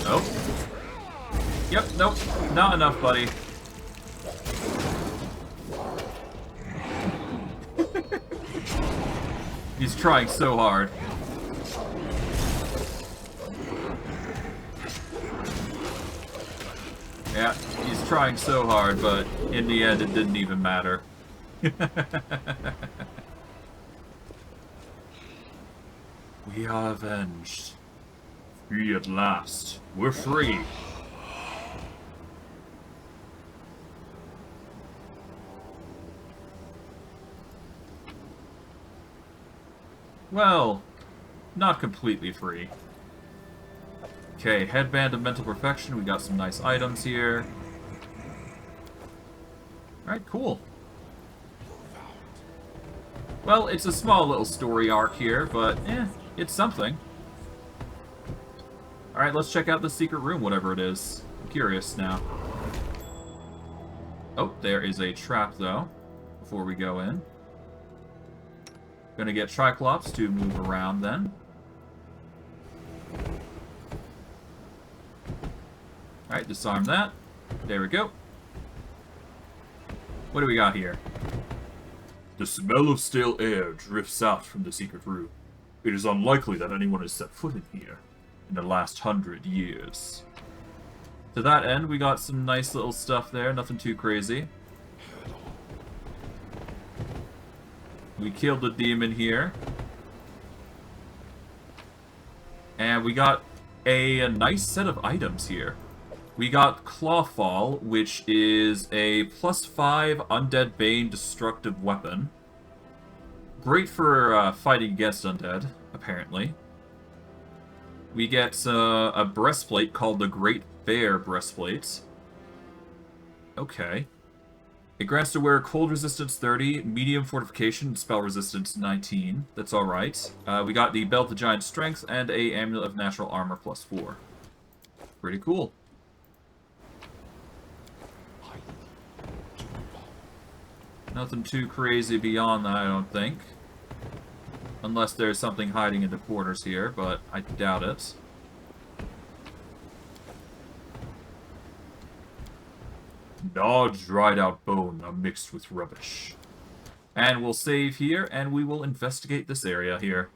Speaker 1: Oh. Yep, nope, not enough, buddy. He's trying so hard. Yeah, he's trying so hard, but in the end it didn't even matter.
Speaker 2: We are avenged. Free at last. We're free.
Speaker 1: Well, not completely free. Okay, headband of mental perfection. We got some nice items here. Alright, cool. Well, it's a small little story arc here, but it's something. Alright, let's check out the secret room, whatever it is. I'm curious now. Oh, there is a trap, though, before we go in. Gonna get Triclops to move around, then. Alright, disarm that. There we go. What do we got here?
Speaker 2: The smell of stale air drifts out from the secret room. It is unlikely that anyone has set foot in here in the last 100 years.
Speaker 1: To that end, we got some nice little stuff there, nothing too crazy. We killed the demon here. And we got a nice set of items here. We got Clawfall, which is a +5 Undead Bane destructive weapon. Great for fighting against undead, apparently. We get a breastplate called the Great Bear Breastplate. Okay. It grants to wear cold resistance 30, medium fortification, and spell resistance 19. That's alright. We got the Belt of Giant Strength and a Amulet of Natural Armor +4. Pretty cool. Nothing too crazy beyond that, I don't think. Unless there's something hiding in the quarters here, but I doubt it.
Speaker 2: Gnawed, dried out bone are mixed with rubbish.
Speaker 1: And we'll save here, and we will investigate this area here.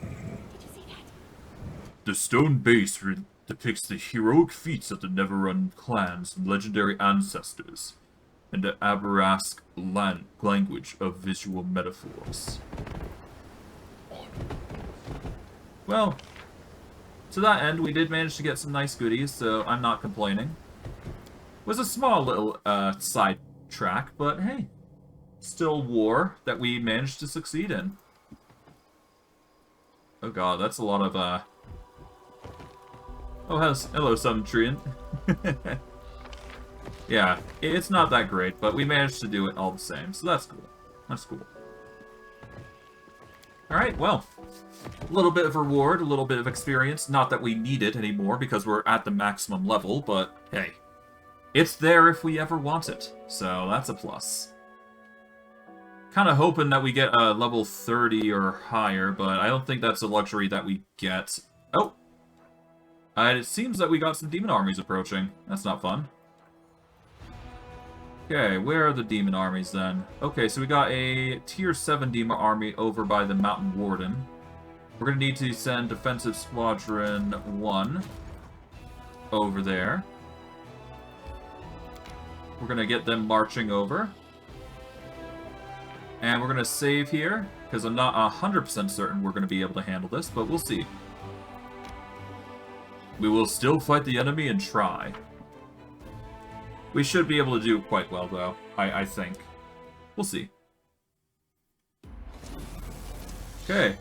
Speaker 4: Did you see that?
Speaker 2: The stone base depicts the heroic feats of the Neverrun clan's legendary ancestors, and the Abarask language of visual metaphors.
Speaker 1: Well, to that end, we did manage to get some nice goodies, so I'm not complaining. It was a small little side track, but hey, still war that we managed to succeed in. Oh god, that's a lot of, Oh, hello, Subnutrient. Yeah, it's not that great, but we managed to do it all the same, so that's cool. That's cool. Alright, well, a little bit of reward, a little bit of experience. Not that we need it anymore, because we're at the maximum level, but hey, it's there if we ever want it, so that's a plus. Kind of hoping that we get a level 30 or higher, but I don't think that's a luxury that we get. Oh! It seems that we got some demon armies approaching. That's not fun. Okay, where are the demon armies then? Okay, so we got a tier 7 demon army over by the Mountain Warden. We're going to need to send Defensive Squadron 1 over there. We're going to get them marching over. And we're going to save here, because I'm not 100% certain we're going to be able to handle this, but we'll see. We will still fight the enemy and try. We should be able to do quite well, though, I think. We'll see. Okay.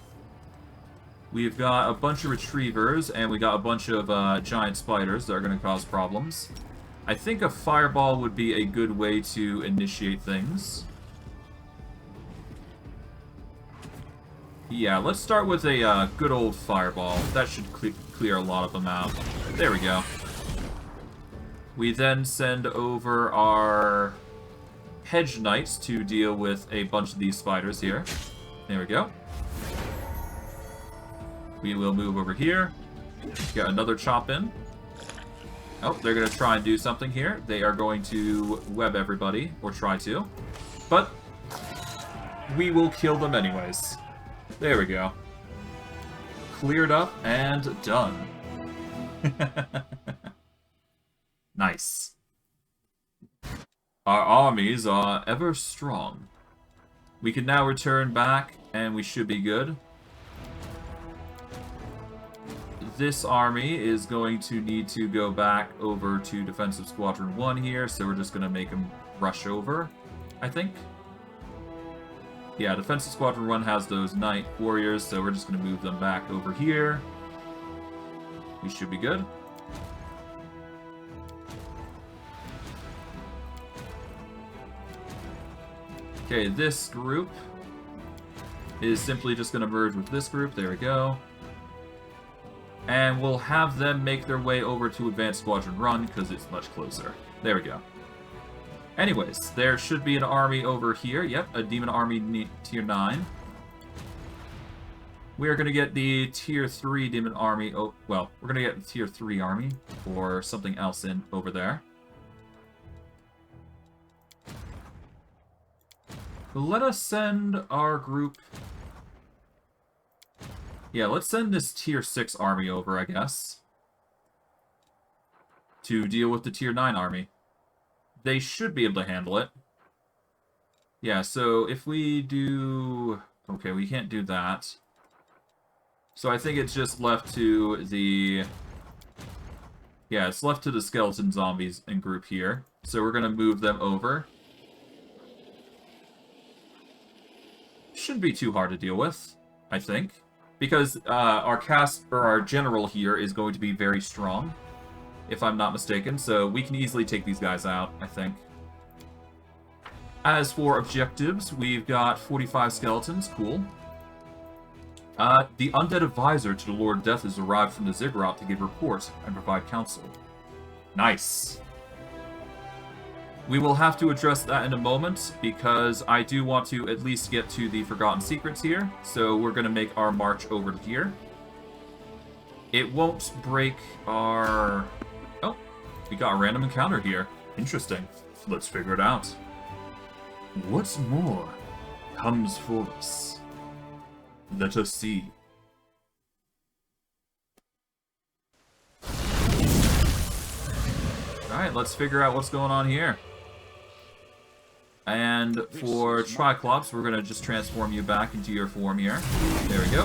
Speaker 1: We've got a bunch of retrievers, and we got a bunch of giant spiders that are going to cause problems. I think a fireball would be a good way to initiate things. Yeah, let's start with a good old fireball. That should clear a lot of them out. There we go. We then send over our hedge knights to deal with a bunch of these spiders here. There we go. We will move over here. Get another chop in. Oh, they're going to try and do something here. They are going to web everybody, or try to. But we will kill them anyways. There we go. Cleared up and done. Nice. Our armies are ever strong. We can now return back, and we should be good. This army is going to need to go back over to Defensive Squadron 1 here, so we're just going to make them rush over, I think. Yeah, Defensive Squadron 1 has those Knight Warriors, so we're just going to move them back over here. We should be good. Okay, this group is simply just going to merge with this group. There we go. And we'll have them make their way over to Advanced Squadron Run, because it's much closer. There we go. Anyways, there should be an army over here. Yep, a demon army tier 9. We are going to get the tier 3 demon army. Oh, well, we're going to get the tier 3 army or something else in over there. Let us send our group. Yeah, let's send this tier 6 army over, I guess, to deal with the tier 9 army. They should be able to handle it. Yeah, so if we do... Okay, we can't do that. So I think it's just left to the... Yeah, it's left to the skeleton zombies in group here. So we're going to move them over. Shouldn't be too hard to deal with, I think. Because our general here is going to be very strong, if I'm not mistaken, so we can easily take these guys out, I think. As for objectives, we've got 45 skeletons, cool. The undead advisor to the Lord Death has arrived from the Ziggurat to give report and provide counsel. Nice. We will have to address that in a moment, because I do want to at least get to the Forgotten Secrets here, so we're going to make our march over to here. It won't break our... Oh, we got a random encounter here. Interesting. Let's figure it out. What's more comes for us? Let us see. Alright, let's figure out what's going on here. And for Triclops, we're going to just transform you back into your form here. There we go.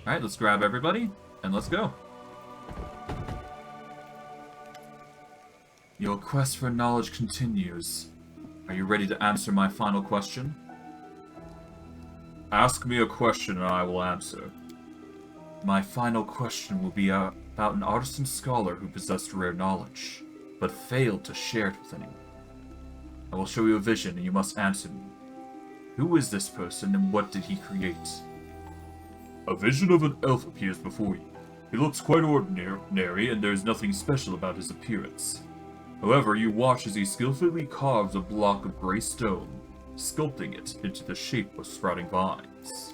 Speaker 1: Alright, let's grab everybody, and let's go. Your quest for knowledge continues. Are you ready to answer my final question?
Speaker 2: Ask me a question and I will answer.
Speaker 1: My final question will be about an artisan scholar who possessed rare knowledge, but failed to share it with anyone. I will show you a vision and you must answer me. Who is this person and what did he create?
Speaker 2: A vision of an elf appears before you. He looks quite ordinary and there is nothing special about his appearance. However, you watch as he skillfully carves a block of grey stone, sculpting it into the shape of sprouting vines.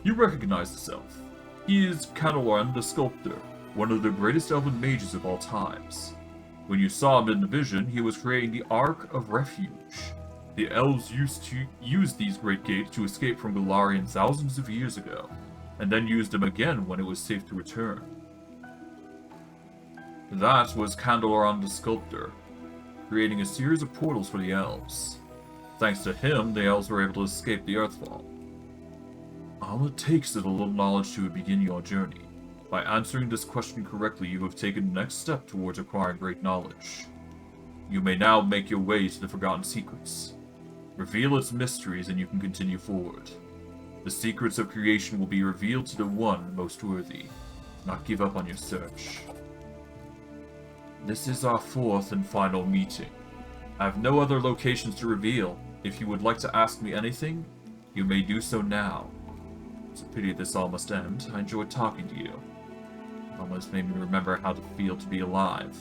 Speaker 2: You recognize this elf. He is Canoran the Sculptor, one of the greatest elven mages of all times. When you saw him in the vision, he was creating the Ark of Refuge. The elves used to use these great gates to escape from Golarion thousands of years ago, and then used them again when it was safe to return. That was Candelaron the Sculptor, creating a series of portals for the elves. Thanks to him, the elves were able to escape the Earthfall. All it takes is a little knowledge to begin your journey. By answering this question correctly, you have taken the next step towards acquiring great knowledge. You may now make your way to the Forgotten Secrets. Reveal its mysteries and you can continue forward. The secrets of creation will be revealed to the one most worthy. Do not give up on your search. This is our fourth and final meeting. I have no other locations to reveal. If you would like to ask me anything, you may do so now. It's a pity this all must end. I enjoyed talking to you. Almost made me remember how to feel to be alive.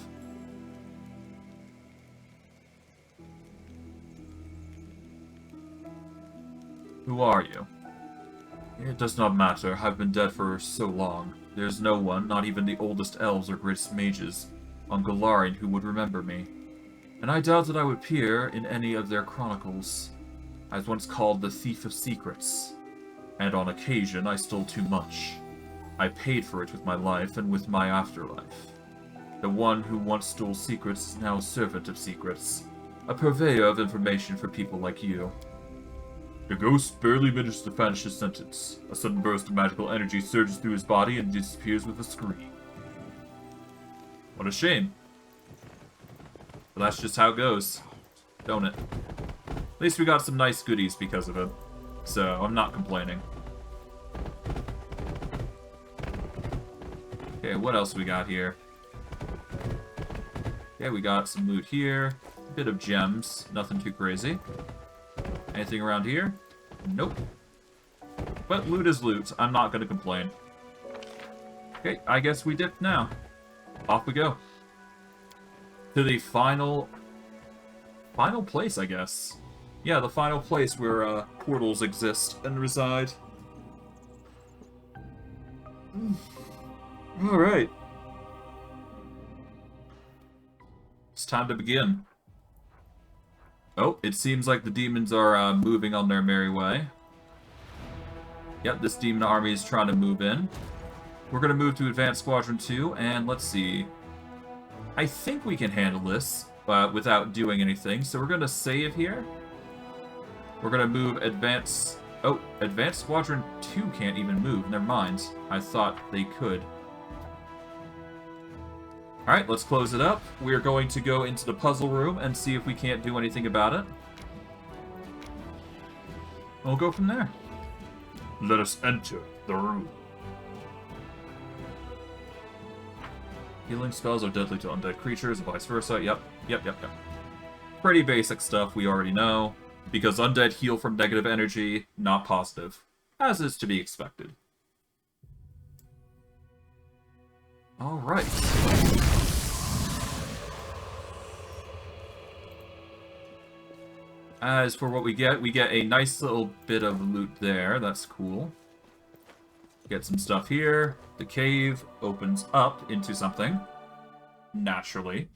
Speaker 2: Who are you? It does not matter. I've been dead for so long. There's no one, not even the oldest elves or greatest mages, on Golarion who would remember me. And I doubt that I would appear in any of their chronicles. I was once called the Thief of Secrets, and on occasion I stole too much. I paid for it with my life and with my afterlife. The one who once stole secrets is now a servant of secrets, a purveyor of information for people like you. The ghost barely manages to finish his sentence. A sudden burst of magical energy surges through his body and disappears with a scream. What a shame. But that's just how it goes, don't it? At least we got some nice goodies because of it, so I'm not complaining. Okay, what else we got here? Okay, we got some loot here. A bit of gems, nothing too crazy. Anything around here? Nope. But loot is loot. I'm not going to complain. Okay, I guess we dip now. Off we go. To the final place, I guess. Yeah, the final place where portals exist and reside. Alright. It's time to begin. Oh, it seems like the demons are moving on their merry way. Yep, this demon army is trying to move in. We're going to move to Advanced Squadron 2, and let's see. I think we can handle this without doing anything, so we're going to save here. We're going to move Advanced... Oh, Advanced Squadron 2 can't even move. Never mind. I thought they could. Alright, let's close it up. We're going to go into the puzzle room and see if we can't do anything about it. We'll go from there. Let us enter the room.
Speaker 1: Healing spells are deadly to undead creatures, and vice versa. Yep. Pretty basic stuff we already know. Because undead heal from negative energy, not positive. As is to be expected. Alright. As for what we get a nice little bit of loot there. That's cool. Get some stuff here. The cave opens up into something. Naturally.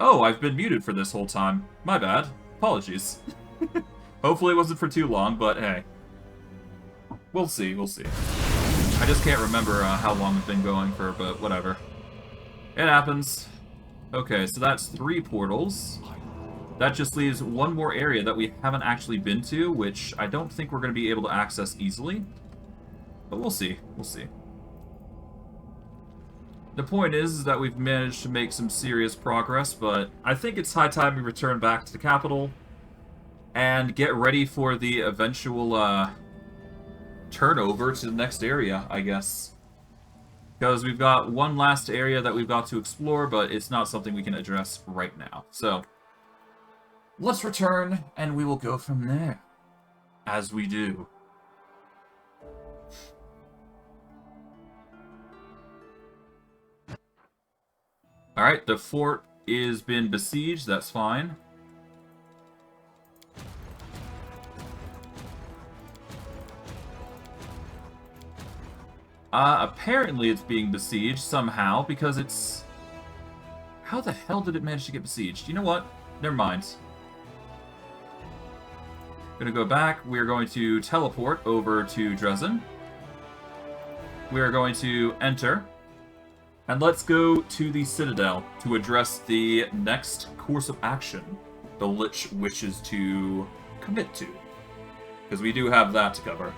Speaker 1: Oh, I've been muted for this whole time. My bad. Apologies. Hopefully it wasn't for too long, but hey. We'll see, we'll see. I just can't remember how long I've been going for, but whatever. It happens. Okay, so that's 3 portals. That just leaves one more area that we haven't actually been to, which I don't think we're going to be able to access easily. But we'll see, we'll see. The point is that we've managed to make some serious progress, but I think it's high time we return back to the capital and get ready for the eventual turnover to the next area, I guess. Because we've got one last area that we've got to explore, but it's not something we can address right now. So, let's return, and we will go from there. As we do. Alright, the fort is been besieged, that's fine. Apparently it's being besieged somehow, because it's... How the hell did it manage to get besieged? You know what? Never mind. Gonna go back. We're going to teleport over to Dresden. We are going to enter. And let's go to the Citadel to address the next course of action the Lich wishes to commit to. Because we do have that to cover.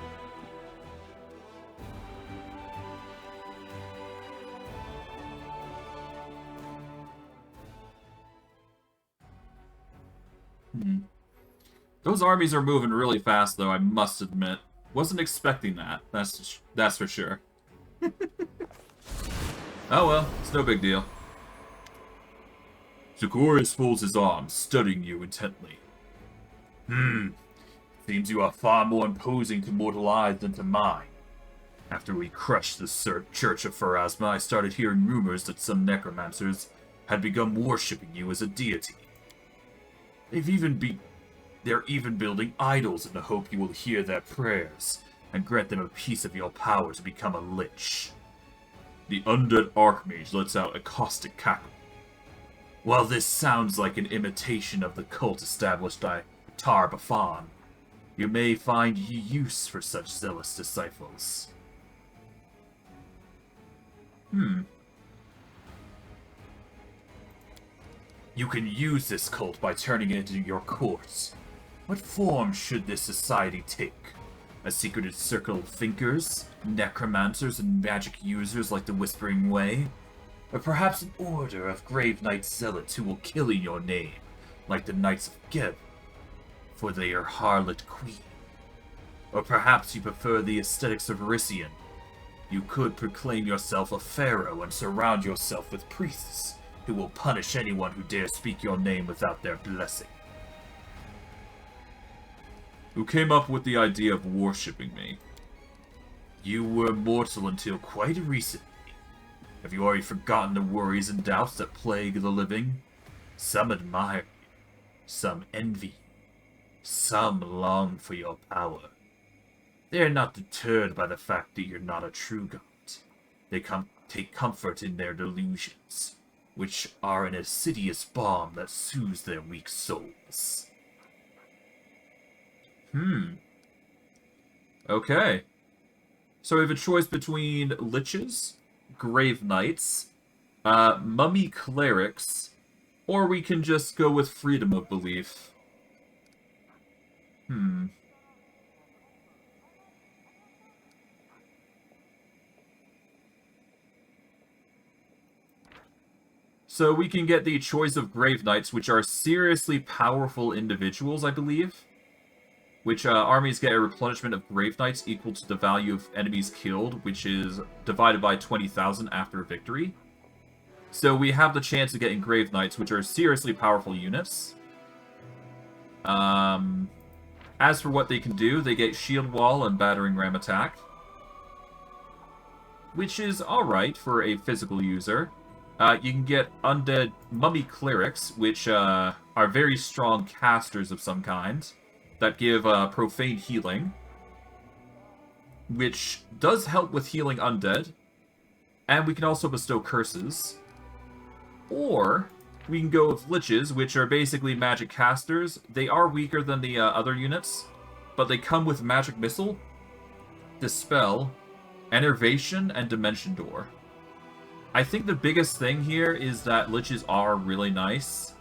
Speaker 1: Those armies are moving really fast, though, I must admit. Wasn't expecting that. That's for sure. Oh well, it's no big deal.
Speaker 2: Zagorius folds his arms, studying you intently. Seems you are far more imposing to mortal eyes than to mine. After we crushed the Church of Pharasma, I started hearing rumors that some necromancers had begun worshipping you as a deity. They're even building idols in the hope you will hear their prayers and grant them a piece of your power to become a lich. The undead archmage lets out a caustic cackle. While this sounds like an imitation of the cult established by Baphomet, you may find use for such zealous disciples. You can use this cult by turning it into your courts. What form should this society take? A secreted circle of thinkers, necromancers, and magic users like the Whispering Way? Or perhaps an order of grave knight zealots who will kill in your name, like the Knights of Geb, for their harlot queen? Or perhaps you prefer the aesthetics of Rissian? You could proclaim yourself a pharaoh and surround yourself with priests who will punish anyone who dares speak your name without their blessing.
Speaker 1: Who came up with the idea of worshipping me?
Speaker 2: You were mortal until quite recently. Have you already forgotten the worries and doubts that plague the living? Some admire you, some envy you, some long for your power. They are not deterred by the fact that you're not a true god. They take comfort in their delusions, which are an insidious balm that soothes their weak souls.
Speaker 1: Okay. So we have a choice between liches, grave knights, mummy clerics, or we can just go with freedom of belief. So we can get the choice of grave knights, which are seriously powerful individuals, I believe. Which armies get a replenishment of grave knights equal to the value of enemies killed, which is divided by 20,000 after a victory. So we have the chance of getting grave knights, which are seriously powerful units. As for what they can do, they get shield wall and battering ram attack, which is alright for a physical user. You can get undead mummy clerics, which are very strong casters of some kind, that give profane healing, which does help with healing undead, and we can also bestow curses. Or we can go with liches, which are basically magic casters. They are weaker than the other units, but they come with magic missile, dispel, enervation, and dimension door. I think the biggest thing here is that liches are really nice.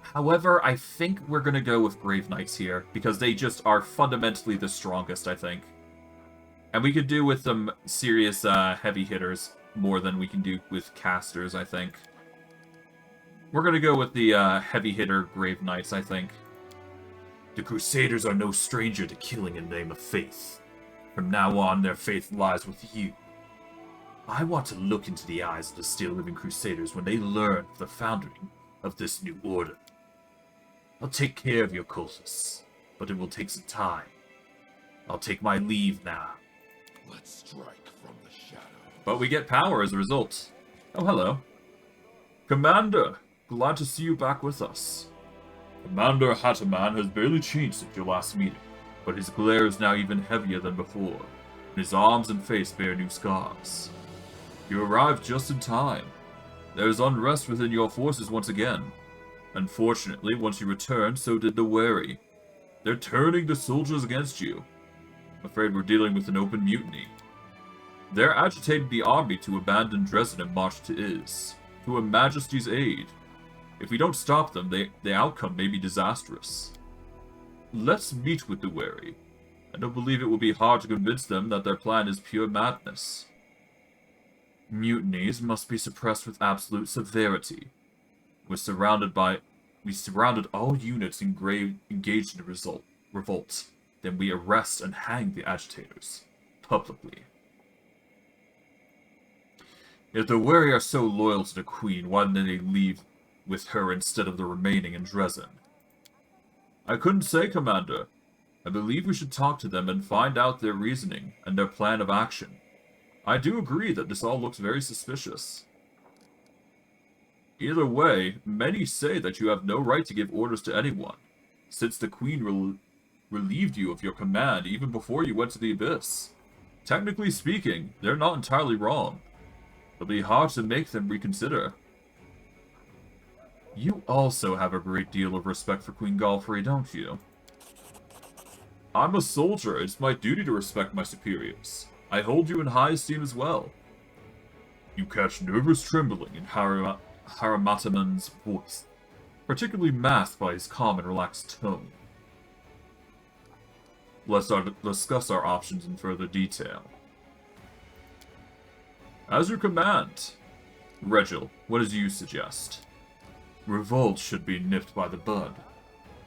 Speaker 1: However, I think we're going to go with Grave Knights here, because they just are fundamentally the strongest, I think. And we could do with some serious heavy hitters more than we can do with casters, I think. We're going to go with the heavy hitter Grave Knights, I think.
Speaker 2: The Crusaders are no stranger to killing in the name of faith. From now on, their faith lies with you. I want to look into the eyes of the still living Crusaders when they learn of the founding of this new order. I'll take care of your cultists, but it will take some time. I'll take my leave now.
Speaker 3: Let's strike from the shadow.
Speaker 1: But we get power as a result. Oh, hello.
Speaker 2: Commander, glad to see you back with us. Commander Hataman has barely changed since your last meeting, but his glare is now even heavier than before, and his arms and face bear new scars. You arrived just in time. There is unrest within your forces once again. Unfortunately, once you returned, so did the wary. They're turning the soldiers against you. I'm afraid we're dealing with an open mutiny. They're agitating the army to abandon Dresden and march to Is, to Her Majesty's aid. If we don't stop them, the outcome may be disastrous. Let's meet with the wary. I don't believe it will be hard to convince them that their plan is pure madness. Mutinies must be suppressed with absolute severity. We surrounded all units engaged in a revolt. Then we arrest and hang the agitators, publicly. If the wary are so loyal to the Queen, why didn't they leave with her instead of the remaining in Dresden? I couldn't say, Commander. I believe we should talk to them and find out their reasoning and their plan of action. I do agree that this all looks very suspicious. Either way, many say that you have no right to give orders to anyone, since the Queen relieved you of your command even before you went to the Abyss. Technically speaking, they're not entirely wrong. It'll be hard to make them reconsider. You also have a great deal of respect for Queen Galfrey, don't you? I'm a soldier. It's my duty to respect my superiors. I hold you in high esteem as well. You catch nervous trembling in Haramataman's voice, particularly masked by his calm and relaxed tone. Let's discuss our options in further detail. As your command. Regil, what do you suggest? Revolt should be nipped by the bud.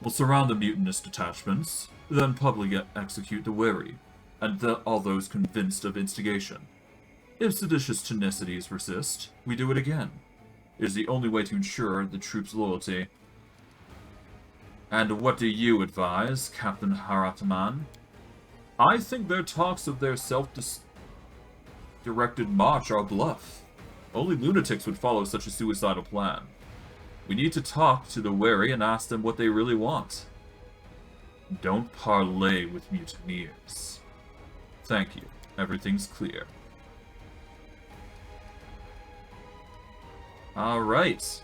Speaker 2: We'll surround the mutinous detachments, then publicly execute the wary, and all those convinced of instigation. If seditious tenicities resist, we do it again. It is the only way to ensure the troops' loyalty. And what do you advise, Captain Harataman? I think their talks of their self-directed march are a bluff. Only lunatics would follow such a suicidal plan. We need to talk to the wary and ask them what they really want. Don't parley with mutineers. Thank you. Everything's clear. Alright.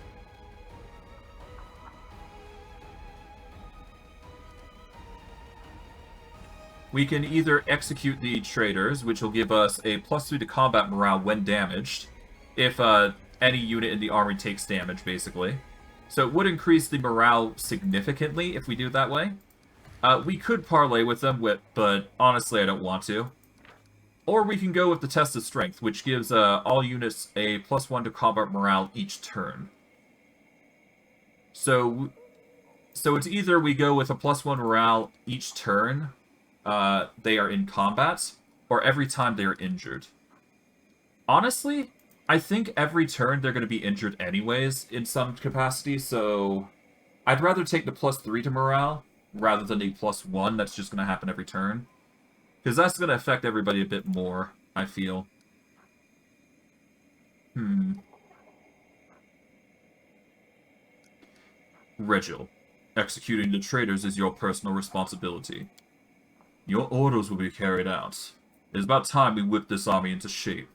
Speaker 2: We can either execute the traitors, which will give us a +3 to combat morale when damaged, if any unit in the army takes damage, basically. So it would increase the morale significantly if we do it that way. We could parlay with them, but honestly I don't want to. Or we can go with the Test of Strength, which gives all units a +1 to combat morale each turn. So it's either we go with a +1 morale each turn they are in combat, or every time they are injured. Honestly, I think every turn they're going to be injured anyways, in some capacity, so I'd rather take the +3 to morale, rather than the +1 that's just going to happen every turn. Because that's going to affect everybody a bit more, I feel. Regil, executing the traitors is your personal responsibility. Your orders will be carried out. It is about time we whip this army into shape.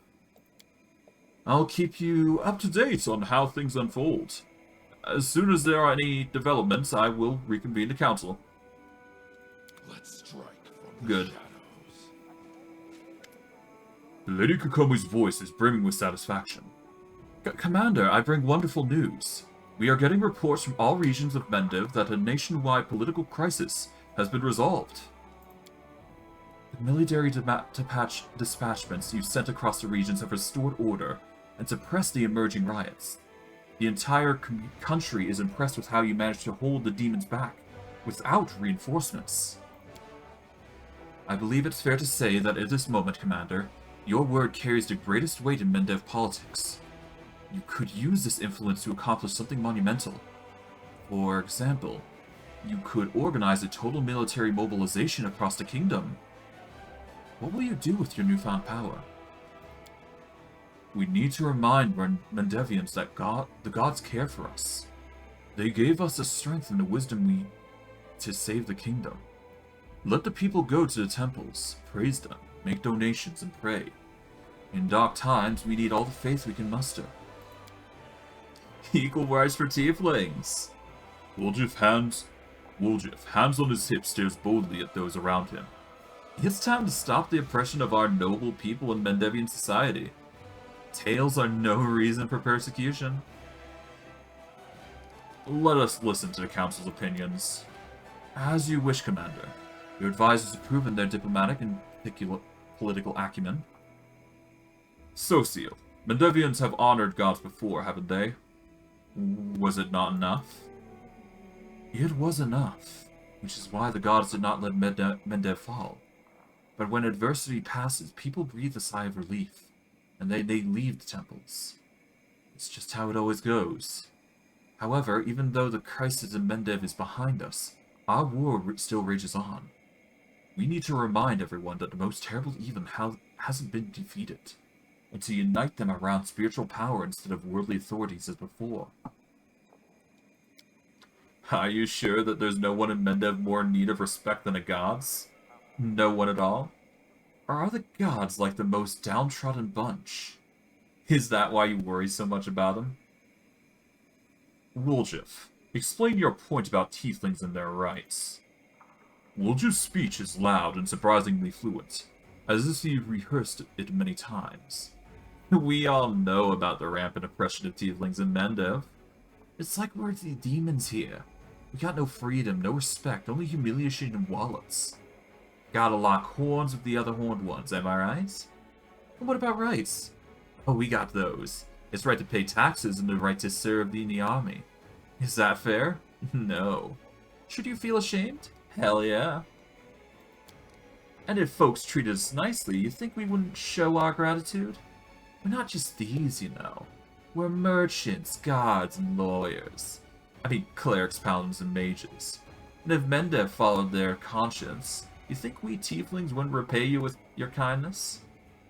Speaker 2: I'll keep you up to date on how things unfold.
Speaker 1: as soon as there are any developments, I will reconvene the council.
Speaker 3: Let's strike from the
Speaker 1: Good.
Speaker 3: shadows.
Speaker 1: Lady Kokomi's voice is brimming with satisfaction. Commander, I bring wonderful news. We are getting reports from all regions of Mendev that a nationwide political crisis has been resolved. The military dispatchments you sent across the regions have restored order and suppressed the emerging riots. The entire country is impressed with how you managed to hold the demons back without reinforcements. I believe it's fair to say that at this moment, Commander, your word carries the greatest weight in Mendev politics. You could use this influence to accomplish something monumental. For example, you could organize a total military mobilization across the kingdom. What will you do with your newfound power? We need to remind Mendevians that the gods care for us. They gave us the strength and the wisdom to save the kingdom. Let the people go to the temples, praise them, make donations, and pray. In dark times, we need all the faith we can muster. Equal rights for tieflings. Woljif, hands on his hips, stares boldly at those around him. It's time to stop the oppression of our noble people in Mendevian society. Tales are no reason for persecution. Let us listen to the council's opinions. As you wish, Commander. Your advisors have proven their diplomatic and political acumen. Socio, Mendevians have honored gods before, haven't they? Was it not enough? It was enough, which is why the gods did not let Mendev fall. But when adversity passes, people breathe a sigh of relief, and they leave the temples. It's just how it always goes. However, even though the crisis in Mendev is behind us, our war still rages on. We need to remind everyone that the most terrible evil hasn't been defeated, and to unite them around spiritual power instead of worldly authorities as before. Are you sure that there's no one in Mendev more in need of respect than the gods? No one at all? Or are the gods like the most downtrodden bunch? Is that why you worry so much about them? Woljif, explain your point about tieflings and their rights. Woljif's speech is loud and surprisingly fluent, as if he rehearsed it many times. We all know about the rampant oppression of tieflings in Mendev. It's like we're the demons here. We got no freedom, no respect, only humiliation and wallets. Gotta lock horns with the other horned ones, am I right? And what about rights? Oh, we got those. It's right to pay taxes and the right to serve in the army. Is that fair? No. Should you feel ashamed? Hell yeah. And if folks treated us nicely, you think we wouldn't show our gratitude? We're not just thieves, you know. We're merchants, guards, and lawyers. I mean, clerics, paladins, and mages. And if Mendev followed their conscience, you think we tieflings wouldn't repay you with your kindness?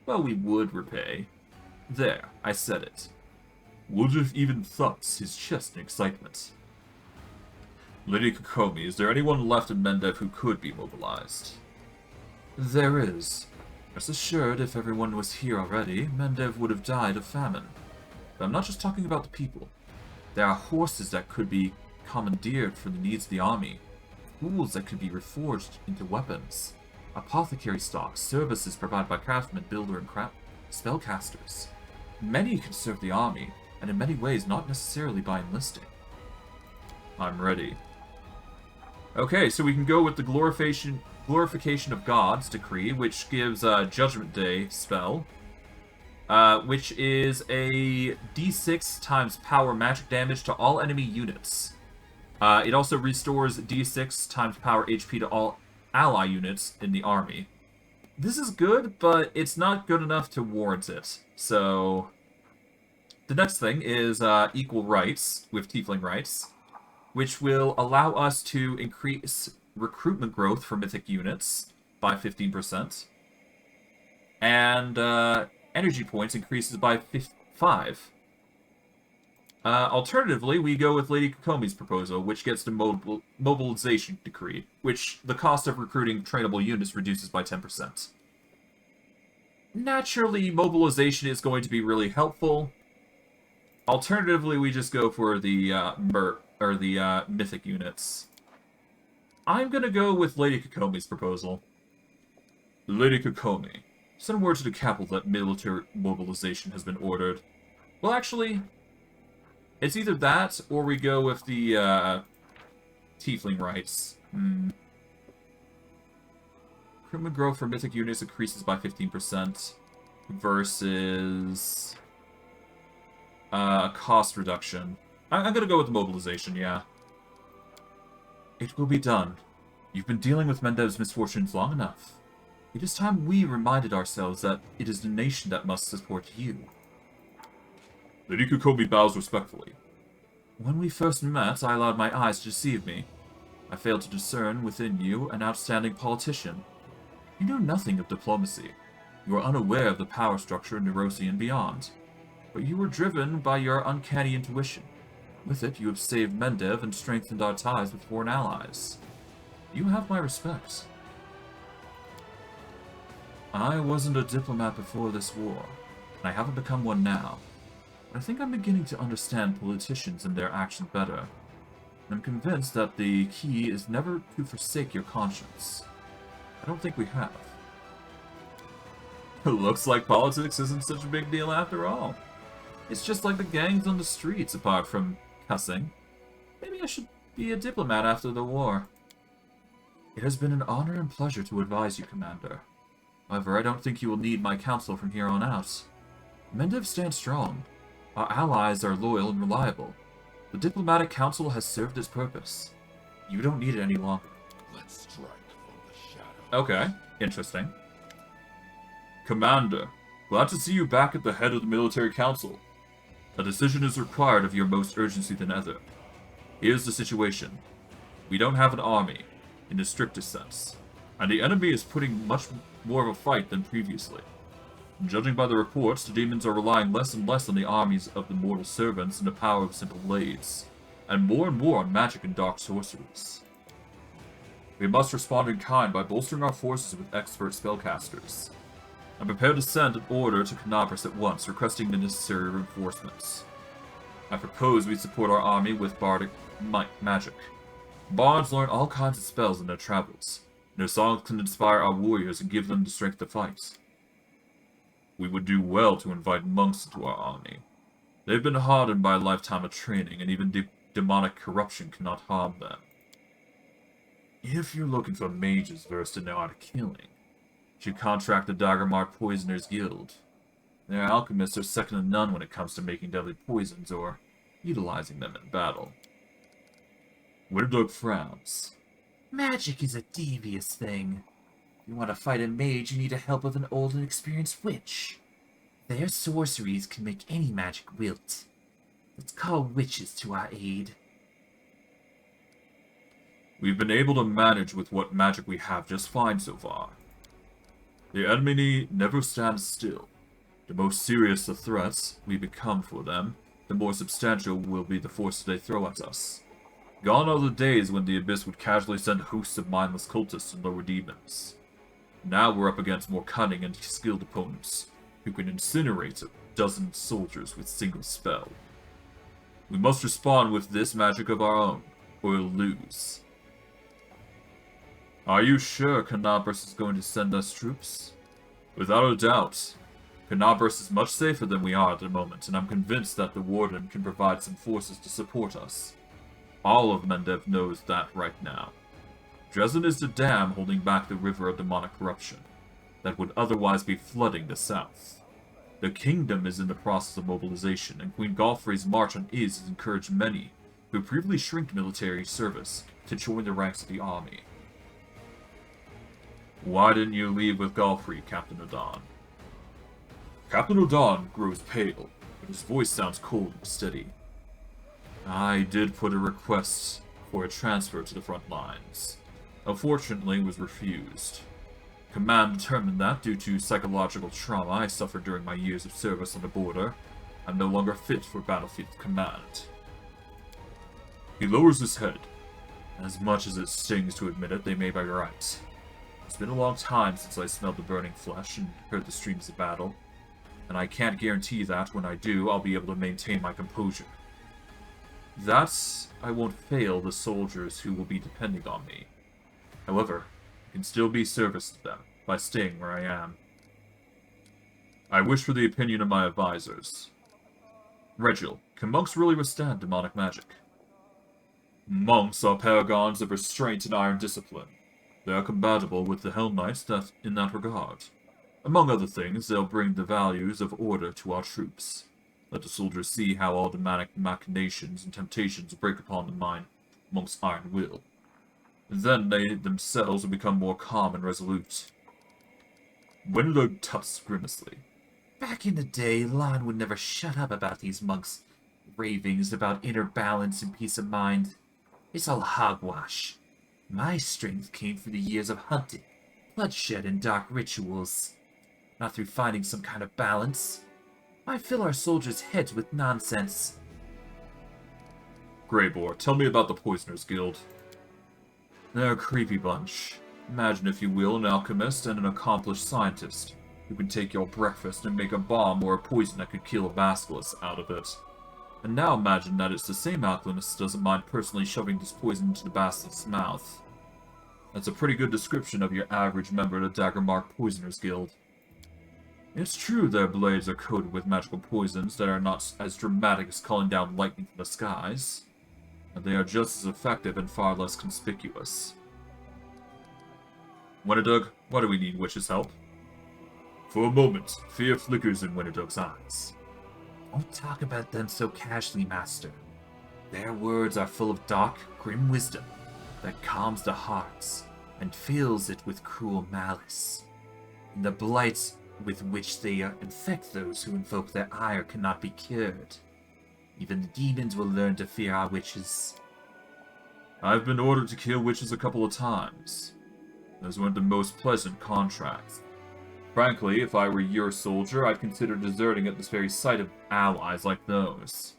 Speaker 1: Well, we would repay. There, I said it. Woljif even thumps his chest in excitement. Lady Kokomi, is there anyone left in Mendev who could be mobilized? There is. Rest assured, if everyone was here already, Mendev would have died of famine. But I'm not just talking about the people. There are horses that could be commandeered for the needs of the army, tools that could be reforged into weapons, apothecary stocks, services provided by craftsmen, builder, and spellcasters. Many can serve the army, and in many ways not necessarily by enlisting. I'm ready. Okay, so we can go with the Glorification of Gods decree, which gives a Judgment Day spell, which is a d6 times power magic damage to all enemy units. It also restores d6 times power HP to all ally units in the army. This is good, but it's not good enough to warrant it. So the next thing is equal rights with tiefling rights, which will allow us to increase recruitment growth for mythic units by 15%. And energy points increases by 5. Alternatively, we go with Lady Kokomi's proposal, which gets the mobilization decree, which the cost of recruiting trainable units reduces by 10%. Naturally, mobilization is going to be really helpful, Alternatively, we just go for the mythic units. I'm gonna go with Lady Kokomi's proposal. Lady Kokomi, send word to the capital that military mobilization has been ordered. Well, actually, it's either that or we go with the tiefling rights. Recruitment growth for mythic units increases by 15% versus cost reduction. I'm gonna go with the mobilization, yeah. It will be done. You've been dealing with Mendev's misfortunes long enough. It is time we reminded ourselves that it is the nation that must support you. Lady Kokomi bows respectfully. When we first met, I allowed my eyes to deceive me. I failed to discern within you an outstanding politician. You know nothing of diplomacy. You are unaware of the power structure in Nerosi and beyond. But you were driven by your uncanny intuition. With it, you have saved Mendev and strengthened our ties with foreign allies. You have my respect. I wasn't a diplomat before this war, and I haven't become one now. But I think I'm beginning to understand politicians and their actions better. And I'm convinced that the key is never to forsake your conscience. I don't think we have. It looks like politics isn't such a big deal after all. It's just like the gangs on the streets, apart from cussing. Maybe I should be a diplomat after the war. It has been an honor and pleasure to advise you, Commander. However, I don't think you will need my counsel from here on out. Mendev stands strong. Our allies are loyal and reliable. The diplomatic council has served its purpose. You don't need it any longer.
Speaker 3: Let's strike from the shadow.
Speaker 1: Okay, interesting. Commander, glad to see you back at the head of the military council. A decision is required of your most urgency than ever. Here's the situation. We don't have an army, in the strictest sense, and the enemy is putting much more of a fight than previously. Judging by the reports, the demons are relying less and less on the armies of the mortal servants and the power of simple blades, and more on magic and dark sorceries. We must respond in kind by bolstering our forces with expert spellcasters. I'm prepared to send an order to Canopus at once, requesting the necessary reinforcements. I propose we support our army with bardic magic. Bards learn all kinds of spells in their travels. Their songs can inspire our warriors and give them the strength to fight. We would do well to invite monks into our army. They've been hardened by a lifetime of training, and even demonic corruption cannot harm them. If you're looking for mages versed in the art of killing, you should contract the Daggermar Poisoners Guild. Their alchemists are second to none when it comes to making deadly poisons or utilizing them in battle. Windog frowns.
Speaker 5: Magic is a devious thing. If you want to fight a mage, you need the help of an old and experienced witch. Their sorceries can make any magic wilt. Let's call witches to our aid.
Speaker 1: We've been able to manage with what magic we have just fine so far. The enemy never stands still. The more serious the threats we become for them, the more substantial will be the force they throw at us. Gone are the days when the Abyss would casually send hosts of mindless cultists and lower demons. Now we're up against more cunning and skilled opponents, who can incinerate a dozen soldiers with a single spell. We must respond with this magic of our own, or we'll lose. Are you sure Canopus is going to send us troops? Without a doubt. Canopus is much safer than we are at the moment, and I'm convinced that the Warden can provide some forces to support us. All of Mendev knows that right now. Dresden is the dam holding back the river of demonic corruption that would otherwise be flooding the south. The kingdom is in the process of mobilization, and Queen Galfrey's march on Iz has encouraged many who previously shrinked military service to join the ranks of the army. Why didn't you leave with Galfrey, Captain Odon? Captain Odon grows pale, but his voice sounds cold and steady. I did put a request for a transfer to the front lines. Unfortunately, was refused. Command determined that, due to psychological trauma I suffered during my years of service on the border, I'm no longer fit for battlefield command. He lowers his head. As much as it stings to admit it, they may be right. It's been a long time since I smelled the burning flesh and heard the streams of battle. and I can't guarantee that when I do, I'll be able to maintain my composure. Thus, I won't fail the soldiers who will be depending on me. However, I can still be service to them by staying where I am. I wish for the opinion of my advisors. Regil, can monks really withstand demonic magic? Monks are paragons of restraint and iron discipline. They are compatible with the Hell Knights in that regard. Among other things, they'll bring the values of order to our troops. Let the soldiers see how all demonic machinations and temptations break upon the mind monk's iron will. Then they themselves will become more calm and resolute. Winlow tuts grimacely.
Speaker 5: Back in the day, Lon would never shut up about these monks' ravings about inner balance and peace of mind. It's all hogwash. My strength came through the years of hunting, bloodshed, and dark rituals. Not through finding some kind of balance. Why fill our soldiers' heads with nonsense?
Speaker 1: Greyboar, tell me about the Poisoners Guild. They're a creepy bunch. Imagine, if you will, an alchemist and an accomplished scientist who can take your breakfast and make a bomb or a poison that could kill a basilisk out of it. And now imagine that it's the same alchemist doesn't mind personally shoving this poison into the basilisk's mouth. That's a pretty good description of your average member of the Daggermark Poisoners Guild. It's true their blades are coated with magical poisons that are not as dramatic as calling down lightning from the skies, but they are just as effective and far less conspicuous. Winnedug, why do we need Witch's help? For a moment, fear flickers in Winnedug's eyes.
Speaker 5: Don't talk about them so casually, Master. Their words are full of dark, grim wisdom that calms the hearts and fills it with cruel malice. And the blight with which they infect those who invoke their ire cannot be cured. Even the demons will learn to fear our witches.
Speaker 1: I've been ordered to kill witches a couple of times. Those weren't the most pleasant contracts. Frankly, if I were your soldier, I'd consider deserting at this very sight of allies like those.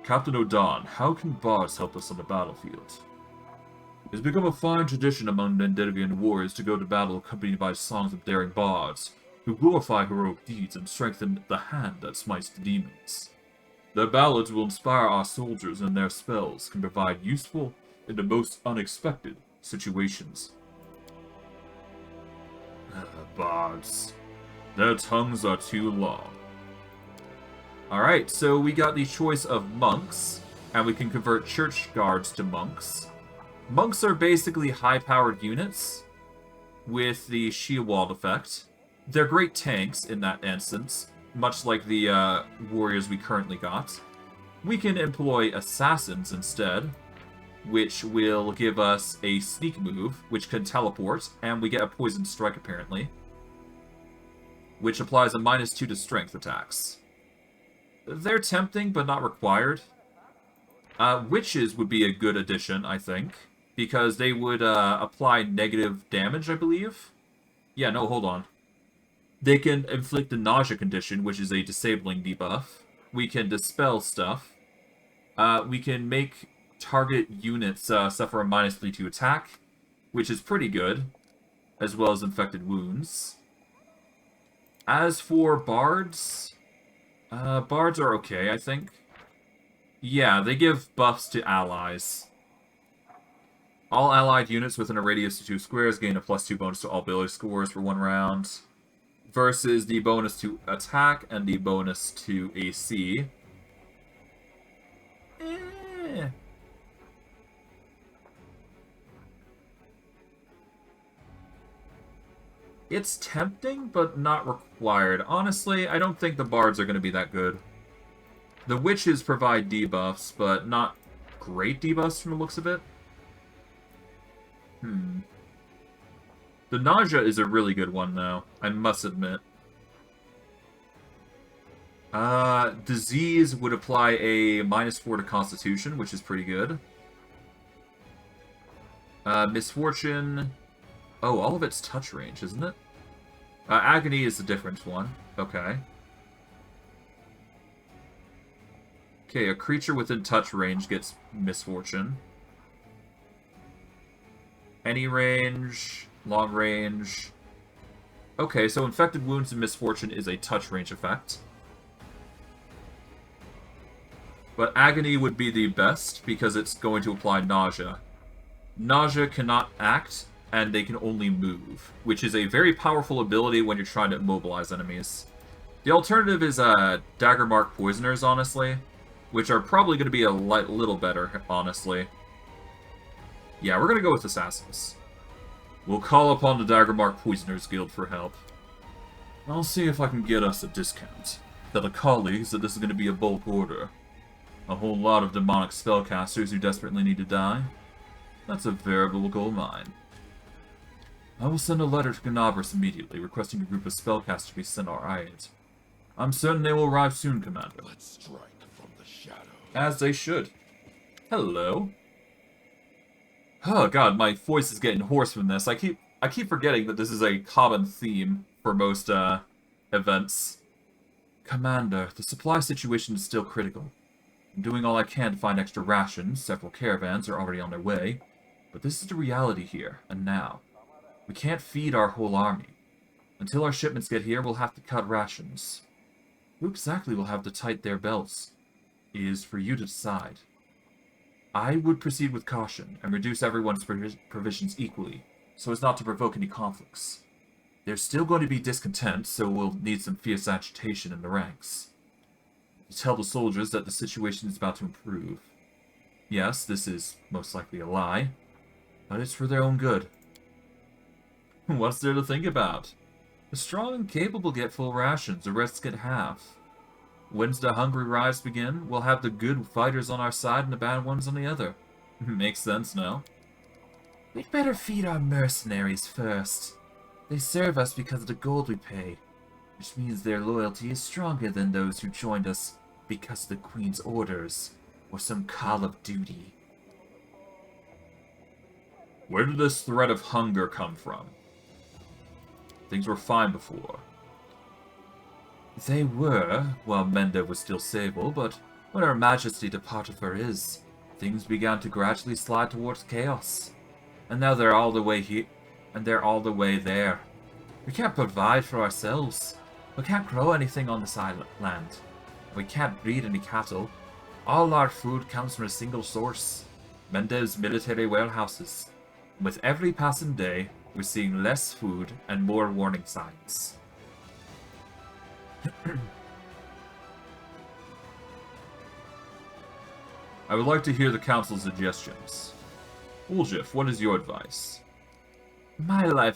Speaker 1: Captain O'Don, how can bards help us on the battlefield? It's become a fine tradition among Nendivian warriors to go to battle accompanied by songs of daring bards, who glorify heroic deeds and strengthen the hand that smites the demons. Their ballads will inspire our soldiers, and their spells can provide useful in the most unexpected situations. Bards. Their tongues are too long.
Speaker 5: Alright, so we got the choice of monks, and we can convert church guards to monks. Monks are basically high-powered units with the shield wall effect. They're great tanks in that instance, much like the warriors we currently got. We can employ assassins instead, which will give us a sneak move, which can teleport, and we get a poison strike apparently, which applies a -2 to strength attacks. They're tempting, but not required. Witches would be a good addition, I think, because they would apply negative damage, I believe. Yeah, no, hold on. They can inflict a nausea condition, which is a disabling debuff. We can dispel stuff. We can make target units suffer a -3 to attack, which is pretty good, as well as infected wounds. As for bards, bards are okay, I think. Yeah, they give buffs to allies. All allied units within a radius of 2 squares gain a +2 bonus to all ability scores for 1 round, versus the bonus to attack and the bonus to AC. It's tempting, but not required. Honestly, I don't think the bards are going to be that good. The witches provide debuffs, but not great debuffs from the looks of it. The nausea is a really good one, though, I must admit. Disease would apply a -4 to Constitution, which is pretty good. Misfortune... Oh, all of it's touch range, isn't it? Agony is the different one. Okay. Okay, a creature within touch range gets Misfortune. Any range, long range.
Speaker 1: Okay, so infected wounds and misfortune is a touch range effect. But agony would be the best because it's going to apply nausea. Nausea cannot act, and they can only move, which is a very powerful ability when you're trying to immobilize enemies. The alternative is Dagger Mark Poisoners, honestly, which are probably going to be a little better, honestly. Yeah, we're going to go with Assassins. We'll call upon the Dagger Mark Poisoners Guild for help. I'll see if I can get us a discount. Tell the colleagues that this is going to be a bulk order. A whole lot of demonic spellcasters who desperately need to die. That's a veritable gold mine. I will send a letter to Ganabris immediately, requesting a group of spellcasters be sent our aid. I'm certain they will arrive soon, Commander.
Speaker 3: Let's strike from the shadows.
Speaker 1: As they should. Hello. Oh god, my voice is getting hoarse from this. I keep forgetting that this is a common theme for most events. Commander, the supply situation is still critical. I'm doing all I can to find extra rations. Several caravans are already on their way. But this is the reality here, and now. We can't feed our whole army. Until our shipments get here, we'll have to cut rations. Who exactly will have to tighten their belts is for you to decide. I would proceed with caution and reduce everyone's provisions equally, so as not to provoke any conflicts. There's still going to be discontent, so we'll need some fierce agitation in the ranks. Tell the soldiers that the situation is about to improve. Yes, this is most likely a lie, but it's for their own good. What's there to think about? The strong and capable get full rations, the rest get half. When's the hungry rise begin, we'll have the good fighters on our side and the bad ones on the other. Makes sense now. We'd better feed our mercenaries first. They serve us because of the gold we pay, which means their loyalty is stronger than those who joined us because of the Queen's orders, or some call of duty. Where did this threat of hunger come from? Things were fine before. They were, while Menda was still stable, but when Her Majesty departed for his, things began to gradually slide towards chaos. And now they're all the way here, and they're all the way there. We can't provide for ourselves. We can't grow anything on this island. We can't breed any cattle. All our food comes from a single source, Menda's military warehouses. With every passing day, we're seeing less food and more warning signs. I would like to hear the Council's suggestions. Uljif, what is your advice? My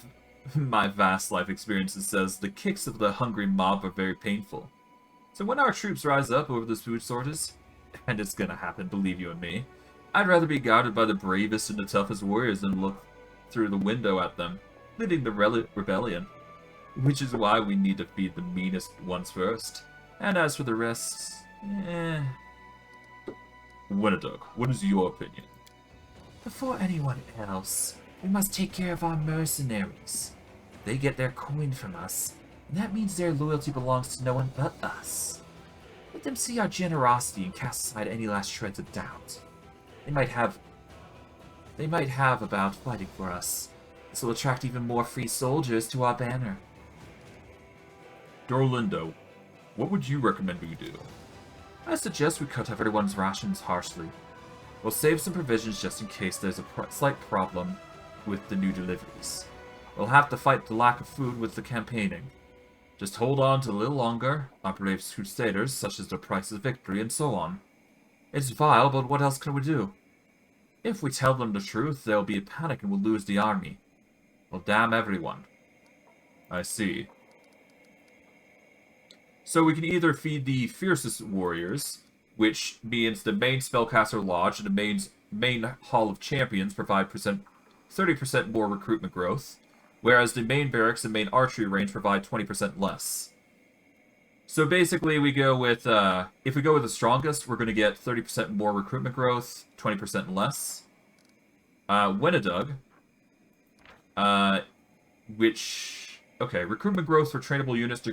Speaker 1: vast life experiences says the kicks of the hungry mob are very painful. So when our troops rise up over this food shortage, and it's gonna happen, believe you and me, I'd rather be guarded by the bravest and the toughest warriors than look through the window at them, leading the rebellion. Which is why we need to feed the meanest ones first. And as for the rest, Winnedog, what is your opinion? Before anyone else, we must take care of our mercenaries. They get their coin from us, and that means their loyalty belongs to no one but us. Let them see our generosity and cast aside any last shreds of doubt. They might have about fighting for us. This will attract even more free soldiers to our banner. Dorlindo, what would you recommend we do? I suggest we cut everyone's rations harshly. We'll save some provisions just in case there's a slight problem with the new deliveries. We'll have to fight the lack of food with the campaigning. Just hold on to a little longer, our brave crusaders, such as the price of victory and so on. It's vile, but what else can we do? If we tell them the truth, there'll be a panic and we'll lose the army. We'll damn everyone. I see. So we can either feed the fiercest warriors, which means the main Spellcaster Lodge and the main Hall of Champions provide 30% more recruitment growth, whereas the main barracks and main archery range provide 20% less. So basically we go with, if we go with the strongest, we're going to get 30% more recruitment growth, 20% less. Winnedug, okay, recruitment growth for trainable units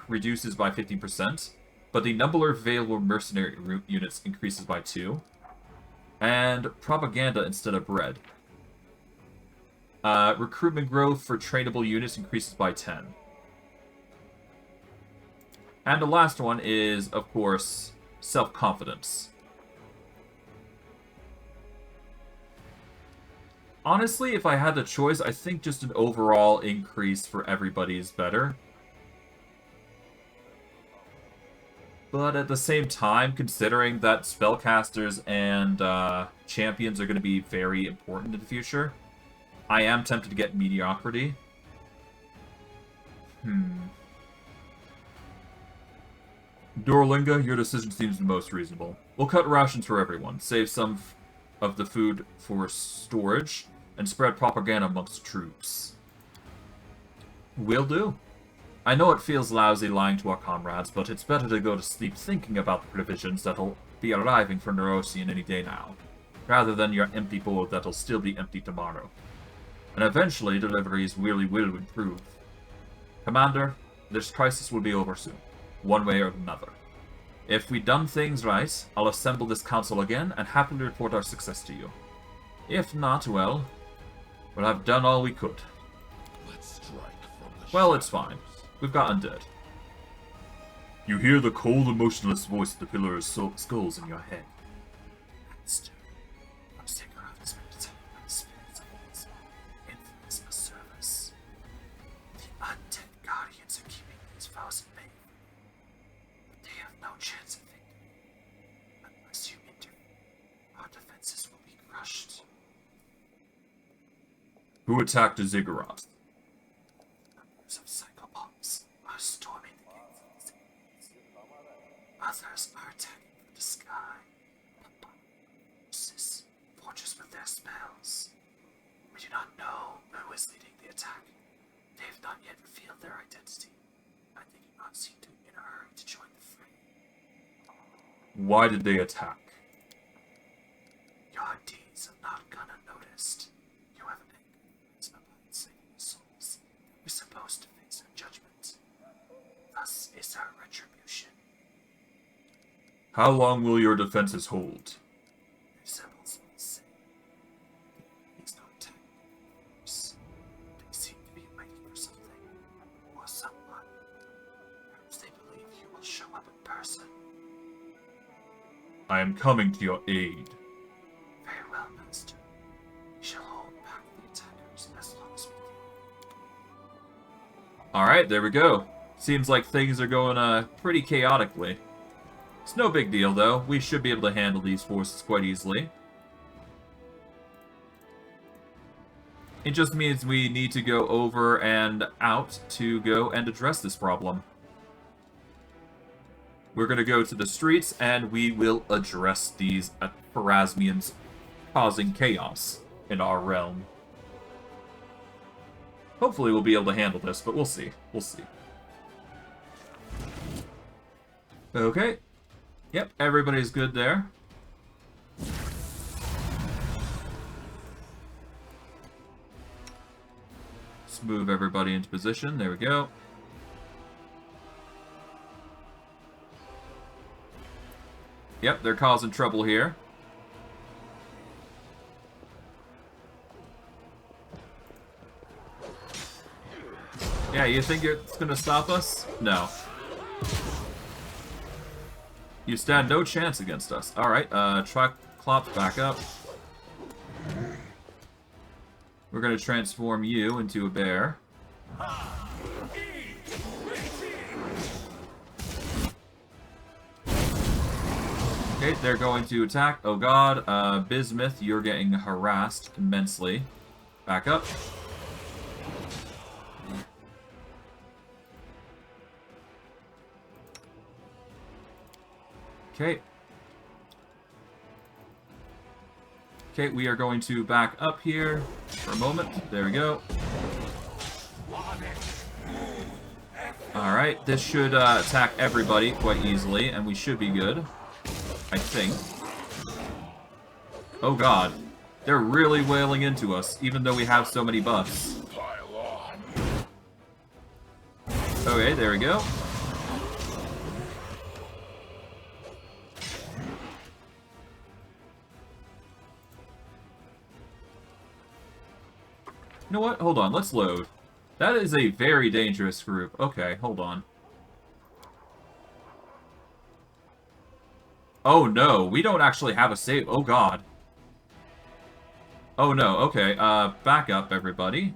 Speaker 1: reduces by 15%, but the number of available mercenary units increases by 2. And propaganda instead of bread. Recruitment growth for trainable units increases by 10. And the last one is, of course, self-confidence. Honestly, if I had the choice, I think just an overall increase for everybody is better. But at the same time, considering that spellcasters and champions are going to be very important in the future, I am tempted to get mediocrity. Dorlinga, your decision seems the most reasonable. We'll cut rations for everyone, save some of the food for storage, and spread propaganda amongst troops. Will do. I know it feels lousy lying to our comrades, but it's better to go to sleep thinking about the provisions that'll be arriving for Nerosian any day now, rather than your empty board that'll still be empty tomorrow. And eventually, deliveries really will improve. Commander, this crisis will be over soon, one way or another. If we've done things right, I'll assemble this council again and happily report our success to you. If not, well, we'll have done all we could.
Speaker 3: Let's strike from the
Speaker 1: Well, it's fine. We've got undead.
Speaker 2: You hear the cold and motionless voice of the pillar of skulls in your head.
Speaker 5: Master, our Ziggurat has been attacked by the spirits of its infamous service. The undead guardians are keeping these foes at bay. But they have no chance of victory. Unless you intervene, our defenses will be crushed.
Speaker 2: Who attacked the Ziggurat?
Speaker 5: Numbers of psychopods are storming the gates. Others are attacking from the sky. Fortress with their spells. We do not know who is leading the attack. They have not yet revealed their identity, and they do not seem to be in a hurry to join the fray.
Speaker 2: Why did they attack?
Speaker 5: Your deeds have not gone unnoticed. You have an ignorance about saving the souls we're supposed to face in judgment. Thus is our retribution.
Speaker 2: How long will your defenses hold?
Speaker 5: Resembles me say. He's not attacking. They seem to be waiting for something or someone. Perhaps they believe you will show up in person.
Speaker 2: I am coming to your aid.
Speaker 5: Very well, Master. We shall hold back the attackers as long as we can.
Speaker 1: Alright, there we go. Seems like things are going pretty chaotically. It's no big deal, though. We should be able to handle these forces quite easily. It just means we need to go over and out to go and address this problem. We're going to go to the streets, and we will address these Pharasmians causing chaos in our realm. Hopefully we'll be able to handle this, but we'll see. We'll see. Okay. Yep, everybody's good there. Let's move everybody into position. There we go. Yep, they're causing trouble here. Yeah, you think it's gonna stop us? No. You stand no chance against us. Alright, Triclops back up. We're gonna transform you into a bear. Okay, they're going to attack. Oh god, Bismuth, you're getting harassed immensely. Back up. Okay. Okay, we are going to back up here for a moment. There we go. Alright, this should attack everybody quite easily, and we should be good. I think. Oh god. They're really wailing into us, even though we have so many buffs. Okay, there we go. You know what? Hold on, let's load. That is a very dangerous group. Okay, hold on. Oh no, we don't actually have a save. Oh god. Oh no, okay, back up, everybody.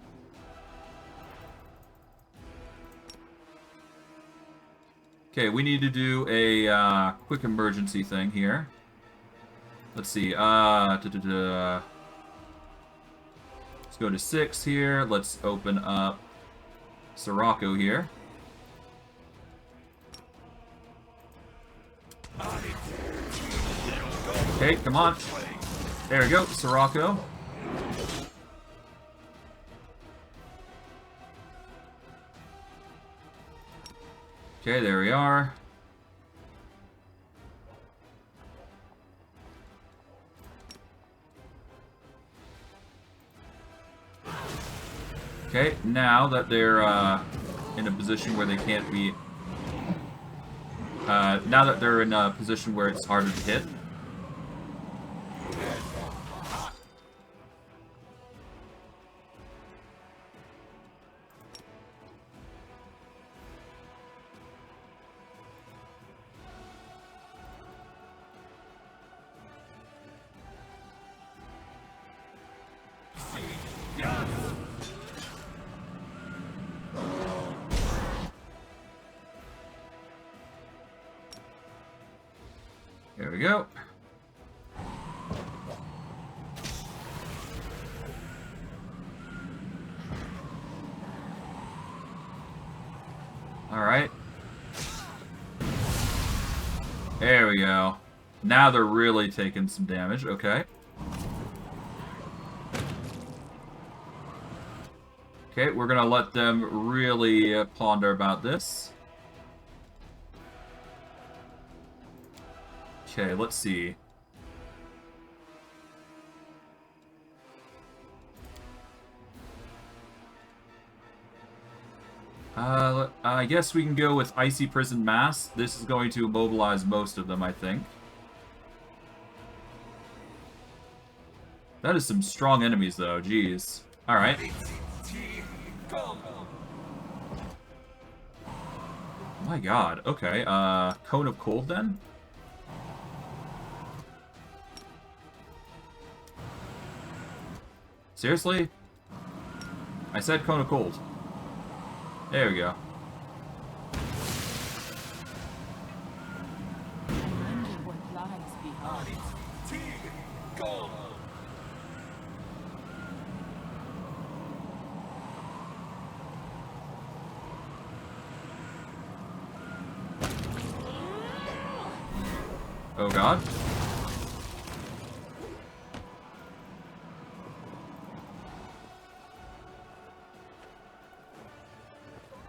Speaker 1: Okay, we need to do a, quick emergency thing here. Let's see, let's go to 6 here. Let's open up Sirocco here. Okay, come on. There we go, Sirocco. Okay, there we are. Okay, now that they're in a position where they can't be... now that they're in a position where it's harder to hit. There we go. Alright. There we go. Now they're really taking some damage. Okay. Okay, we're gonna let them really ponder about this. Okay, let's see. I guess we can go with Icy Prison Mass. This is going to immobilize most of them, I think. That is some strong enemies, though. Jeez. Alright. My god. Okay, Cone of Cold, then? Seriously? I said Cone of Cold. There we go. Oh god.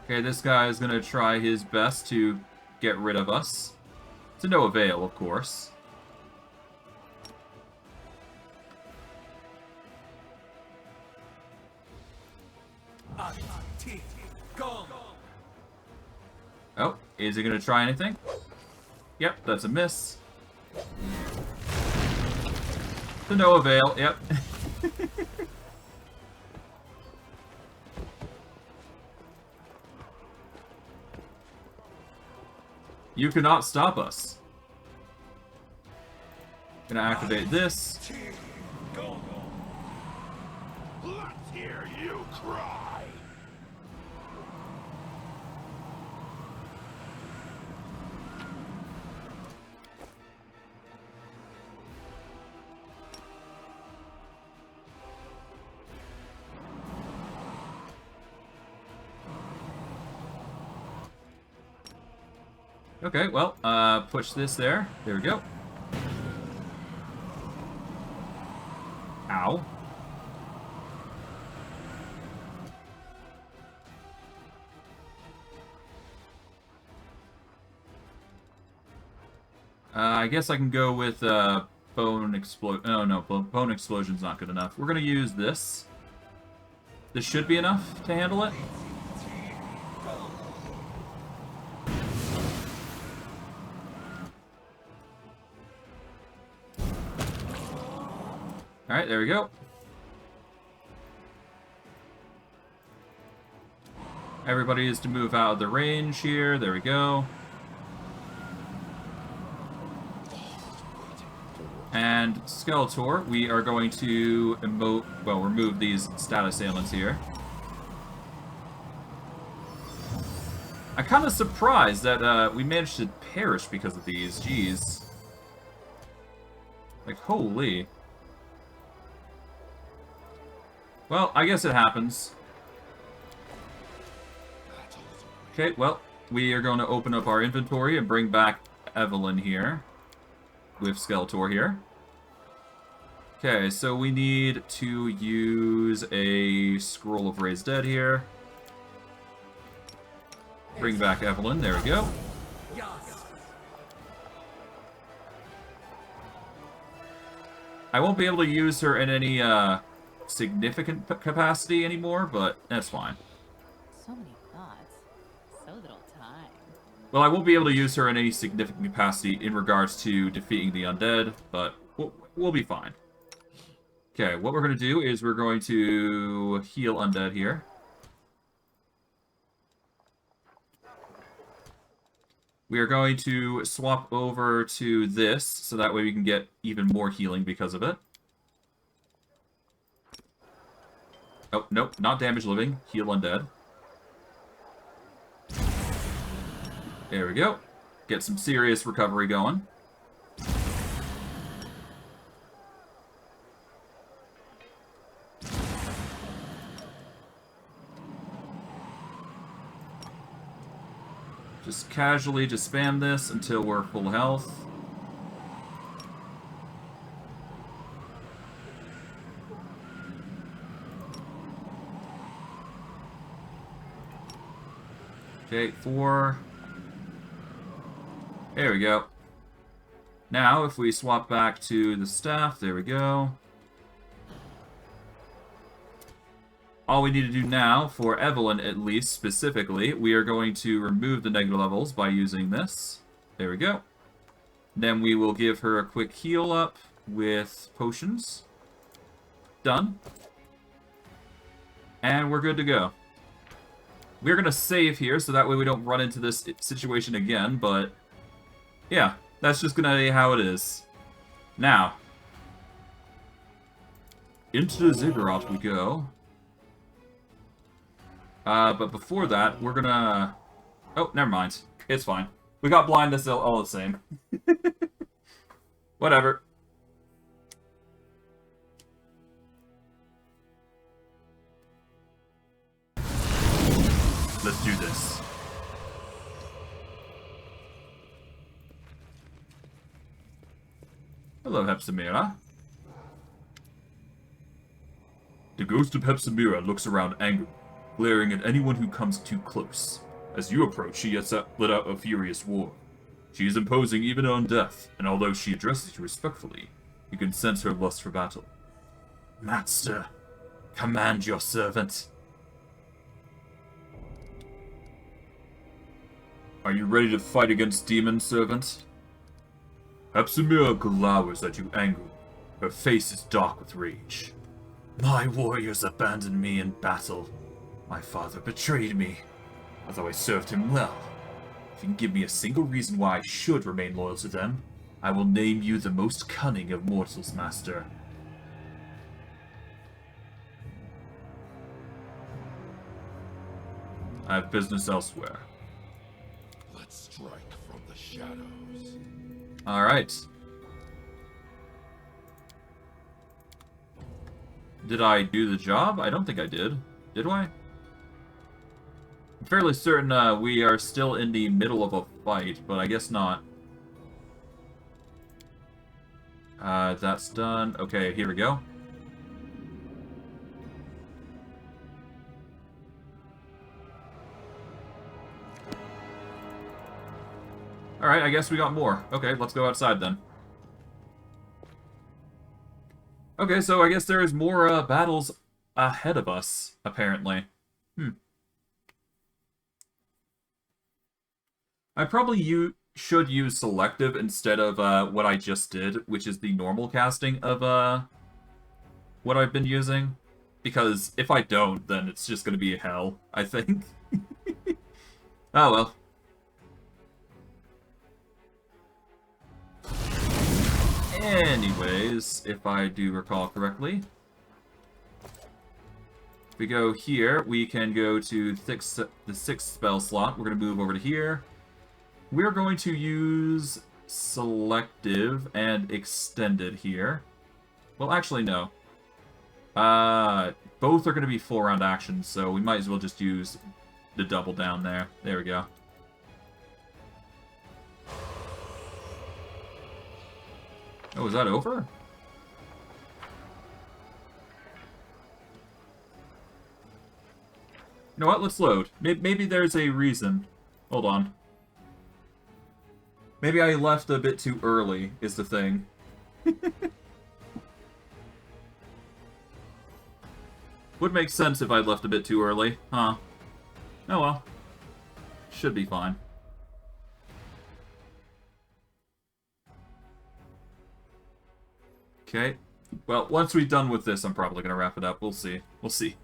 Speaker 1: Okay, this guy is gonna try his best to get rid of us. To no avail, of course. Oh, is he gonna try anything? Yep, that's a miss. To no avail, yep. You cannot stop us. Gonna activate this.
Speaker 3: Let's hear you cry.
Speaker 1: Okay, well, push this there. There we go. Ow. I guess I can go with bone explosion. Oh no, bone explosion's not good enough. We're gonna use this. This should be enough to handle it. Alright, there we go. Everybody is to move out of the range here. There we go. And Skeletor, we are going to remove these status ailments here. I'm kind of surprised that we managed to perish because of these. Jeez. Like, holy. Well, I guess it happens. Okay, well, we are going to open up our inventory and bring back Evelyn here. With Skeletor here. Okay, so we need to use a Scroll of Raised Dead here. Bring back Evelyn, there we go. I won't be able to use her in any significant capacity anymore, but that's fine.
Speaker 4: So many thoughts, so little time.
Speaker 1: Well, I won't be able to use her in any significant capacity in regards to defeating the undead, but we'll be fine. Okay, what we're going to do is we're going to heal undead here. We are going to swap over to this, so that way we can get even more healing because of it. Oh, nope, not damage living, heal undead. There we go. Get some serious recovery going. Just casually just spam this until we're full health. Okay, 4. There we go. Now, if we swap back to the staff, there we go. All we need to do now, for Evelyn at least specifically, we are going to remove the negative levels by using this. There we go. Then we will give her a quick heal up with potions. Done. And we're good to go. We're going to save here, so that way we don't run into this situation again, but yeah, that's just going to be how it is. Now, into the ziggurat we go. But before that, we're gonna... Oh, never mind. It's fine. We got blindness all the same. Whatever. Let's do this. Hello, Hepzamirah. The ghost of Hepzamirah looks around angrily, glaring at anyone who comes too close. As you approach, she has let out a furious roar. She is imposing even on death, and although she addresses you respectfully, you can sense her lust for battle. Master, command your servant. Are you ready to fight against demons, servant? Hepzamirah glowers at you angrily. Her face is dark with rage. My warriors abandoned me in battle. My father betrayed me, although I served him well. If you can give me a single reason why I should remain loyal to them, I will name you the most cunning of mortals, Master. I have business elsewhere.
Speaker 3: Let's strike from the shadows.
Speaker 1: Alright. Did I do the job? I don't think I did. Did I? I'm fairly certain we are still in the middle of a fight, but I guess not. That's done. Okay, here we go. Alright, I guess we got more. Okay, let's go outside then. Okay, so I guess there is more battles ahead of us, apparently. I probably should use selective instead of what I just did, which is the normal casting of what I've been using. Because if I don't, then it's just going to be hell, I think. Oh well. Anyways, if I do recall correctly, if we go here, we can go to the sixth spell slot. We're going to move over to here. We're going to use selective and extended here. Well, actually, no. Both are going to be full round actions, so we might as well just use the double down there. There we go. Oh, is that over? You know what? Let's load. Maybe there's a reason. Hold on. Maybe I left a bit too early, is the thing. Would make sense if I left a bit too early, huh? Oh well. Should be fine. Okay. Well, once we're done with this, I'm probably going to wrap it up. We'll see. We'll see.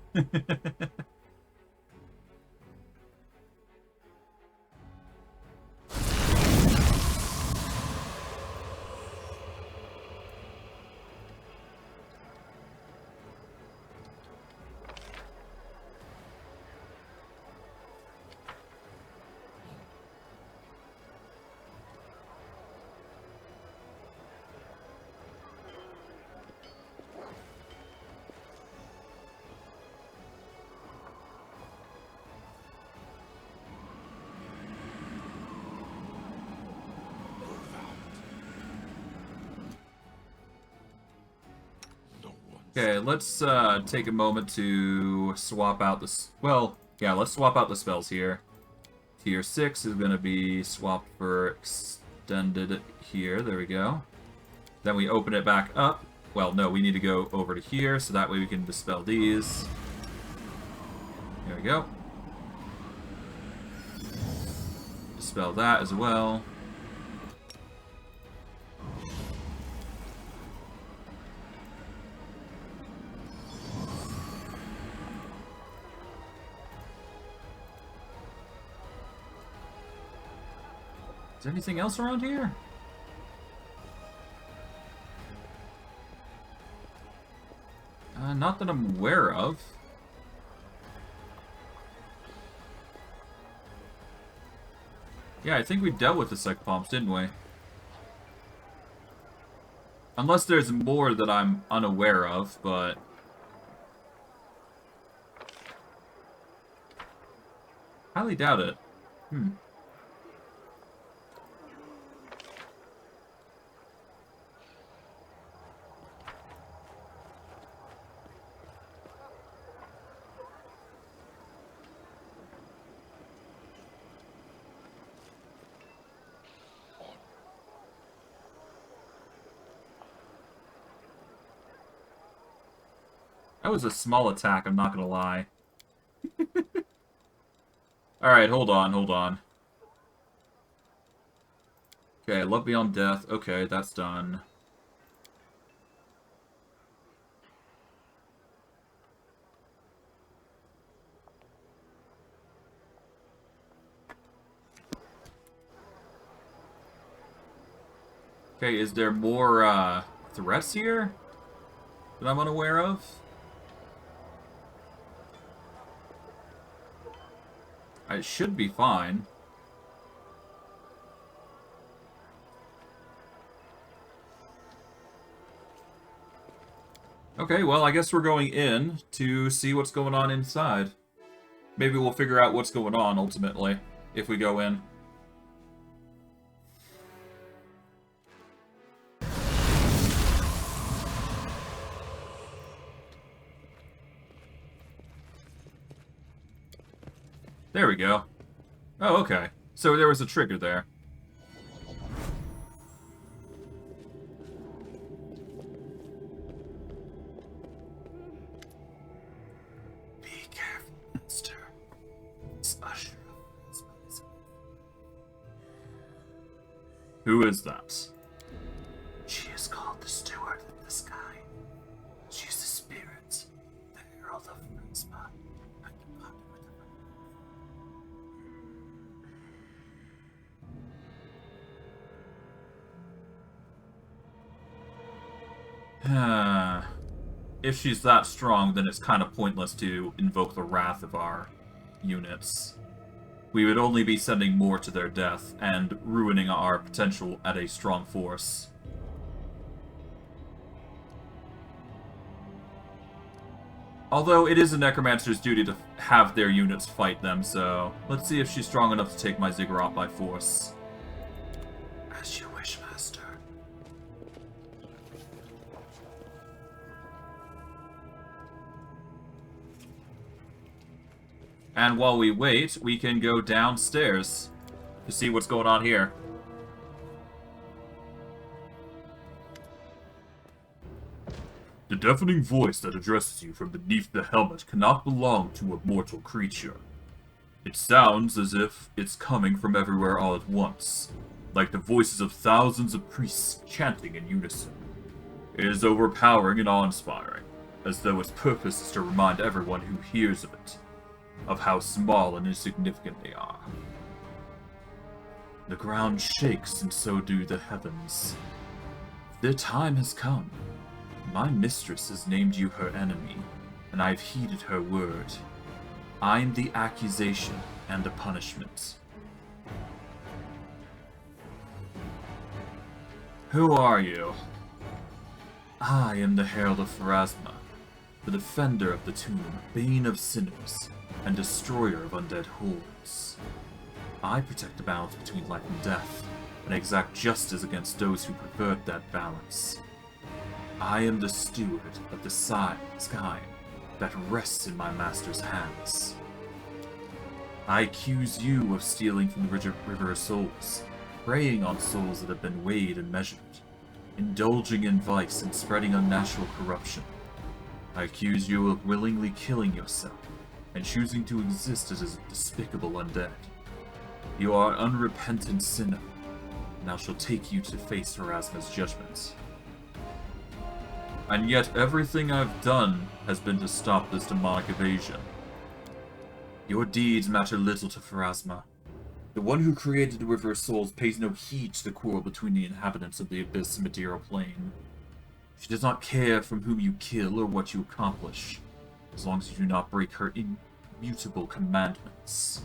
Speaker 1: Okay, let's take a moment to swap out the... Well, yeah, let's swap out the spells here. Tier 6 is going to be swapped for extended here. There we go. Then we open it back up. Well, no, we need to go over to here, so that way we can dispel these. There we go. Dispel that as well. Is there anything else around here? Not that I'm aware of. Yeah, I think we dealt with the psychopomps, didn't we? Unless there's more that I'm unaware of, but... highly doubt it. That was a small attack, I'm not gonna lie. Alright, hold on. Okay, Love Beyond Death. Okay, that's done. Okay, is there more, threats here that I'm unaware of? It should be fine. Okay, well, I guess we're going in to see what's going on inside. Maybe we'll figure out what's going on, ultimately, if we go in. There we go. Oh, okay. So there was a trigger there. Be careful, Mister. It's Usher. Who is that? She is called the Steward of the Sky. She's the spirit, the Herald of Charisma. If she's that strong, then it's kind of pointless to invoke the wrath of our units. We would only be sending more to their death and ruining our potential at a strong force. Although it is a necromancer's duty to have their units fight them, so let's see if she's strong enough to take my ziggurat by force. As you wish, Master. And while we wait, we can go downstairs to see what's going on here.
Speaker 2: The deafening voice that addresses you from beneath the helmet cannot belong to a mortal creature. It sounds as if it's coming from everywhere all at once, like the voices of thousands of priests chanting in unison. It is overpowering and awe-inspiring, as though its purpose is to remind everyone who hears of it, of how small and insignificant they are. The ground shakes, and so do the heavens. Their time has come. My mistress has named you her enemy, and I've heeded her word. I'm the accusation and the punishment.
Speaker 1: Who are you?
Speaker 2: I am the Herald of Pharasma, the defender of the tomb, bane of sinners, and destroyer of undead hordes. I protect the balance between life and death, and exact justice against those who pervert that balance. I am the steward of the sky that rests in my master's hands. I accuse you of stealing from the River of Souls, preying on souls that have been weighed and measured, indulging in vice and spreading unnatural corruption. I accuse you of willingly killing yourself and choosing to exist as a despicable undead. You are an unrepentant sinner, and I shall take you to face Pharasma's judgment.
Speaker 1: And yet everything I've done has been to stop this demonic evasion.
Speaker 2: Your deeds matter little to Pharasma. The one who created the River of Souls pays no heed to the quarrel between the inhabitants of the Abyss and Material Plane. She does not care from whom you kill or what you accomplish, as long as you do not break her immutable commandments.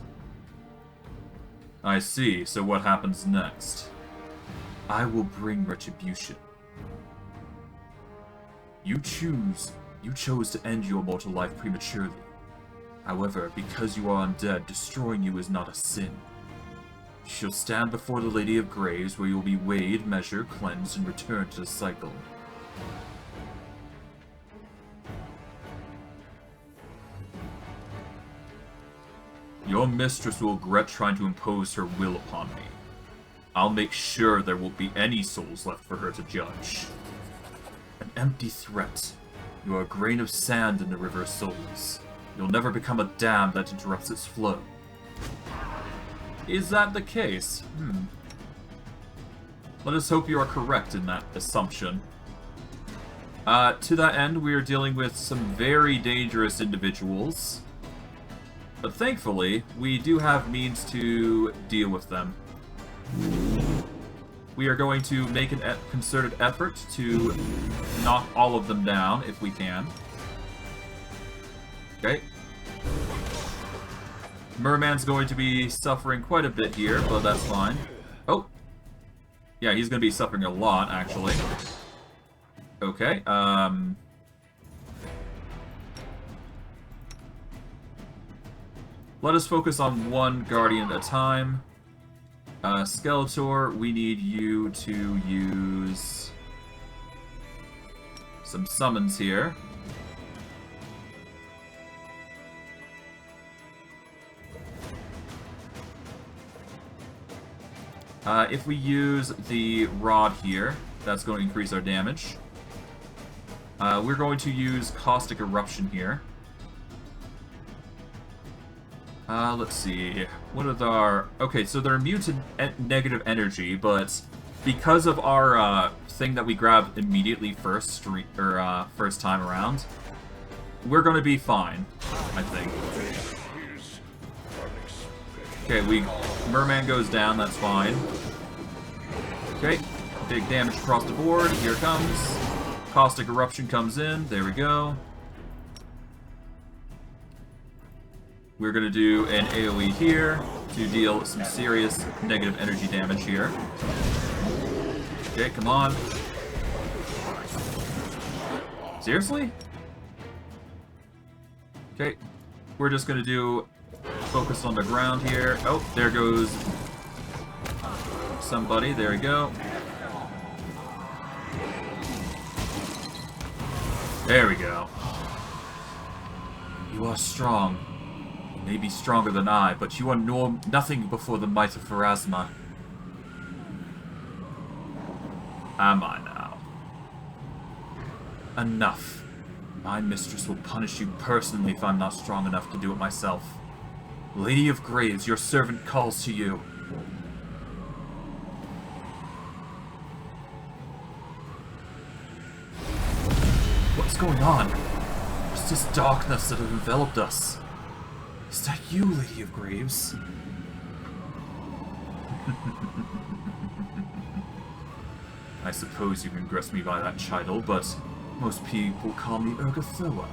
Speaker 1: I see, so what happens next?
Speaker 2: I will bring retribution. You chose to end your mortal life prematurely. However, because you are undead, destroying you is not a sin. You shall stand before the Lady of Graves, where you will be weighed, measured, cleansed, and returned to the cycle.
Speaker 1: Your mistress will regret trying to impose her will upon me. I'll make sure there won't be any souls left for her to judge.
Speaker 2: An empty threat. You are a grain of sand in the River of Souls. You'll never become a dam that interrupts its flow.
Speaker 1: Is that the case? Let us hope you are correct in that assumption. To that end, we are dealing with some very dangerous individuals. But thankfully, we do have means to deal with them. We are going to make a concerted effort to knock all of them down, if we can. Okay. Merman's going to be suffering quite a bit here, but that's fine. Oh. Yeah, he's going to be suffering a lot, actually. Okay, let us focus on one Guardian at a time. Skeletor, we need you to use some summons here. If we use the rod here, that's going to increase our damage. We're going to use Caustic Eruption here. Let's see. What are our... Okay, so they're immune to negative energy, but because of our thing that we grabbed immediately first time around, we're going to be fine, I think. Okay, Merman goes down, that's fine. Okay, big damage across the board, here it comes. Caustic Eruption comes in. There we go. We're going to do an AoE here to deal some serious negative energy damage here. Okay, come on. Seriously? Okay, we're just going to do focus on the ground here. Oh, there goes somebody. There we go. There we go. You are strong. You may be stronger than I, but you are nothing before the might of Pharasma. Am I now? Enough. My mistress will punish you personally if I'm not strong enough to do it myself. Lady of Graves, your servant calls to you. What's going on? What's this darkness that has enveloped us? Is that you, Lady of Graves? I suppose you can address me by that title, but most people call me Urgathoa,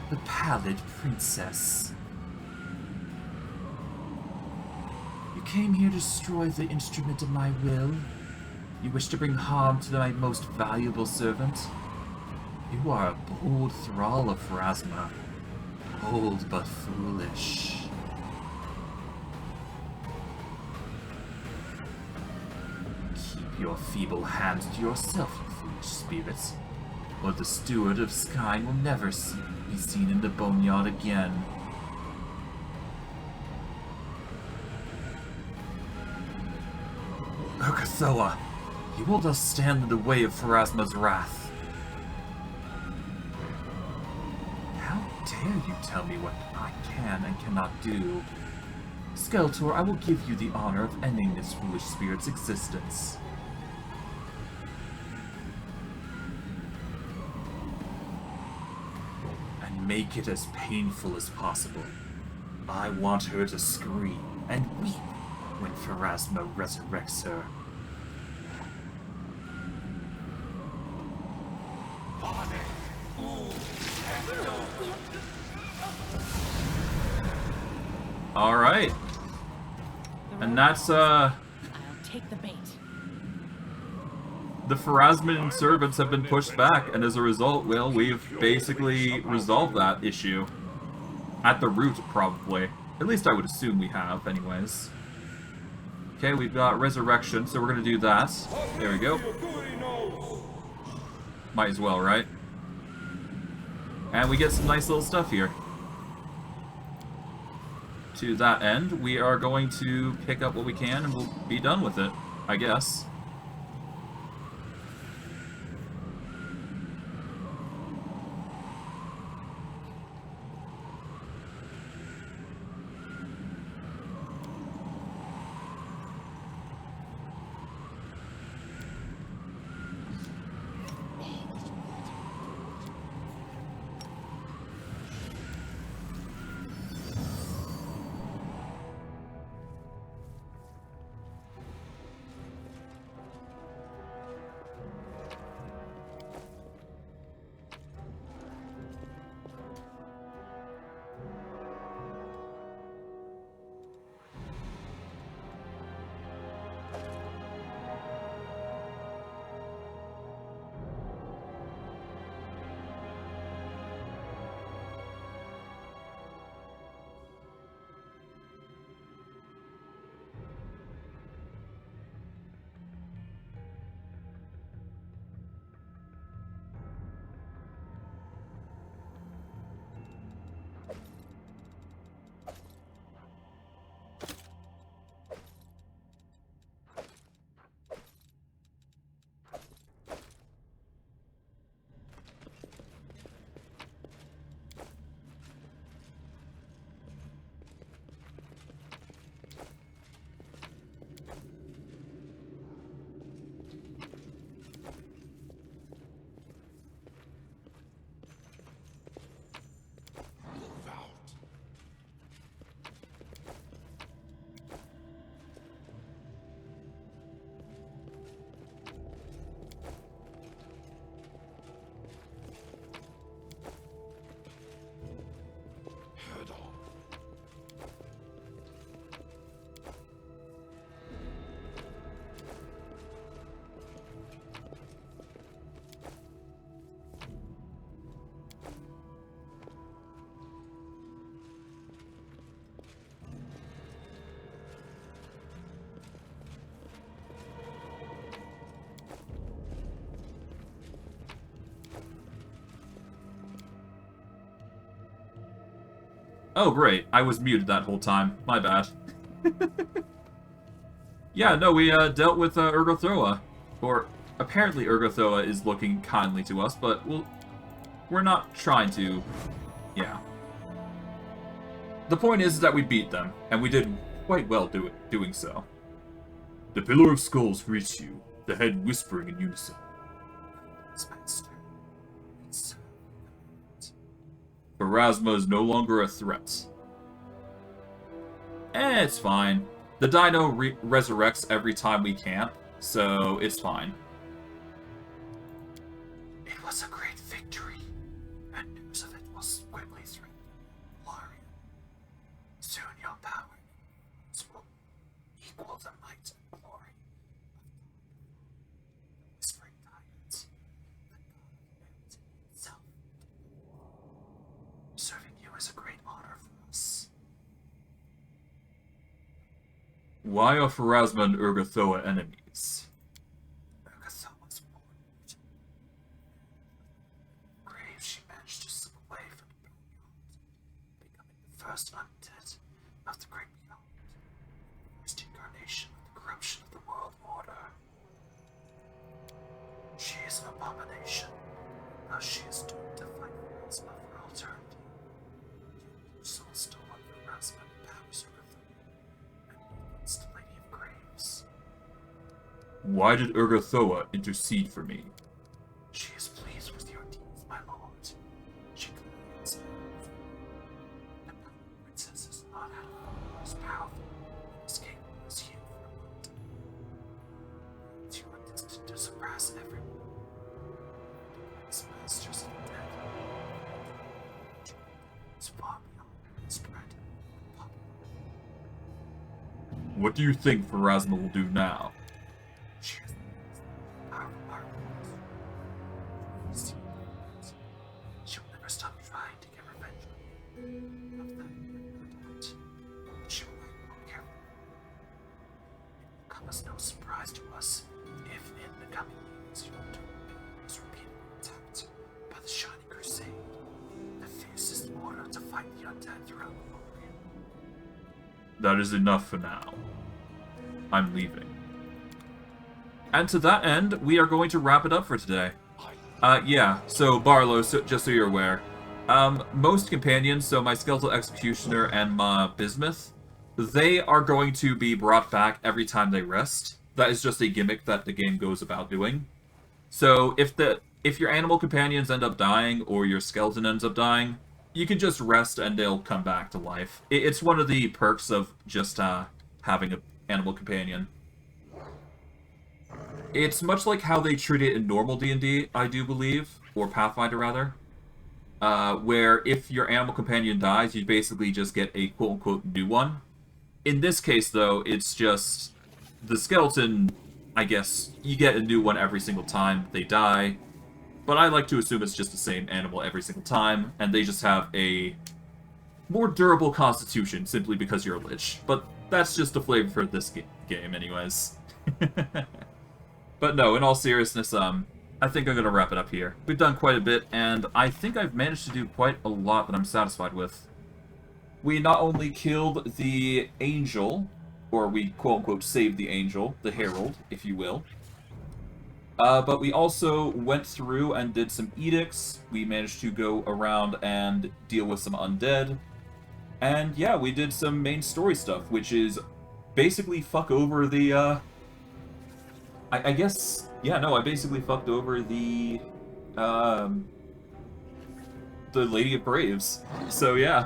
Speaker 1: the Pallid Princess. You came here to destroy the instrument of my will? You wish to bring harm to my most valuable servant? You are a bold thrall of Pharasma. Bold but foolish. Keep your feeble hands to yourself, you foolish spirits, or the steward of Skyne will never be seen in the boneyard again. Urgathoa, you will thus stand in the way of Pharasma's wrath. Dare you tell me what I can and cannot do? Skeletor, I will give you the honor of ending this foolish spirit's existence. And make it as painful as possible. I want her to scream and weep when Pharasma resurrects her. Alright. And that's,
Speaker 4: I'll take the bait.
Speaker 1: the Pharasman servants have been pushed back, and as a result, well, we've basically resolved that issue. At the root, probably. At least I would assume we have, anyways. Okay, we've got Resurrection, so we're gonna do that. There we go. Might as well, right? And we get some nice little stuff here. To that end, we are going to pick up what we can and we'll be done with it, I guess. Oh, great. I was muted that whole time. My bad. Yeah, no, we dealt with Urgothoa. Or, apparently Urgothoa is looking kindly to us, but we're not trying to... Yeah. The point is that we beat them, and we did quite well doing so.
Speaker 2: The Pillar of Skulls greets you, the head whispering in unison.
Speaker 1: Pharasma is no longer a threat. It's fine. The dino resurrects every time we camp, so it's fine.
Speaker 5: It was a great victory, and news of it was quickly spread. Glory. Soon your power will equal the might and glory of the whispering tyrants, the God itself. Serving you is a great honor for us.
Speaker 1: Why are Pharasma and Urgothoa enemies?
Speaker 5: Urgothoa's born. Grave she managed to slip away from the beyond, becoming the first undead of the great beyond, first incarnation of the corruption of the world order. She is an abomination, thus she is doomed to fight Pharasma for all eternity. Your soul stolen from Pharasma empowers Urgothoa, and leads the Lady of Graves.
Speaker 1: Why did Urgothoa intercede for me?
Speaker 5: She is pleased with your deeds, my lord. She commands the princess is not as powerful and as capable as you for a moment. You are destined to surpass everyone. As masters of the dead. It's far beyond spread and popular.
Speaker 1: What do you think Pharasma will do now?
Speaker 5: She is the powerful armies. She will never stop trying to get revenge on you. Of that, no doubt. She will act more carefully. It will come as no surprise to us if, in the coming years, your doom is repeatedly attacked by the Shining Crusade, the fiercest order to fight the undead throughout the world.
Speaker 1: That is enough for now. I'm leaving. And to that end, we are going to wrap it up for today. Yeah, so Barlow, just so you're aware, most companions, so my Skeletal Executioner and my Bismuth, they are going to be brought back every time they rest. That is just a gimmick that the game goes about doing. So if your animal companions end up dying, or your skeleton ends up dying, you can just rest and they'll come back to life. It's one of the perks of just having an animal companion. It's much like how they treat it in normal D&D, I do believe, or Pathfinder rather, where if your animal companion dies, you basically just get a quote-unquote new one. In this case, though, it's just the skeleton, I guess, you get a new one every single time they die, but I like to assume it's just the same animal every single time, and they just have a more durable constitution simply because you're a lich. But that's just the flavor for this game anyways. But no, in all seriousness, I think I'm going to wrap it up here. We've done quite a bit, and I think I've managed to do quite a lot that I'm satisfied with. We not only killed the angel, or we quote-unquote saved the angel, the Herald, if you will, but we also went through and did some edicts. We managed to go around and deal with some undead. And yeah, we did some main story stuff, which is basically fuck over the, I guess, yeah, no, I basically fucked over the Lady of Braves. So yeah.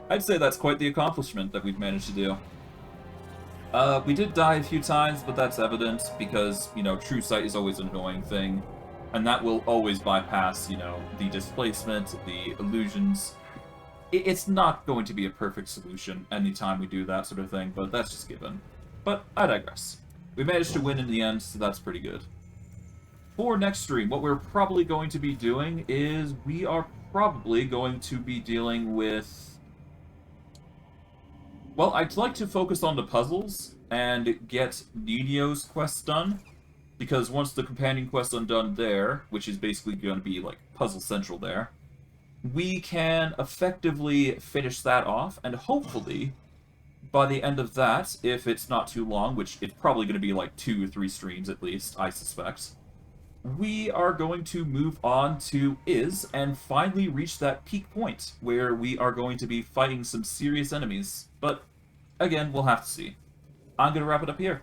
Speaker 1: I'd say that's quite the accomplishment that we've managed to do. We did die a few times, but that's evident because, you know, true sight is always an annoying thing. And that will always bypass, you know, the displacement, the illusions. It's not going to be a perfect solution anytime we do that sort of thing, but that's just given. But I digress. We managed to win in the end, so that's pretty good. For next stream, what we're probably going to be doing is we are probably going to be dealing with... Well, I'd like to focus on the puzzles and get Nino's quest done, because once the companion quest undone there, which is basically going to be like puzzle central there, we can effectively finish that off, and hopefully, by the end of that, if it's not too long, which it's probably going to be like 2 or 3 streams at least, I suspect, we are going to move on to Is and finally reach that peak point where we are going to be fighting some serious enemies. But again, we'll have to see. I'm going to wrap it up here.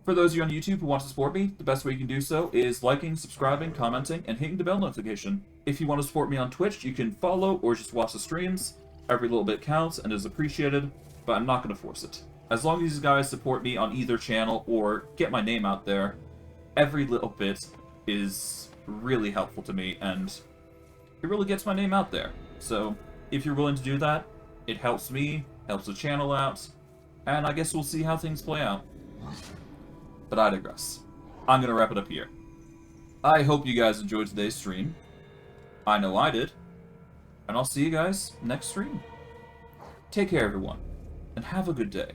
Speaker 1: For those of you on YouTube who want to support me, the best way you can do so is liking, subscribing, commenting, and hitting the bell notification. If you want to support me on Twitch, you can follow or just watch the streams. Every little bit counts and is appreciated, but I'm not going to force it. As long as you guys support me on either channel or get my name out there, every little bit is really helpful to me, and it really gets my name out there. So, if you're willing to do that, it helps me, helps the channel out, and I guess we'll see how things play out. But I digress. I'm going to wrap it up here. I hope you guys enjoyed today's stream. I know I did. And I'll see you guys next stream. Take care, everyone, and have a good day.